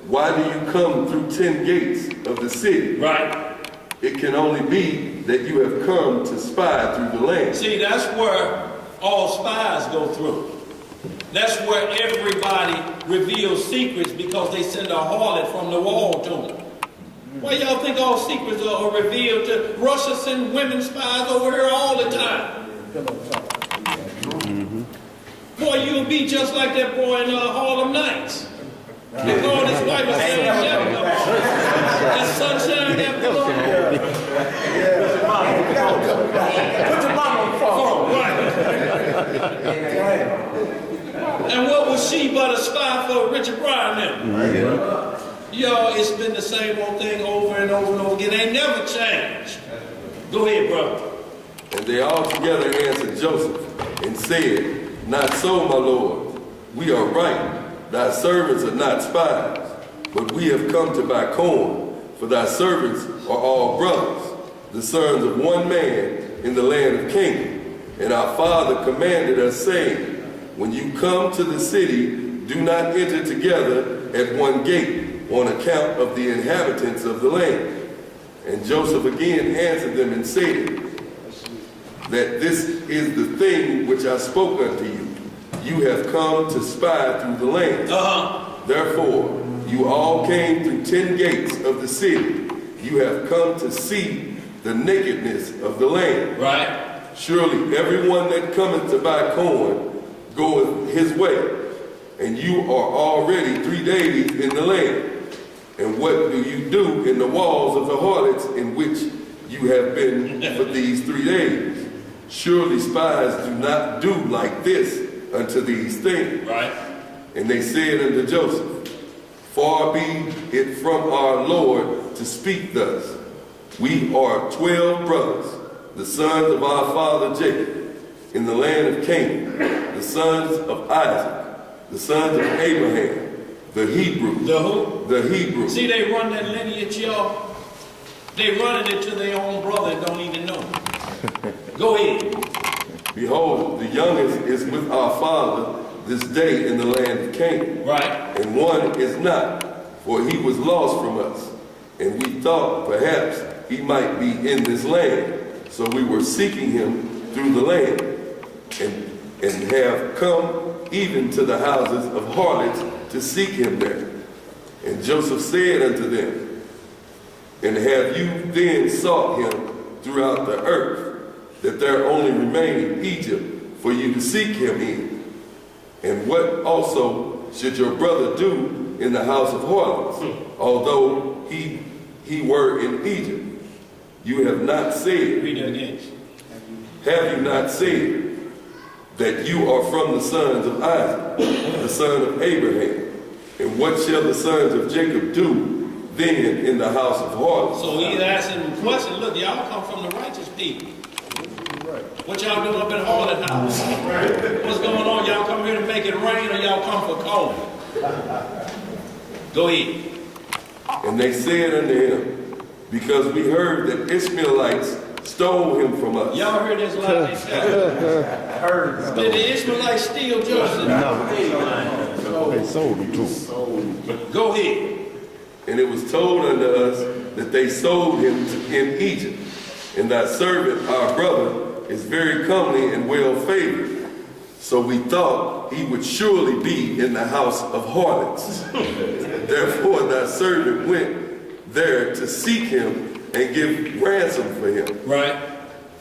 why do you come through 10 gates of the city? Right. It can only be that you have come to spy through the land. See, that's where all spies go through. That's where everybody reveals secrets because they send a harlot from the wall to them. Why y'all think all secrets are revealed to? Russia send women spies over here all the time. Boy, you'll be just like that boy in Harlem Nights. They called his wife a that sunshine that blood. Put your mama on the phone. Right. And what was she but a spy for Richard Pryor now? Y'all, it's been the same old thing over and over and over again. They never changed. Go ahead, brother. And they all together answered Joseph and said, Not so, my Lord. We are right. Thy servants are not spies, but we have come to buy corn, for thy servants are all brothers, the sons of one man in the land of Canaan. And our father commanded us, saying, When you come to the city, do not enter together at one gate, on account of the inhabitants of the land. And Joseph again answered them and said, that this is the thing which I spoke unto you. You have come to spy through the land. Therefore, you all came through 10 gates of the city. You have come to see the nakedness of the land. Right. Surely everyone that cometh to buy corn goeth his way, and you are already 3 days in the land. And what do you do in the walls of the harlots in which you have been for these 3 days? Surely spies do not do like this unto these things. Right. And they said unto Joseph, Far be it from our Lord to speak thus. We are 12 brothers, the sons of our father Jacob, in the land of Canaan, the sons of Isaac, the sons of Abraham, the Hebrew. The who? The Hebrew. See, they run that lineage, y'all. They running it to their own brother and don't even know. Go ahead. Behold, the youngest is with our father this day in the land of Canaan. Right. And one is not, for he was lost from us. And we thought perhaps he might be in this land. So we were seeking him through the land, and have come even to the houses of harlots to seek him there. And Joseph said unto them, And have you then sought him throughout the earth, that there only remained Egypt for you to seek him in? And what also should your brother do in the house of harlots, although he were in Egypt? You have not said. Read that again. Have you not said that you are from the sons of Isaac, the son of Abraham? And what shall the sons of Jacob do then in the house of harlots? So he's asking the question, look, y'all come from the righteous people. What y'all doing up in Harlot house? What's going on? Y'all come here to make it rain, or y'all come for cold? Go ahead. And they said unto him, Because we heard that Ishmaelites stole him from us. Y'all heard this lie? Did the Ishmaelites steal Joseph? No. They sold him to him. Go ahead. And it was told unto us that they sold him in Egypt. And thy servant, our brother, is very comely and well favored. So we thought he would surely be in the house of harlots. Therefore thy servant went there to seek him and give ransom for him. Right.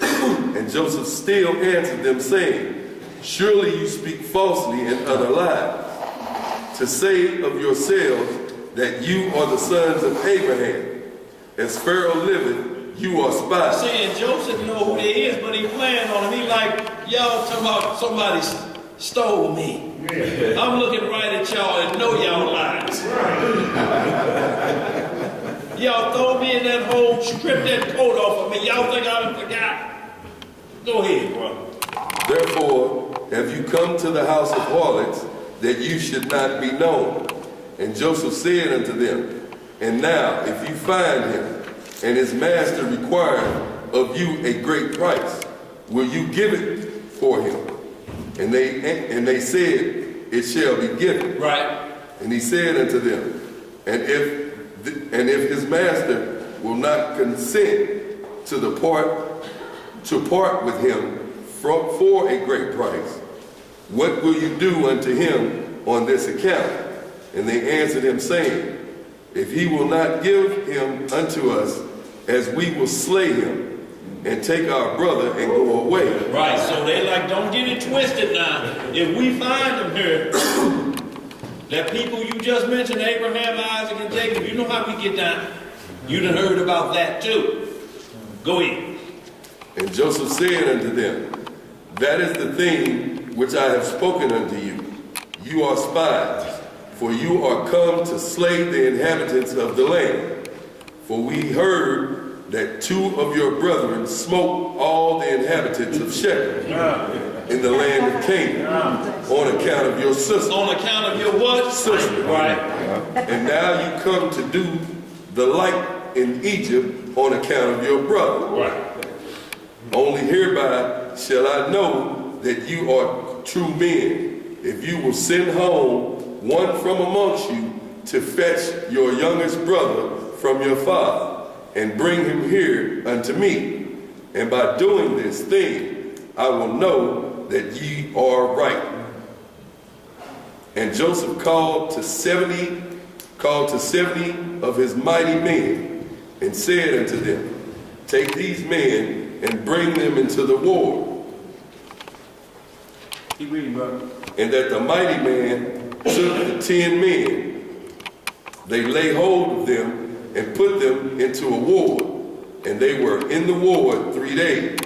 And Joseph still answered them, saying, Surely you speak falsely and utter lies, to say of yourselves that you are the sons of Abraham. As Pharaoh liveth, you are spies. Saying Joseph know who they is, but he playing on him. He like, y'all talking about somebody stole me. Yeah. I'm looking right at y'all and know y'all lies. Y'all throw me in that hole, strip that coat off of me. Y'all think I forgot? Go ahead, brother. Therefore have you come to the house of harlots, that you should not be known. And Joseph said unto them, And now, if you find him, and his master require of you a great price, will you give it for him? And they said, It shall be given. Right. And he said unto them, And if his master will not consent to part with him for a great price, what will you do unto him on this account? And they answered him, saying, If he will not give him unto us, as we will slay him and take our brother and go away. Right, so they like, don't get it twisted now. If we find them here, that people you just mentioned, Abraham, Isaac, and Jacob, you know how we get down. You done heard about that too. Go ahead. And Joseph said unto them, That is the thing which I have spoken unto you. You are spies, for you are come to slay the inhabitants of the land. For we heard that 2 of your brethren smote all the inhabitants of Shechem in the land of Canaan on account of your sister. On account of your what? Sister. Right. And now you come to do the like in Egypt on account of your brother. Right. Only hereby shall I know that you are true men, if you will send home one from amongst you to fetch your youngest brother from your father, and bring him here unto me. And by doing this thing, I will know that ye are right. And Joseph called to 70 of his mighty men, and said unto them, take these men and bring them into the ward. Keep reading, brother. And that the mighty man took the 10 men, they lay hold of them and put them into a ward, and they were in the ward 3 days.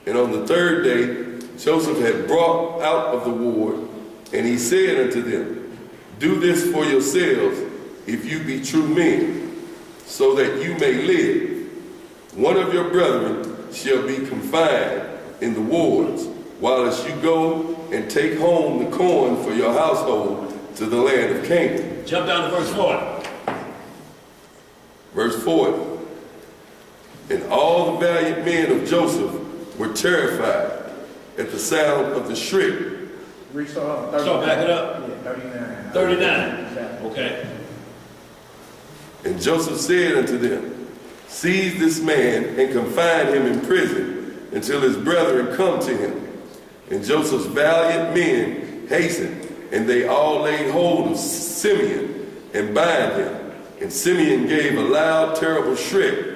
And on the 3rd day Joseph had brought out of the ward, and he said unto them, do this for yourselves, if you be true men, so that you may live. One of your brethren shall be confined in the wards, whilst you go and take home the corn for your household to the land of Canaan. Jump down to verse 40. Verse 40. And all the valiant men of Joseph were terrified at the sound of the shriek. So back it up. Yeah, 39. 39. Okay. And Joseph said unto them, seize this man and confine him in prison until his brethren come to him. And Joseph's valiant men hastened, and they all laid hold of Simeon and bound him. And Simeon gave a loud, terrible shriek,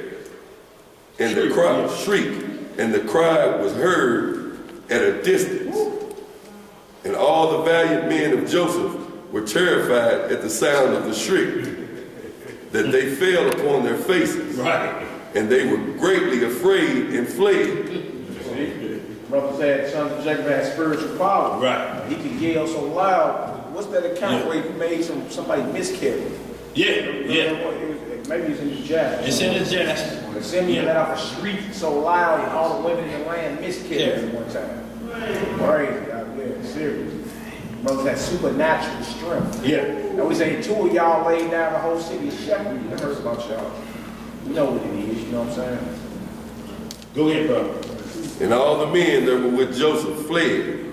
and the cry was heard at a distance. And all the valiant men of Joseph were terrified at the sound of the shriek, that they fell upon their faces. Right. And they were greatly afraid and fled. Brother said sons of Jacob had spiritual power. Right. He could yell so loud. What's that account where he made somebody miscarry? Yeah. Maybe it's in the jazz. It's in the jazz. Simeon let off a shriek so loud, and all the women in the land miscarried one time. Crazy, God, yeah, serious. Brothers had supernatural strength. Yeah. And we say 2 of y'all laid down the whole city of shepherd. You heard about y'all. You know what it is, you know what I'm saying? Go ahead, brother. And all the men that were with Joseph fled,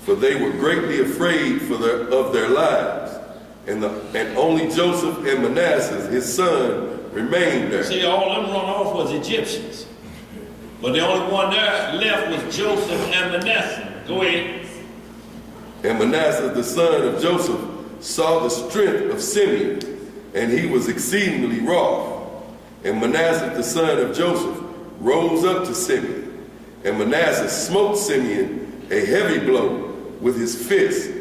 for they were greatly afraid of their lives. And only Joseph and Manasseh, his son, remained there. See, all them run off was Egyptians. But the only one there left was Joseph and Manasseh. Go ahead. And Manasseh, the son of Joseph, saw the strength of Simeon, and he was exceedingly wroth. And Manasseh, the son of Joseph, rose up to Simeon. And Manasseh smote Simeon a heavy blow with his fist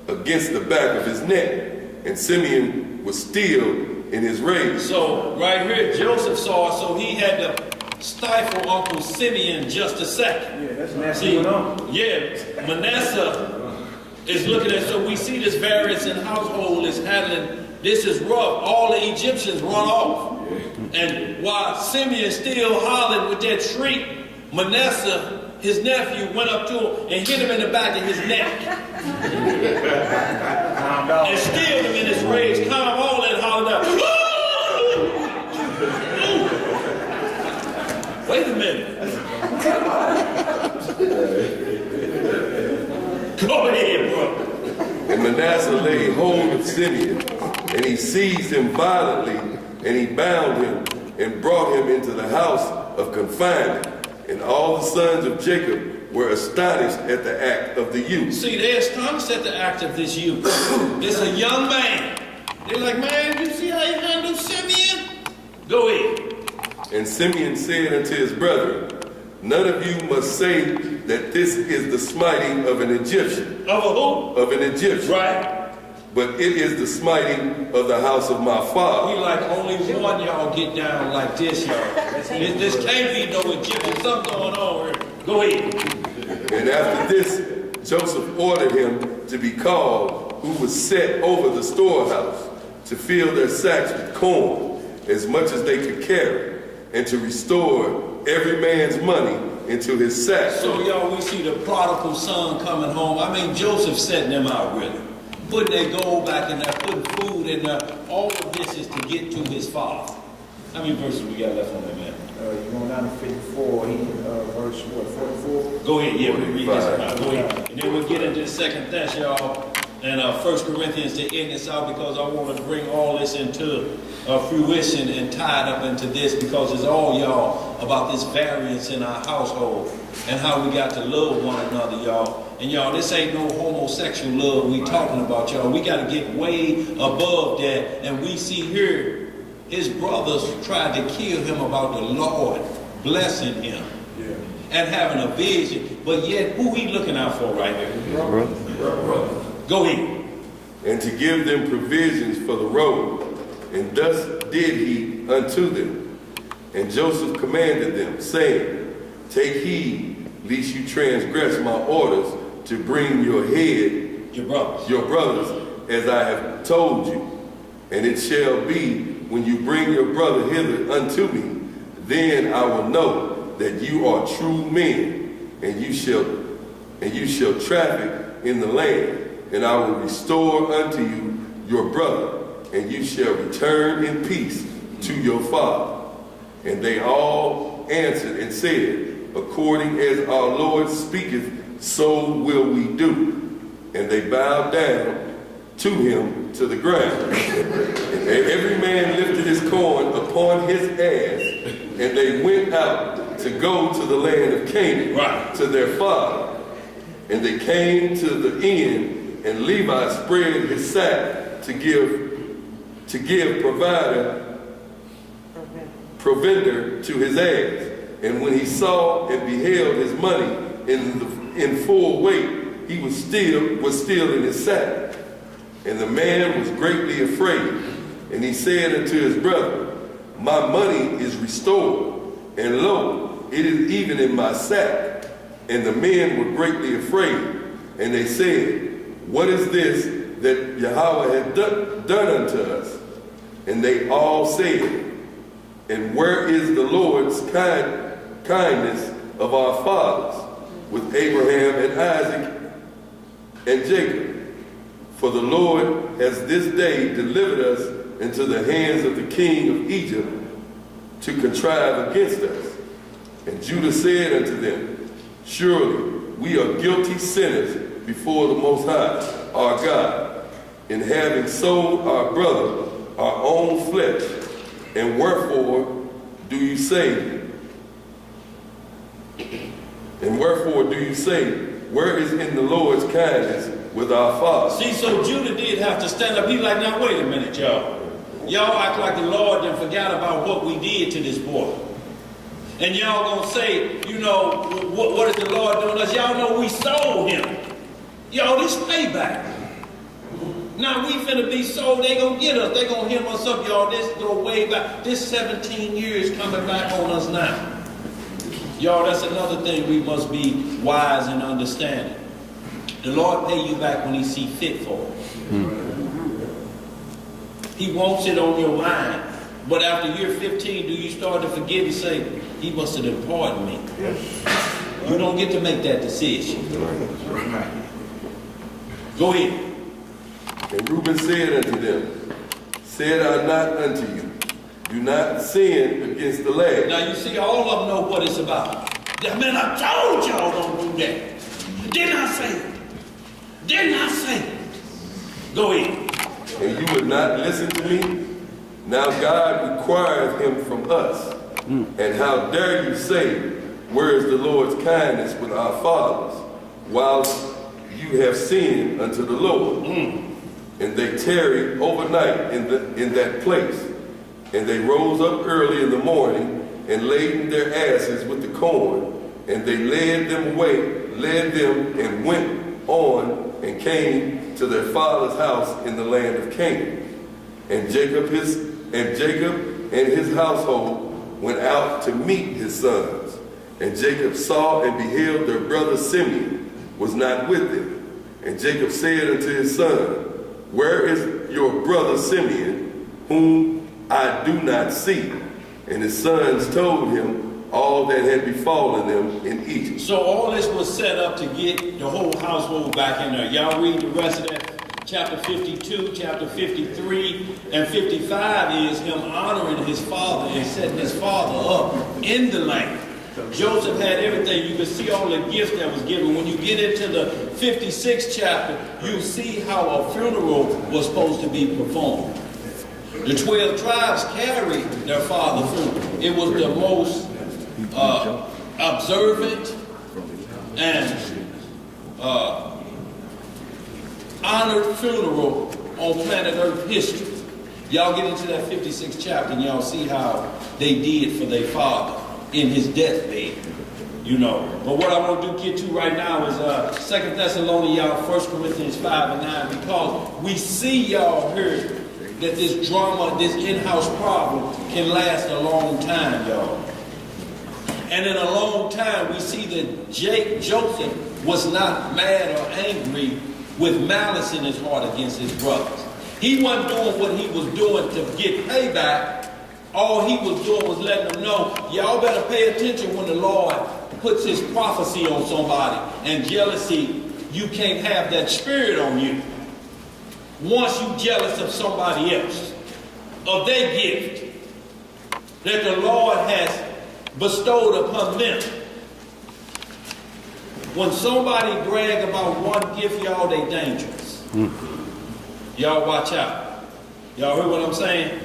against the back of his neck. And Simeon was still in his rage. So, right here, Joseph saw it, so he had to stifle Uncle Simeon just a second. Yeah, that's nasty. Yeah, Manasseh is looking at, so we see this variance in household is handling, this is rough. All the Egyptians run off. And while Simeon still hollering with that shriek, Manasseh, his nephew, went up to him and hit him in the back of his neck. And stilled him in his rage, calm all that hollered out. Wait a minute. Go ahead, bro. And Manasseh laid hold of Simeon, and he seized him violently, and he bound him and brought him into the house of confinement. And all the sons of Jacob were astonished at the act of the youth. See, they're astonished at the act of this youth. It's a young man. They're like, man, you see how you handle Simeon? Go ahead. And Simeon said unto his brethren, none of you must say that this is the smiting of an Egyptian. Of a who? Of an Egyptian. Right. But it is the smiting of the house of my father. We like only one y'all get down like this, y'all. This can't be no Egyptian. Something going on here. Go ahead. And after this, Joseph ordered him to be called, who was set over the storehouse, to fill their sacks with corn, as much as they could carry, and to restore every man's money into his sack. So y'all, we see the prodigal son coming home. I mean, Joseph setting them out really. Putting their gold back in there, putting food in there. All of this is to get to his father. How many verses we got left on that, man? You're going down to 54, verse what, 44? Go ahead, yeah, we'll read this. Go ahead. And then we'll get into the second test, y'all. And 1 Corinthians to end this out, because I want to bring all this into fruition and tie it up into this, because it's all, y'all, about this variance in our household and how we got to love one another, y'all. And y'all, this ain't no homosexual love we talking about, y'all. We got to get way above that. And we see here, his brothers tried to kill him about the Lord blessing him and having a vision. But yet, who he looking out for right here? Brother. Go ahead. And to give them provisions for the road. And thus did he unto them. And Joseph commanded them, saying, take heed, lest you transgress my orders, to bring your head, your brothers, as I have told you. And it shall be, when you bring your brother hither unto me, then I will know that you are true men, and you shall traffic in the land. And I will restore unto you your brother, and you shall return in peace to your father. And they all answered and said, according as our Lord speaketh, so will we do. And they bowed down to him to the ground. And every man lifted his corn upon his ass, and they went out to go to the land of Canaan, to their father. And they came to the end, and Levi spread his sack to give provender to his ass. And when he saw and beheld his money in full weight, he was still in his sack. And the man was greatly afraid. And he said unto his brother, my money is restored, and lo, it is even in my sack. And the men were greatly afraid. And they said, what is this that Yahweh hath done unto us? And they all said, and where is the Lord's kindness of our fathers with Abraham and Isaac and Jacob? For the Lord has this day delivered us into the hands of the king of Egypt to contrive against us. And Judah said unto them, surely we are guilty sinners before the Most High, our God, in having sold our brother, our own flesh. And wherefore do you say, where is in the Lord's kindness with our father? See, so Judah did have to stand up. He's like, now wait a minute, y'all. Y'all act like the Lord done forgot about what we did to this boy. And y'all gonna say, you know, what is the Lord doing us? Y'all know we sold him. Y'all, this payback. Now we finna be sold. They gonna get us. They gonna hem us up, y'all. This go way back. This 17 years coming back on us now. Y'all, that's another thing we must be wise and understanding. The Lord pay you back when he see fit for it. He wants it on your mind. But after year 15, do you start to forgive and say, he must have pardoned me? You don't get to make that decision. Go ahead. And Reuben said unto them, said I not unto you, do not sin against the lad. Now you see, all of them know what it's about. Man, I told y'all don't do that. Didn't I say it? Didn't I say it? Go ahead. And you would not listen to me? Now God requireth him from us. And how dare you say, where is the Lord's kindness with our fathers, whilst you have sinned unto the Lord? And they tarried overnight in that place. And they rose up early in the morning and laden their asses with the corn. And they led them and went on and came to their father's house in the land of Canaan. And Jacob and his household went out to meet his sons. And Jacob saw and beheld their brother Simeon was not with them. And Jacob said unto his son, where is your brother Simeon, whom I do not see? And his sons told him all that had befallen them in Egypt. So all this was set up to get the whole household back in there. Y'all read the rest of that. Chapter 52, chapter 53, and 55 is him honoring his father and setting his father up in the land. Joseph had everything. You can see all the gifts that was given. When you get into the 56th chapter, you see how a funeral was supposed to be performed. The 12 tribes carried their father's funeral. It was the most observant and honored funeral on planet Earth history. Y'all get into that 56th chapter and y'all see how they did for their father in his deathbed, you know. But what I want to get to right now is 2 Thessalonians, y'all, 1 Corinthians 5 and 9, because we see y'all here that this drama, this in-house problem can last a long time, y'all. And in a long time, we see that Joseph was not mad or angry with malice in his heart against his brothers. He wasn't doing what he was doing to get payback. All he was doing was letting them know, y'all better pay attention when the Lord puts his prophecy on somebody. And jealousy, you can't have that spirit on you. Once you're jealous of somebody else, of their gift that the Lord has bestowed upon them. When somebody brag about one gift, y'all, they dangerous. Y'all watch out. Y'all hear what I'm saying?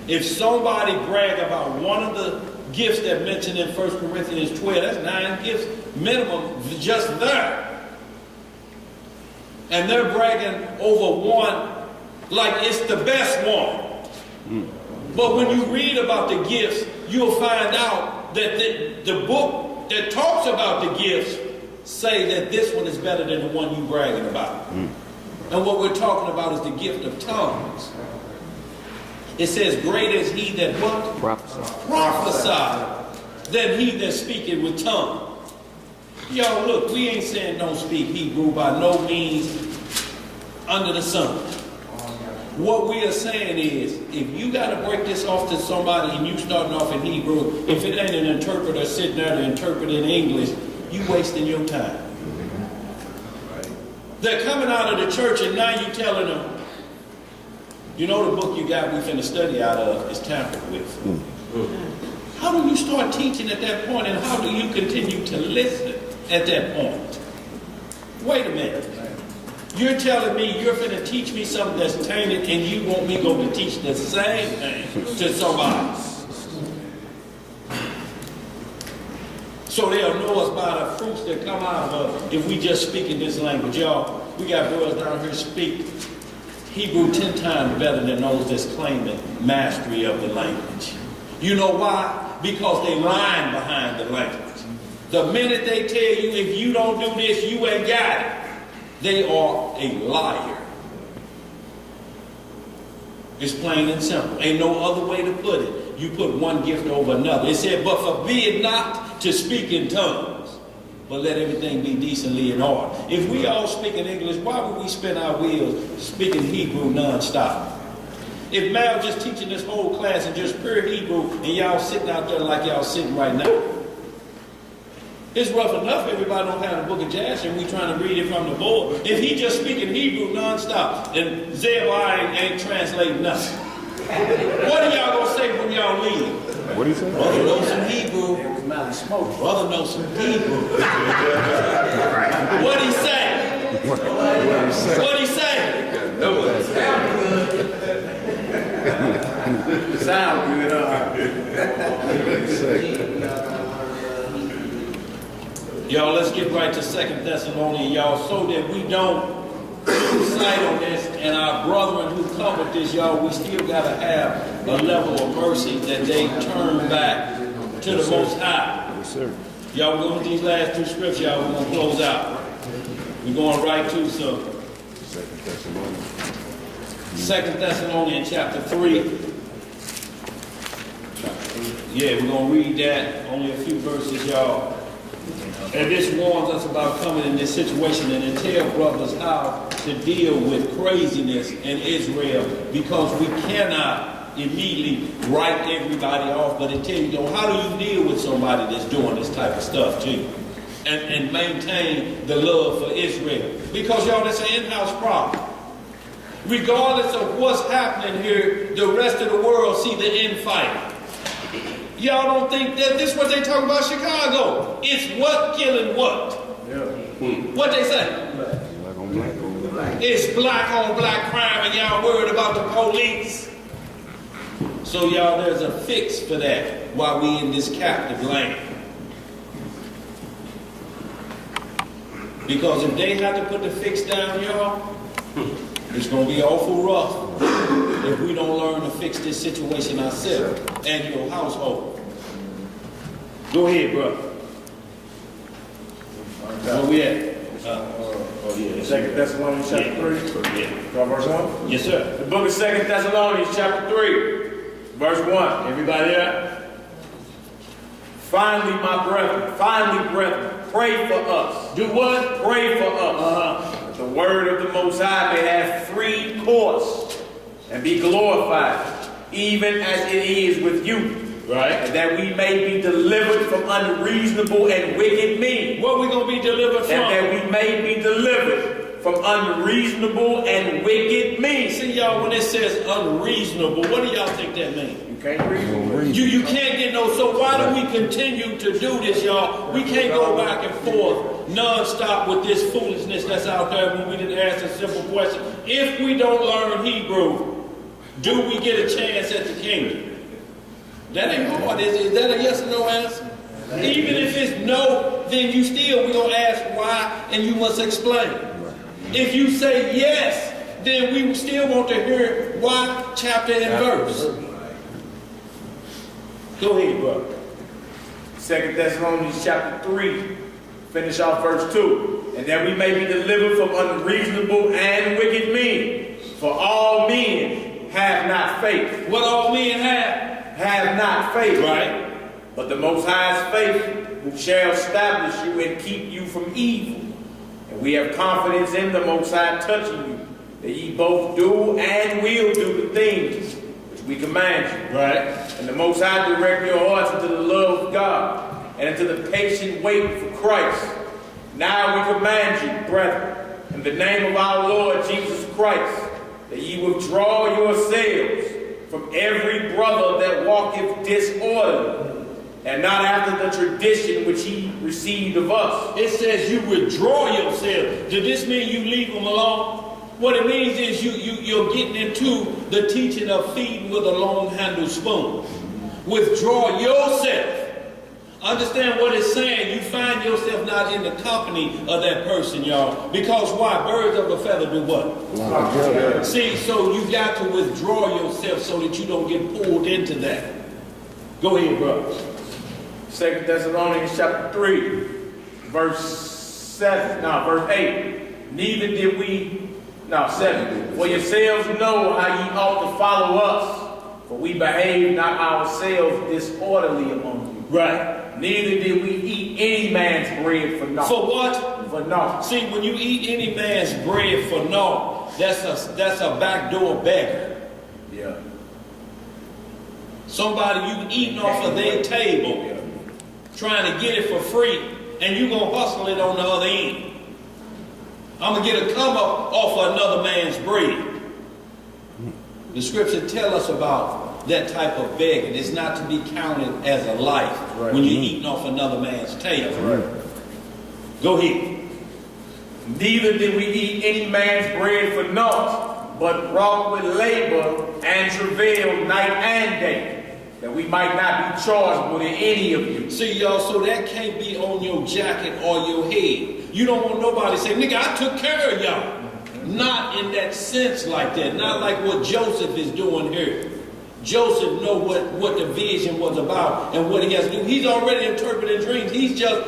If somebody brag about one of the gifts that mentioned in 1 Corinthians 12, that's 9 gifts minimum just there. And they're bragging over one like it's the best one. But when you read about the gifts, you'll find out that the book that talks about the gifts say that this one is better than the one you're bragging about. And what we're talking about is the gift of tongues. It says, greater is he that what? Prophesy than he that speaketh with tongue. Y'all, look, we ain't saying don't speak Hebrew by no means under the sun. What we are saying is, if you got to break this off to somebody and you starting off in Hebrew, if it ain't an interpreter sitting there to interpret in English, you wasting your time. They're coming out of the church and now you telling them, you know the book you got we finna study out of is tampered with. How do you start teaching at that point, and how do you continue to listen at that point? Wait a minute. You're telling me you're finna teach me something that's tainted and you want me going to teach the same thing to somebody. So they'll know us by the fruits that come out of us if we just speak in this language. Y'all, we got brothers down here speak Hebrew 10 times better than those that's claiming mastery of the language. You know why? Because they lying behind the language. The minute they tell you if you don't do this, you ain't got it, they are a liar. It's plain and simple. Ain't no other way to put it. You put one gift over another. It said, but forbid not to speak in tongues, but let everything be decently in order. If we all speak in English, why would we spend our wheels speaking Hebrew non-stop? If Mal just teaching this whole class in just pure Hebrew and y'all sitting out there like y'all sitting right now, it's rough enough everybody don't have the book of Jasher and we trying to read it from the board. If he just speaking Hebrew non-stop and Zebah ain't translating nothing, what are y'all going to say when y'all leave? What do you say? Brother knows some Hebrew. Brother knows some Hebrew. What'd he say? What'd he say? Sound good, Y'all, let's get right to 2 Thessalonians, y'all, so that we don't lose sight on this, and our brethren who come with this, y'all, we still got to have a level of mercy that they turn back to the Most High. Yes, sir. Y'all, we're going to these last 2 scriptures, y'all, we're going to close out. We're going right to some 2 Thessalonians chapter 3. Yeah, we're going to read that, only a few verses, y'all. And this warns us about coming in this situation, and it tells brothers how to deal with craziness in Israel, because we cannot immediately write everybody off, but it tells you, how do you deal with somebody that's doing this type of stuff to you and maintain the love for Israel? Because y'all, that's an in-house problem. Regardless of what's happening here, the rest of the world see the infighting. Y'all don't think that this is what they talk about Chicago. It's what killing what? What they say? It's black on black crime, and y'all worried about the police. So y'all, there's a fix for that while we in this captive land. Because if they have to put the fix down, y'all, it's going to be awful rough if we don't learn to fix this situation ourselves and your household. Go ahead, brother. Where we at? Second Thessalonians chapter 3. Yeah. Verse 1? Yes, sir. The book of Second Thessalonians chapter 3, verse 1. Everybody there? Finally, my brethren, pray for us. Do what? Pray for us. That the word of the Most High may have free course and be glorified, even as it is with you. Right. And that we may be delivered from unreasonable and wicked men. What we going to be delivered from? And that we may be delivered from unreasonable and wicked men. See, y'all, when it says unreasonable, what do y'all think that means? You can't reason. You can't get no, so why do we continue to do this, y'all? We can't go back and forth non-stop with this foolishness that's out there when we didn't ask a simple question. If we don't learn Hebrew, do we get a chance at the kingdom? That ain't hard. Is that a yes or no answer? Even if it's no, then we're going to ask why, and you must explain. If you say yes, then we still want to hear why, chapter, and verse. Go ahead, brother. 2 Thessalonians chapter 3, finish off verse 2. And that we may be delivered from unreasonable and wicked men. For all men have not faith. What all men have? Have not faith. Right. But the Most High's faith, who shall establish you and keep you from evil. And we have confidence in the Most High touching you, that ye both do and will do the things which we command you. Right. And the Most High direct your hearts into the love of God and into the patient wait for Christ. Now we command you, brethren, in the name of our Lord Jesus Christ, that ye withdraw yourselves from every brother that walketh disorderly, and not after the tradition which he received of us. It says you withdraw yourself. Does this mean you leave them alone? What it means is you're getting into the teaching of feeding with a long-handled spoon. Withdraw yourself. Understand what it's saying. You find yourself not in the company of that person, y'all. Because why? Birds of a feather do what? See, so you got to withdraw yourself so that you don't get pulled into that. Go ahead, brother. 2 Thessalonians chapter 3, verse 8. For yourselves know how ye ought to follow us, for we behave not ourselves disorderly among you. Right. Neither did we eat any man's bread for naught. For what? For naught. See, when you eat any man's bread for naught, that's a backdoor beggar. Yeah. Somebody you eating off of their table, trying to get it for free, and you gonna hustle it on the other end. I'm gonna get a come up off of another man's bread. The scripture tell us about that type of begging. It's not to be counted as a life when you're eating off another man's table. Right. Go ahead. Neither did we eat any man's bread for naught, but wrought with labor and travail night and day, that we might not be charged with any of you. See, y'all, so that can't be on your jacket or your head. You don't want nobody to say, nigga, I took care of y'all. Not in that sense like that. Not like what Joseph is doing here. Joseph know what the vision was about and what he has to do. He's already interpreted dreams. He's just,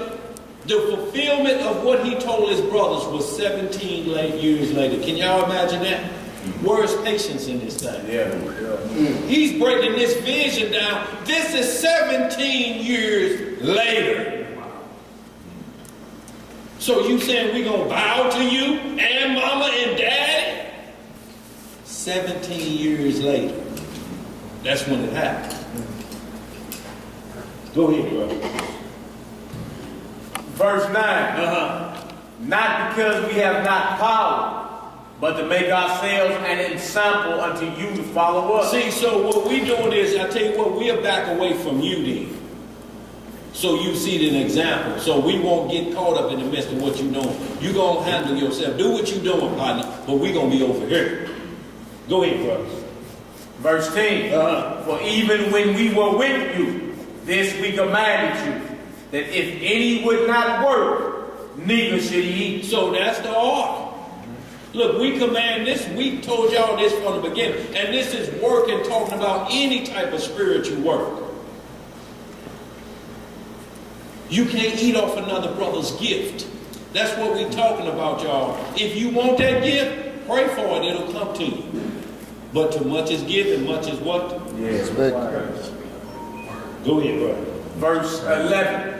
the fulfillment of what he told his brothers was 17 years later. Can y'all imagine that? Where's patience in this thing? Yeah. He's breaking this vision down. This is 17 years later. So you saying we gonna bow to you and mama and daddy? 17 years later. That's when it happened. Go ahead, brother. Verse 9. Not because we have not power, but to make ourselves an example unto you to follow us. See, so what we doing is, I tell you what, we'll back away from you then. So you see an example. So we won't get caught up in the midst of what you're doing. You're going to handle yourself. Do what you're doing, partner, but we're going to be over here. Go ahead, brothers. Verse 10. For even when we were with you, this we commanded you, that if any would not work, neither should he eat. So that's the order. Look, we command this. We told y'all this from the beginning. And this is work and talking about any type of spiritual work. You can't eat off another brother's gift. That's what we're talking about, y'all. If you want that gift, pray for it. It'll come to you. But too much is given, much is what? Yes. Go ahead, brother. Verse 11.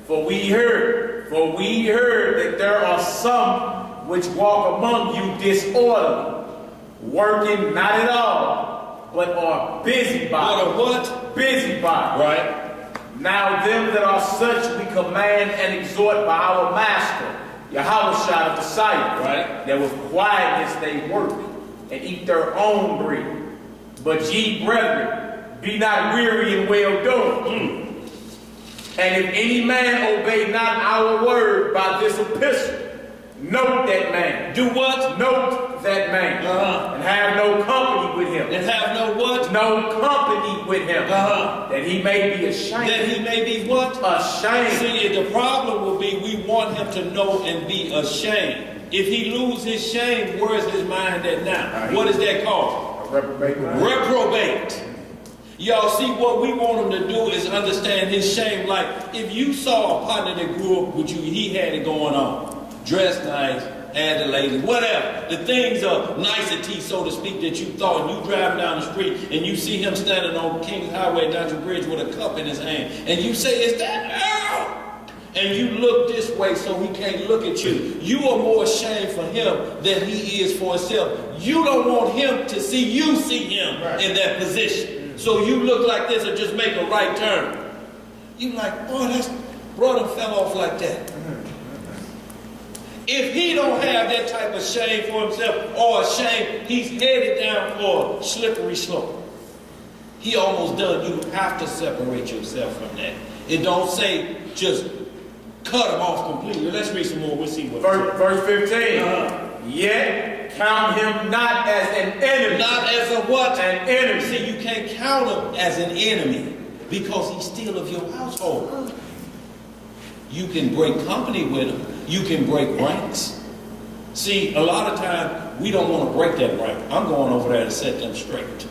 For we heard that there are some which walk among you disorderly, working not at all, but are busybodies. But are what? Busybodies. Right. Now them that are such we command and exhort by our master, Yahushua of the Messiah, right, that with quietness they work and eat their own bread. But ye, brethren, be not weary in well-doing. And if any man obey not our word by this epistle, note that man. Do what? Note that man. And have no company with him. And have no what? No company with him. That he may be ashamed. That he may be what? Ashamed. See, the problem will be we want him to know and be ashamed. If he lose his shame, where is his mind at now? What is that called? Reprobate. Y'all see, what we want him to do is understand his shame. Like, if you saw a partner that grew up with you, he had it going on. Dressed nice, had the lady, whatever. The things of nicety, so to speak, that you thought. And you drive down the street and you see him standing on King's Highway down the bridge with a cup in his hand. And you say, is that Earl? And you look this way so he can't look at you. You are more ashamed for him than he is for himself. You don't want him to see you see him in that position. So you look like this and just make a right turn. You like, boy, that's brother fell off like that. If he don't have that type of shame for himself or a shame, he's headed down for a slippery slope. He almost done. You have to separate yourself from that. It don't say just cut him off completely. Let's read some more. We'll see what. Verse 15. Yet count him not as an enemy. Not as a what? An enemy. See, you can't count him as an enemy because he's still of your household. You can break company with him. You can break ranks. See, a lot of times we don't want to break that rank. I'm going over there to set them straight.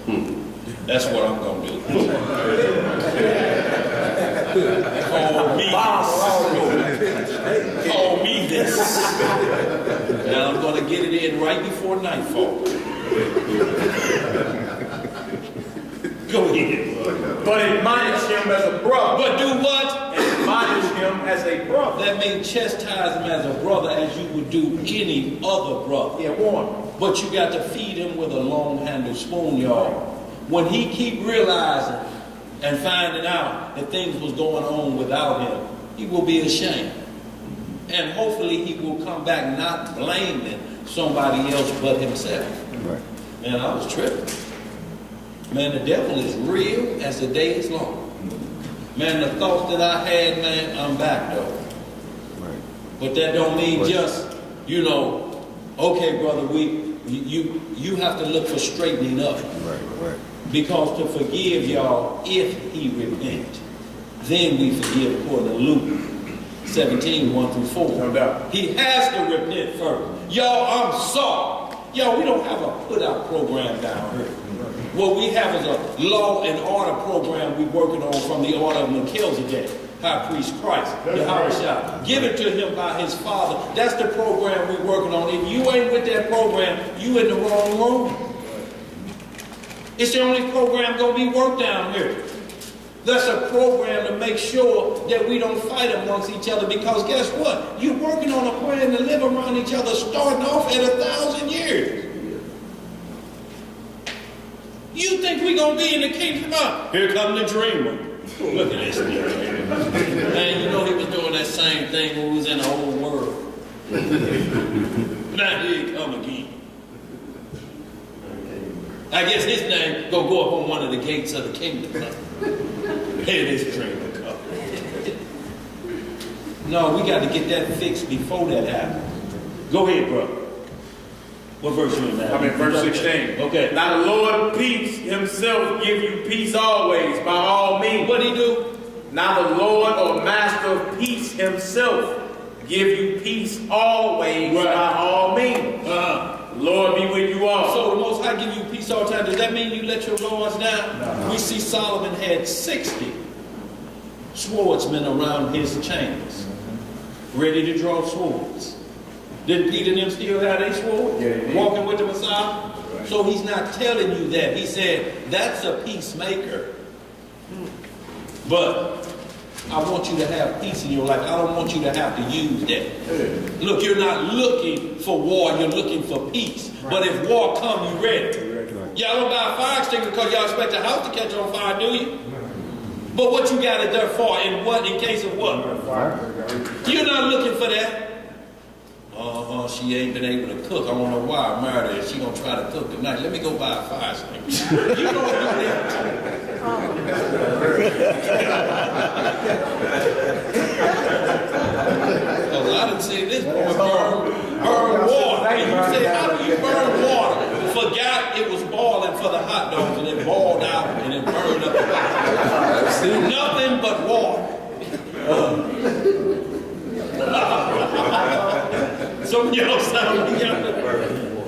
That's what I'm going to do. Call me this. And I'm going to get it in right before nightfall. Go ahead. But admonish him as a brother. But do what? Admonish him as a brother. That means chastise him as a brother as you would do any other brother. Yeah, warn him. But you got to feed him with a long-handled spoon, y'all. When he keep realizing and finding out that things was going on without him, he will be ashamed. And hopefully he will come back not blaming somebody else but himself. Right. Man, I was tripping. Man, the devil is real as the day is long. Man, the thoughts that I had, man, I'm back though. Right. But that don't mean just, okay, brother, you have to look for straightening up. Right. Because to forgive y'all, if he repent, then we forgive according to Luke 17, 1 through 4. No doubt. He has to repent first. Y'all, I'm sorry. Y'all, we don't have a put-out program down here. What we have is a law and order program we're working on from the order of Melchizedek, High Priest Christ, Yahushua, given to him by his Father. That's the program we're working on. If you ain't with that program, you in the wrong room. It's the only program going to be worked down here. That's a program to make sure that we don't fight amongst each other, because guess what? You're working on a plan to live around each other starting off at 1,000 years. You think we're going to be in the kingdom? Here come the dreamer. Look at this nigga. Man, you know he was doing that same thing when we was in the old world. Now here he come again. I guess his name gonna go up on one of the gates of the kingdom. Here this dream will come. No, we got to get that fixed before that happens. Go ahead, bro. What verse you in now? I'm in verse 16. Okay. Now the Lord peace himself give you peace always, by all means. What he do? Now the Lord or Master of peace himself give you peace always, by all means. Lord be with you all. So the Most High give you peace all the time. Does that mean you let your guards down? No. We see Solomon had 60 swordsmen around his chains, ready to draw swords. Didn't Peter and them still have their sword? Yeah, walking with the Messiah? Right. So he's not telling you that. He said, that's a peacemaker. But I want you to have peace in your life. I don't want you to have to use that. Look, you're not looking for war. You're looking for peace. Right. But if war come, you ready. Right. Y'all don't buy a fire extinguisher because y'all expect the house to catch on fire, do you? But what you got it there for? In what? In case of what? You're not looking for that. She ain't been able to cook. I don't know why I married her. She gonna try to cook tonight. Let me go buy a fire extinguisher. You don't do that. Because I done seen this boy burn water. And you say, how do you burn water? Forgot it was boiling for the hot dogs, and it boiled out and it burned up the hot. Nothing but water. Some of y'all sound like y'all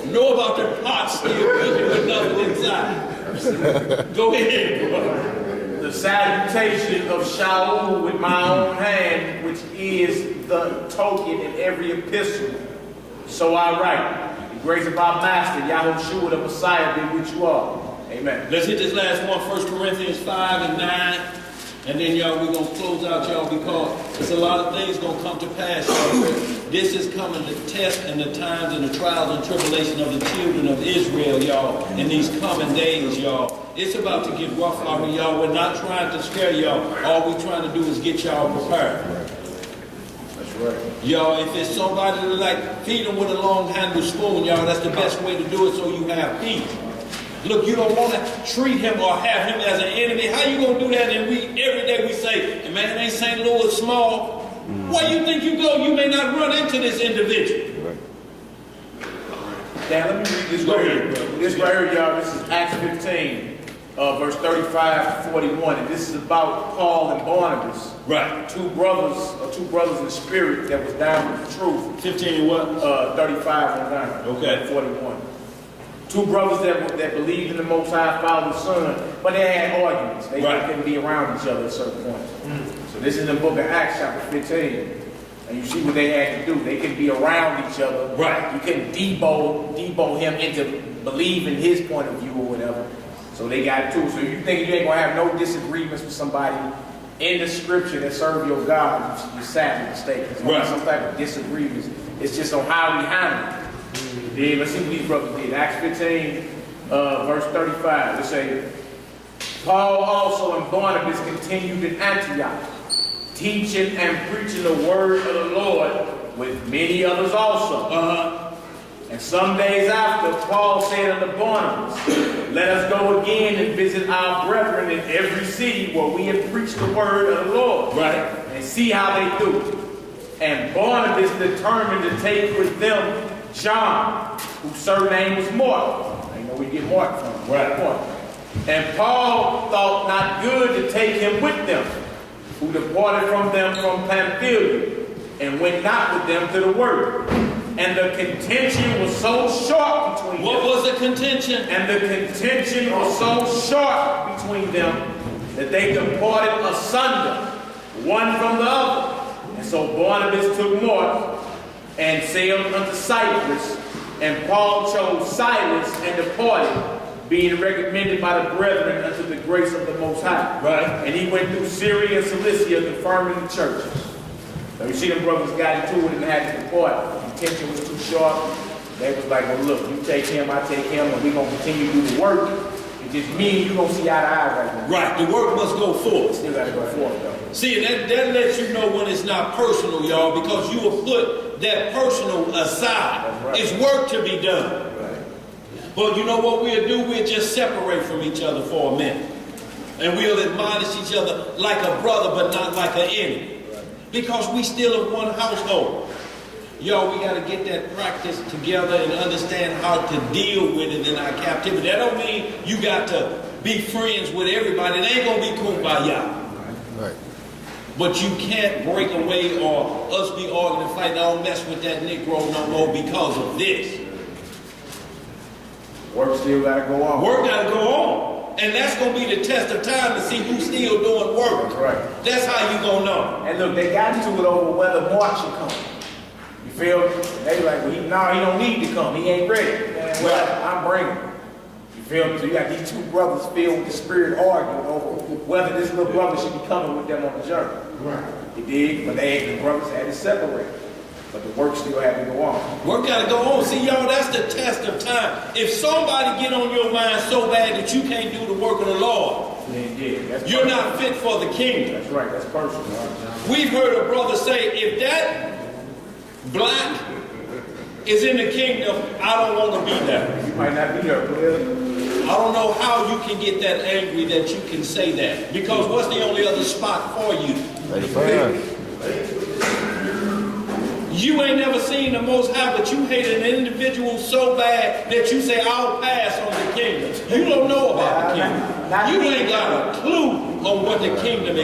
know about their pot still cooking with nothing inside. Go ahead, bro. The salutation of Shaul with my own hand, which is the token in every epistle. So I write, the grace of our Master, Yahushua the Messiah, be with you all. Amen. Let's hit this last one, 1 Corinthians 5 and 9. And then, y'all, we're going to close out, y'all, because there's a lot of things going to come to pass, y'all. This is coming to test and the times and the trials and tribulation of the children of Israel, y'all, in these coming days, y'all. It's about to get rough out here, y'all. We're not trying to scare y'all. All we're trying to do is get y'all prepared. That's right. Y'all, if it's somebody that like feed them with a long-handled spoon, y'all, that's the best way to do it so you have peace. Look, you don't want to treat him or have him as an enemy. How you going to do that? And every day we say, man, ain't St. Louis small? Where you think you go, you may not run into this individual. Now, let me read this right here. This right here, y'all, this is Acts 15, verse 35 to 41. And this is about Paul and Barnabas. Right. Two brothers in the spirit that was down with the truth. 15 and what? 35 and 9. Okay. 41. Two brothers that believed in the Most High, Father and Son, but they had arguments. They couldn't be around each other at certain points. So this is in the book of Acts, chapter 15. And you see what they had to do. They couldn't be around each other. Right. You couldn't debo him into believing his point of view or whatever. So they got to. So you think you ain't going to have no disagreements with somebody in the scripture that serve your God, you're sadly mistaken. It's right. Some type of disagreements. It's just on how we handle it. Yeah, let's see what these brothers did. Acts 15, verse 35. Let's say, Paul also and Barnabas continued in Antioch, teaching and preaching the word of the Lord with many others also. And some days after, Paul said unto Barnabas, let us go again and visit our brethren in every city where we have preached the word of the Lord. Right. And see how they do. And Barnabas determined to take with them John, whose surname was Mark. I know we get Mark from. Right. Mark. And Paul thought not good to take him with them, who departed from them from Pamphylia, and went not with them to the word. And the contention was so sharp between them. What was the contention? And the contention was so sharp between them that they departed asunder, one from the other. And so Barnabas took Mark and sailed unto Cyprus, and Paul chose Silas and departed, being recommended by the brethren unto the grace of the Most High. Right. And he went through Syria and Cilicia, confirming the churches. So you see them brothers got into it and had to depart. The tension was too sharp. They was like, well, look, you take him, I take him, and we're going to continue to do the work. It's just me and you going to see eye to eye right now. Right, the work must go forth. Still got to go forth, though. See, that lets you know when it's not personal, y'all, because you will put that personal aside. Right. It's work to be done. Right. But you know what we'll do? We'll just separate from each other for a minute. And we'll admonish each other like a brother, but not like an enemy. Because we still of one household. Y'all, we got to get that practice together and understand how to deal with it in our captivity. That don't mean you got to be friends with everybody. It ain't going to be kumbaya. Right. But you can't break away or us be arguing and fighting. I don't mess with that Negro no more because of this. Work still got to go on. Work got to go on. And that's going to be the test of time to see who's still doing work. That's right. That's how you going to know. And look, they got into it over whether Mark should come. You feel me? They like, well, he don't need to come. He ain't ready. Man, well, I'm bringing him. You feel me? So you got these two brothers filled with the spirit arguing over whether this little brother should be coming with them on the journey. Right. He did, but the brothers had to separate. But the work still had to go on. Work got to go on. See, y'all, that's the test of time. If somebody get on your mind so bad that you can't do the work of the Lord, you're not fit for the kingdom. That's right. That's personal. Right? We've heard a brother say, if that black is in the kingdom, I don't want to be there. You might not be there, clearly. I don't know how you can get that angry that you can say that. Because what's the only other spot for you? You ain't never seen the Most High, but you hate an individual so bad that you say, I'll pass on the kingdom. You don't know about the kingdom. You ain't got a clue on what the kingdom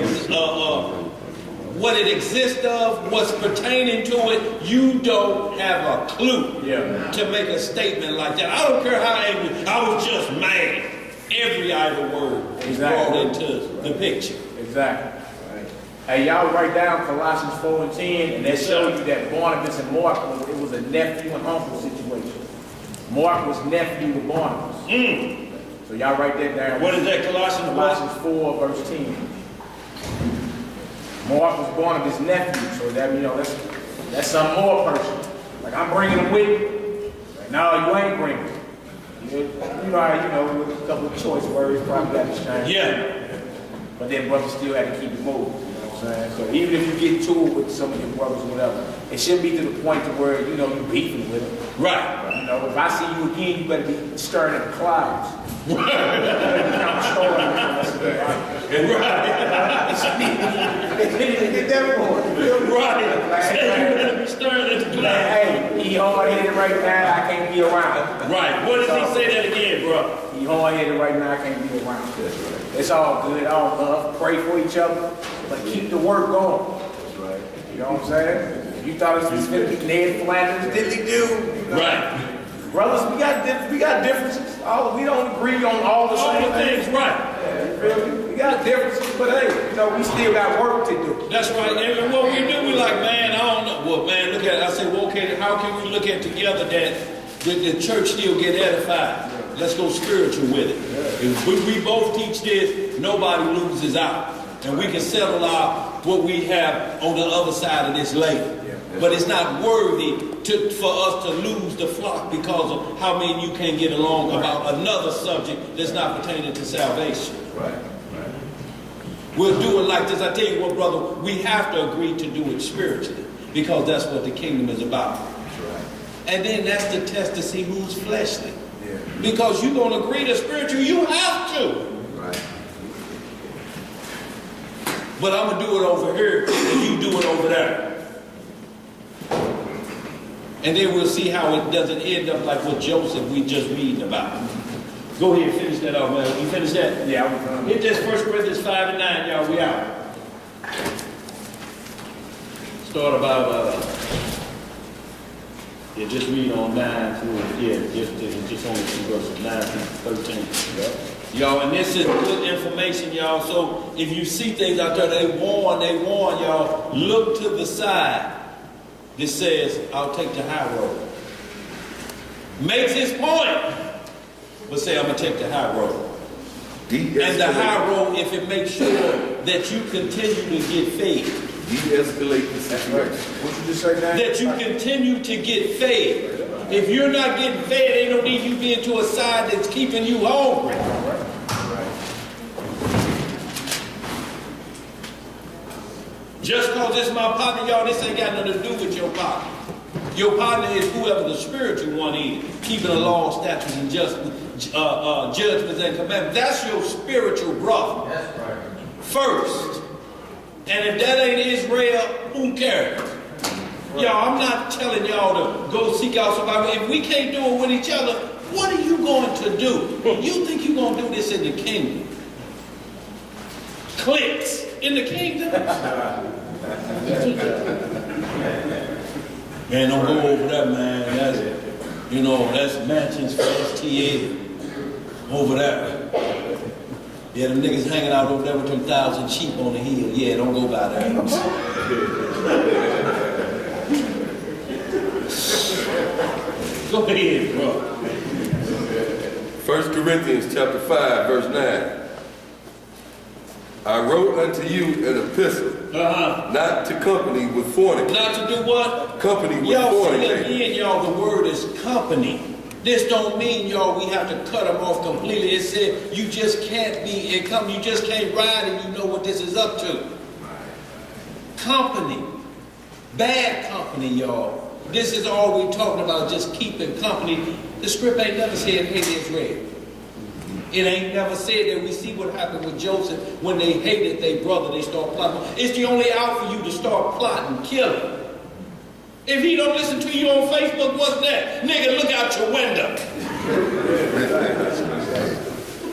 what it exists of, what's pertaining to it. You don't have a clue to make a statement like that. I don't care how angry. I was just mad. Every idle word is brought into the picture. Exactly. Hey, y'all write down Colossians 4 and 10, and that shows you that Barnabas and Mark, it was a nephew and uncle situation. Mark was nephew to Barnabas. So y'all write that down. What is that, Colossians 4, verse 10. Mark was Barnabas' nephew, so that, you know, that's some more person. Like, I'm bringing him with me. Like, no, you ain't bringing him. You know how, with a couple of choice words, probably got to change. Yeah. But then brothers still had to keep it moving. So even if you get to it with some of your brothers or whatever, it shouldn't be to the point to where, you're beefing with them. Right. If I see you again, you better be stirring in the clouds. Hey, he hard-headed right now, I can't be around. Right. What does he say that again, bro? He hard-headed right now, I can't be around. It's all good, all love, pray for each other, but keep the work going. That's right. You know what I'm saying? You thought it was going to be Ned Flanders, diddly do. Right. Brothers, we got differences. We don't agree on all the same things. Right. Yeah, we got differences, but hey, we still got work to do. That's right. And what we do, we like, man, I don't know. Well, man, look at it. I say, well, okay, how can we look at together that the church still get edified? Let's go spiritual with it. If we both teach this, nobody loses out. And we can settle out what we have on the other side of this later. But it's not worthy for us to lose the flock because of how many you can't get along about another subject that's not pertaining to salvation. Right. We'll do it like this. I tell you what, brother, we have to agree to do it spiritually because that's what the kingdom is about. Right. And then that's the test to see who's fleshly. Yeah. Because you're going to agree to spiritual, you have to. Right. But I'm going to do it over here and you do it over there. And then we'll see how it doesn't end up like what Joseph we just reading about. Go ahead, finish that off, man. You finish that? Yeah, I'm done. Hit this 1 Corinthians 5 and 9, y'all. We out. Start about, just read on 9 through, just only 2 verses, 9 through 13. Y'all, and this is good information, y'all. So if you see things out there, they warn, y'all. Look to the side. This says, I'll take the high road. Makes his point, but say, I'm going to take the high road. And the high road, if it makes sure that you continue to get fed. De-escalate the situation. What you just say now? That you continue to get fed. If you're not getting fed, ain't no need you being to a side that's keeping you hungry. Just because it's my partner, y'all, this ain't got nothing to do with your partner. Your partner is whoever the spiritual one is, keeping the law, statutes, and judgments and commandments. That's your spiritual brother. That's right. First. And if that ain't Israel, who cares? Y'all, I'm not telling y'all to go seek out somebody. If we can't do it with each other, what are you going to do? You think you're going to do this in the kingdom? Cliques in the kingdom? Man, don't go over that, man. That's, that's mansions for STA over there. Yeah, them niggas hanging out over there with them 1,000 sheep on the hill. Yeah, don't go by there. Go ahead, bro. 1 Corinthians chapter 5, verse 9. I wrote unto you an epistle, not to company with fornicators. Not to do what? Company with y'all, fornicators. Again, y'all, the word is company. This don't mean, y'all, we have to cut them off completely. It said you just can't be in company. You just can't ride and you know what this is up to. Company. Bad company, y'all. This is all we're talking about, just keeping company. The script ain't never said hate Israel. It ain't never said that. We see what happened with Joseph when they hated their brother, they start plotting. It's the only out for you to start plotting, killing. If he don't listen to you on Facebook, what's that? Nigga, look out your window.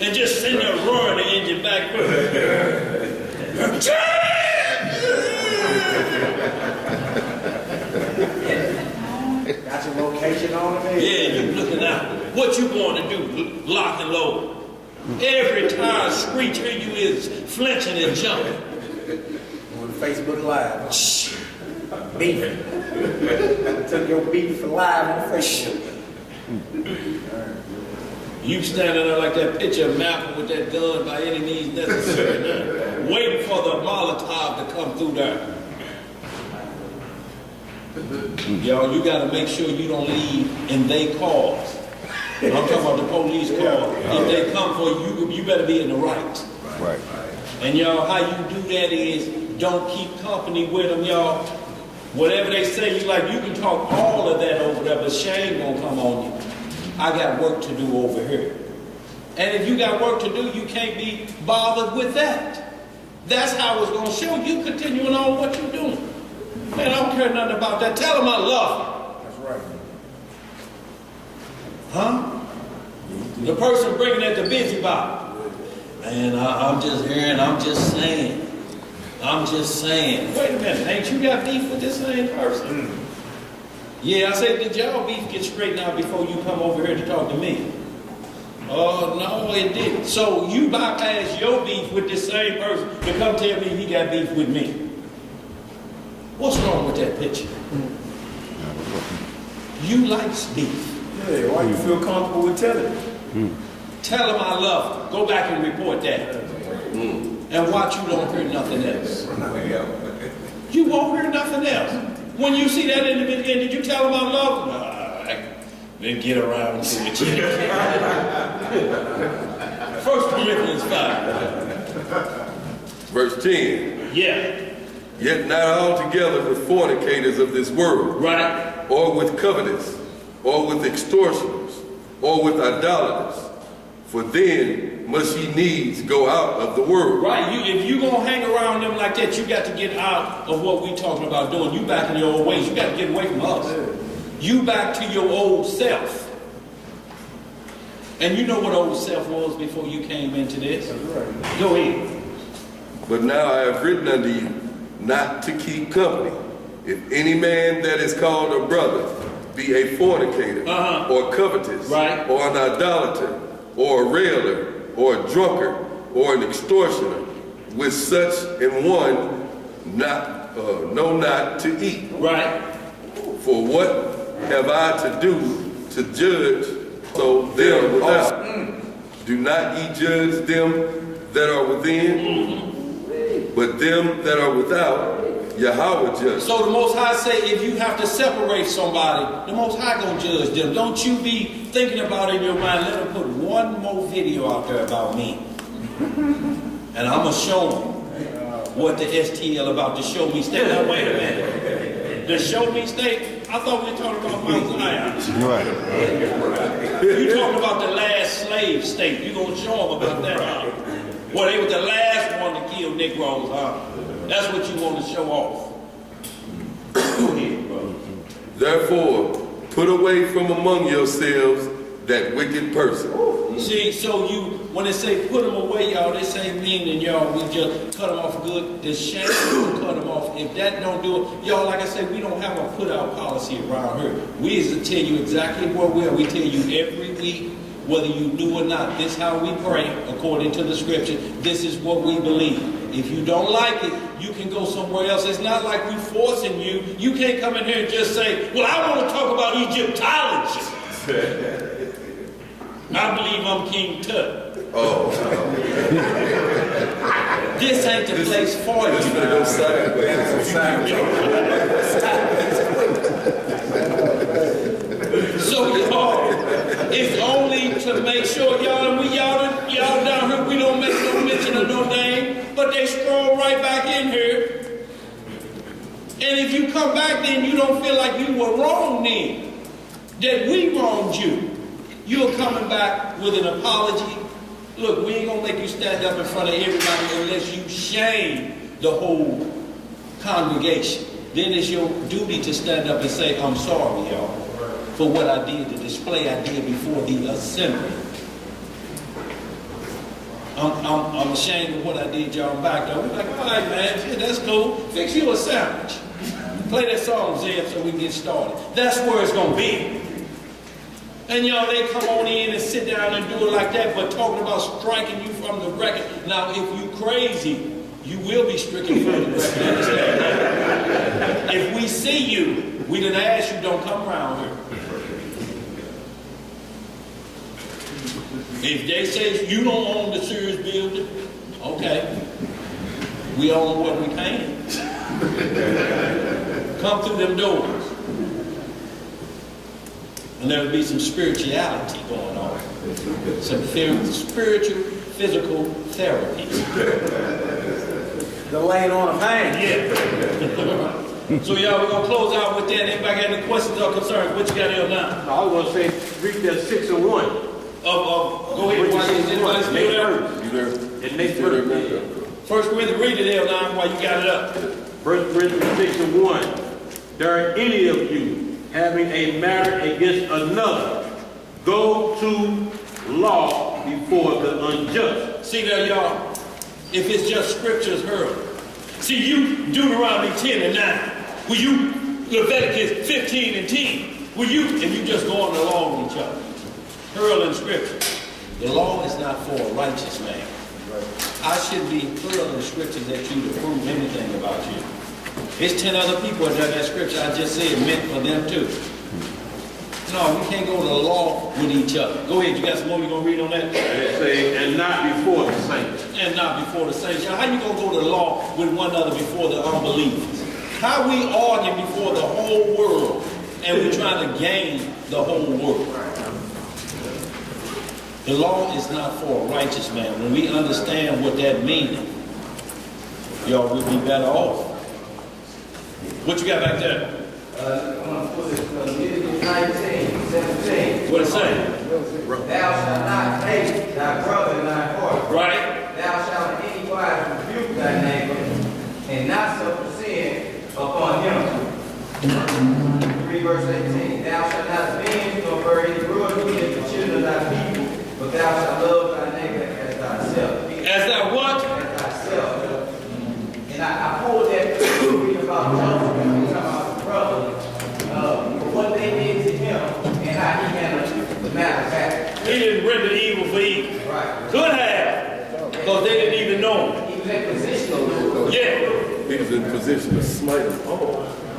And just send your roaring the engine back. Got your location on it? Yeah, you looking out. What you going to do? Lock and load. Every tire screech here you is flinching and jumping. On Facebook Live. Beefing. Took your beef live on Facebook. You standing there like that picture of Malcolm with that gun by any means necessary, waiting for the Molotov to come through there. Y'all, you got to make sure you don't leave in they cars. I'm talking about the police car. If they come for you, you better be in the right. Right. And y'all, how you do that is don't keep company with them, y'all. Whatever they say, you can talk all of that over there, but shame gonna come on you. I got work to do over here. And if you got work to do, you can't be bothered with that. That's how it's gonna show you continuing on what you're doing. Man, I don't care nothing about that. Tell them I love you. That's right. Huh? The person bringing that to busybody. Man, I'm just hearing, I'm just saying. I'm just saying. Wait a minute, ain't you got beef with this same person? Yeah, I said, did y'all beef get straightened out before you come over here to talk to me? Oh, no, it didn't. So you bypass your beef with this same person to come tell me he got beef with me. What's wrong with that picture? You like beef. Yeah, why you feel comfortable with telling? Tell them I love them. Go back and report that. And watch you don't hear nothing else. You won't hear nothing else. When you see that individual, did you tell them I love them? Then get around to it. 1 Corinthians 5. Verse 10. Yeah. Yet not altogether with fornicators of this world, Right. or with covetous, or with extortioners, or with idolaters, for then must ye needs go out of the world. Right. If you're going to hang around them like that, you got to get out of what we talking about doing. You back in your old ways. You got to get away from us. You back to your old self. And you know what old self was before you came into this. Right. Go ahead. But now I have written unto you not to keep company. If any man that is called a brother be a fornicator, or covetous, right, or an idolater, or a railer, or a drunkard, or an extortioner, with such an one know not to eat. Right. For what have I to do to judge so them without? Do not ye judge them that are within? But them that are without, Yahweh judge. So the Most High say if you have to separate somebody, the Most High gonna judge them. Don't you be thinking about it in your mind, let them put one more video out there about me. And I'm gonna show them what the STL about the show me state. Now wait a minute. The show me state, I thought we were talking about Mount Zion. Right. You talking about the last slave state. You gonna show them about that, huh? Well, they were the last one to kill Negroes, huh? That's what you want to show off. Go ahead, brother. Therefore, put away from among yourselves that wicked person. See, so when they say put them away, y'all, they say meaning, y'all, we just cut them off good. The shame to cut them off. If that don't do it, y'all, like I said, we don't have a put out policy around here. We is to tell you exactly where we are. We tell you every week, whether you do or not. This is how we pray according to the scripture. This is what we believe. If you don't like it, you can go somewhere else. It's not like we're forcing you. You can't come in here and just say, well, I want to talk about Egyptology. I believe I'm King Tut. Oh. This ain't the place for you. You better go sideways. So y'all, it's only to make sure y'all down here, we don't make no mention of no name, but they stroll right back in here. And if you come back, then you don't feel like you were wrong then, that we wronged you. You're coming back with an apology. Look, we ain't gonna make you stand up in front of everybody unless you shame the whole congregation. Then it's your duty to stand up and say, I'm sorry, y'all, for what I did, the display I did before the assembly. I'm ashamed of what I did, y'all. Back there. We're like, all right, man, yeah, that's cool. Fix you a sandwich. Play that song, Zeb, so we can get started. That's where it's gonna be. And y'all, they come on in and sit down and do it like that, but talking about striking you from the record. Now, if you crazy, you will be stricken from the record. Understand that? If we see you, we didn't ask you, don't come around here. If they say you don't own the Sears building, okay. We own what we can. Come through them doors. And there will be some spirituality going on. Some spiritual, physical therapy. The laying on of hands. Yeah. So y'all, we're going to close out with that. Anybody got any questions or concerns? What you got here now? I was going to say, read that 6 and 1. Go ahead. Anybody still there? You there? And next verse. First Corinthians, read it there now while you got it up. 1 Corinthians 6 and 1. There are any of you having a matter against another, go to law before the unjust. See there, y'all? If it's just scriptures hurled. See, you Deuteronomy 10 and 9. Will you Leviticus 15 and 10? Will you, and you just going along with each other, hurling scripture. The law is not for a righteous man. I shouldn't be hurling scriptures at you to prove anything about you. There's 10 other people that scripture I just said meant for them too. No, we can't go to the law with each other. Go ahead, you got some more you're going to read on that? It say, and not before the saints. And not before the saints. How you going to go to the law with one another before the unbelievers? How we arguing before the whole world and we trying to gain the whole world? The law is not for a righteous man. When we understand what that means, y'all will be better off. What you got back there? Leviticus 19:17. What it say? Thou shalt not hate thy brother in thy heart. Right? Thou shalt in any wise rebuke thy neighbor, and not suffer sin upon him. Read verse 18. Thou shalt not avenge nor bear any grudge against the children of thy people, but thou shalt love thy neighbor as thyself. As thou what? As thyself. And I pulled that reading about Joseph, talking about his brother, what they did to him, and how he handled the matter back. He didn't render evil for evil. Right. Could have, because they didn't even know him. He was in position to do it. Yeah. He was in position to smite him.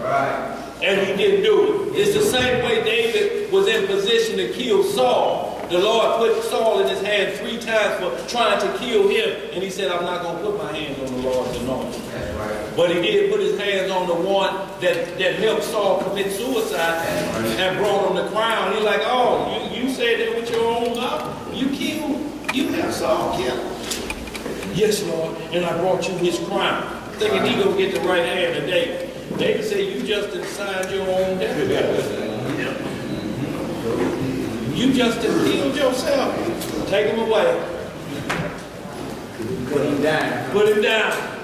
Right. And he didn't do it. It's the same way David was in position to kill Saul. The Lord put Saul in his hand 3 times for trying to kill him. And he said, I'm not going to put my hands on the Lord's anointed. That's right. But he did put his hands on the one that helped Saul commit suicide and brought him the crown. He's like, oh, you said that with your own mouth? You have Saul killed. Yes, Lord. And I brought you his crown. Thinking he going to get the right hand of David. David said, you just done signed your own death. You just done healed yourself. Take him away. Put him down. Put him down.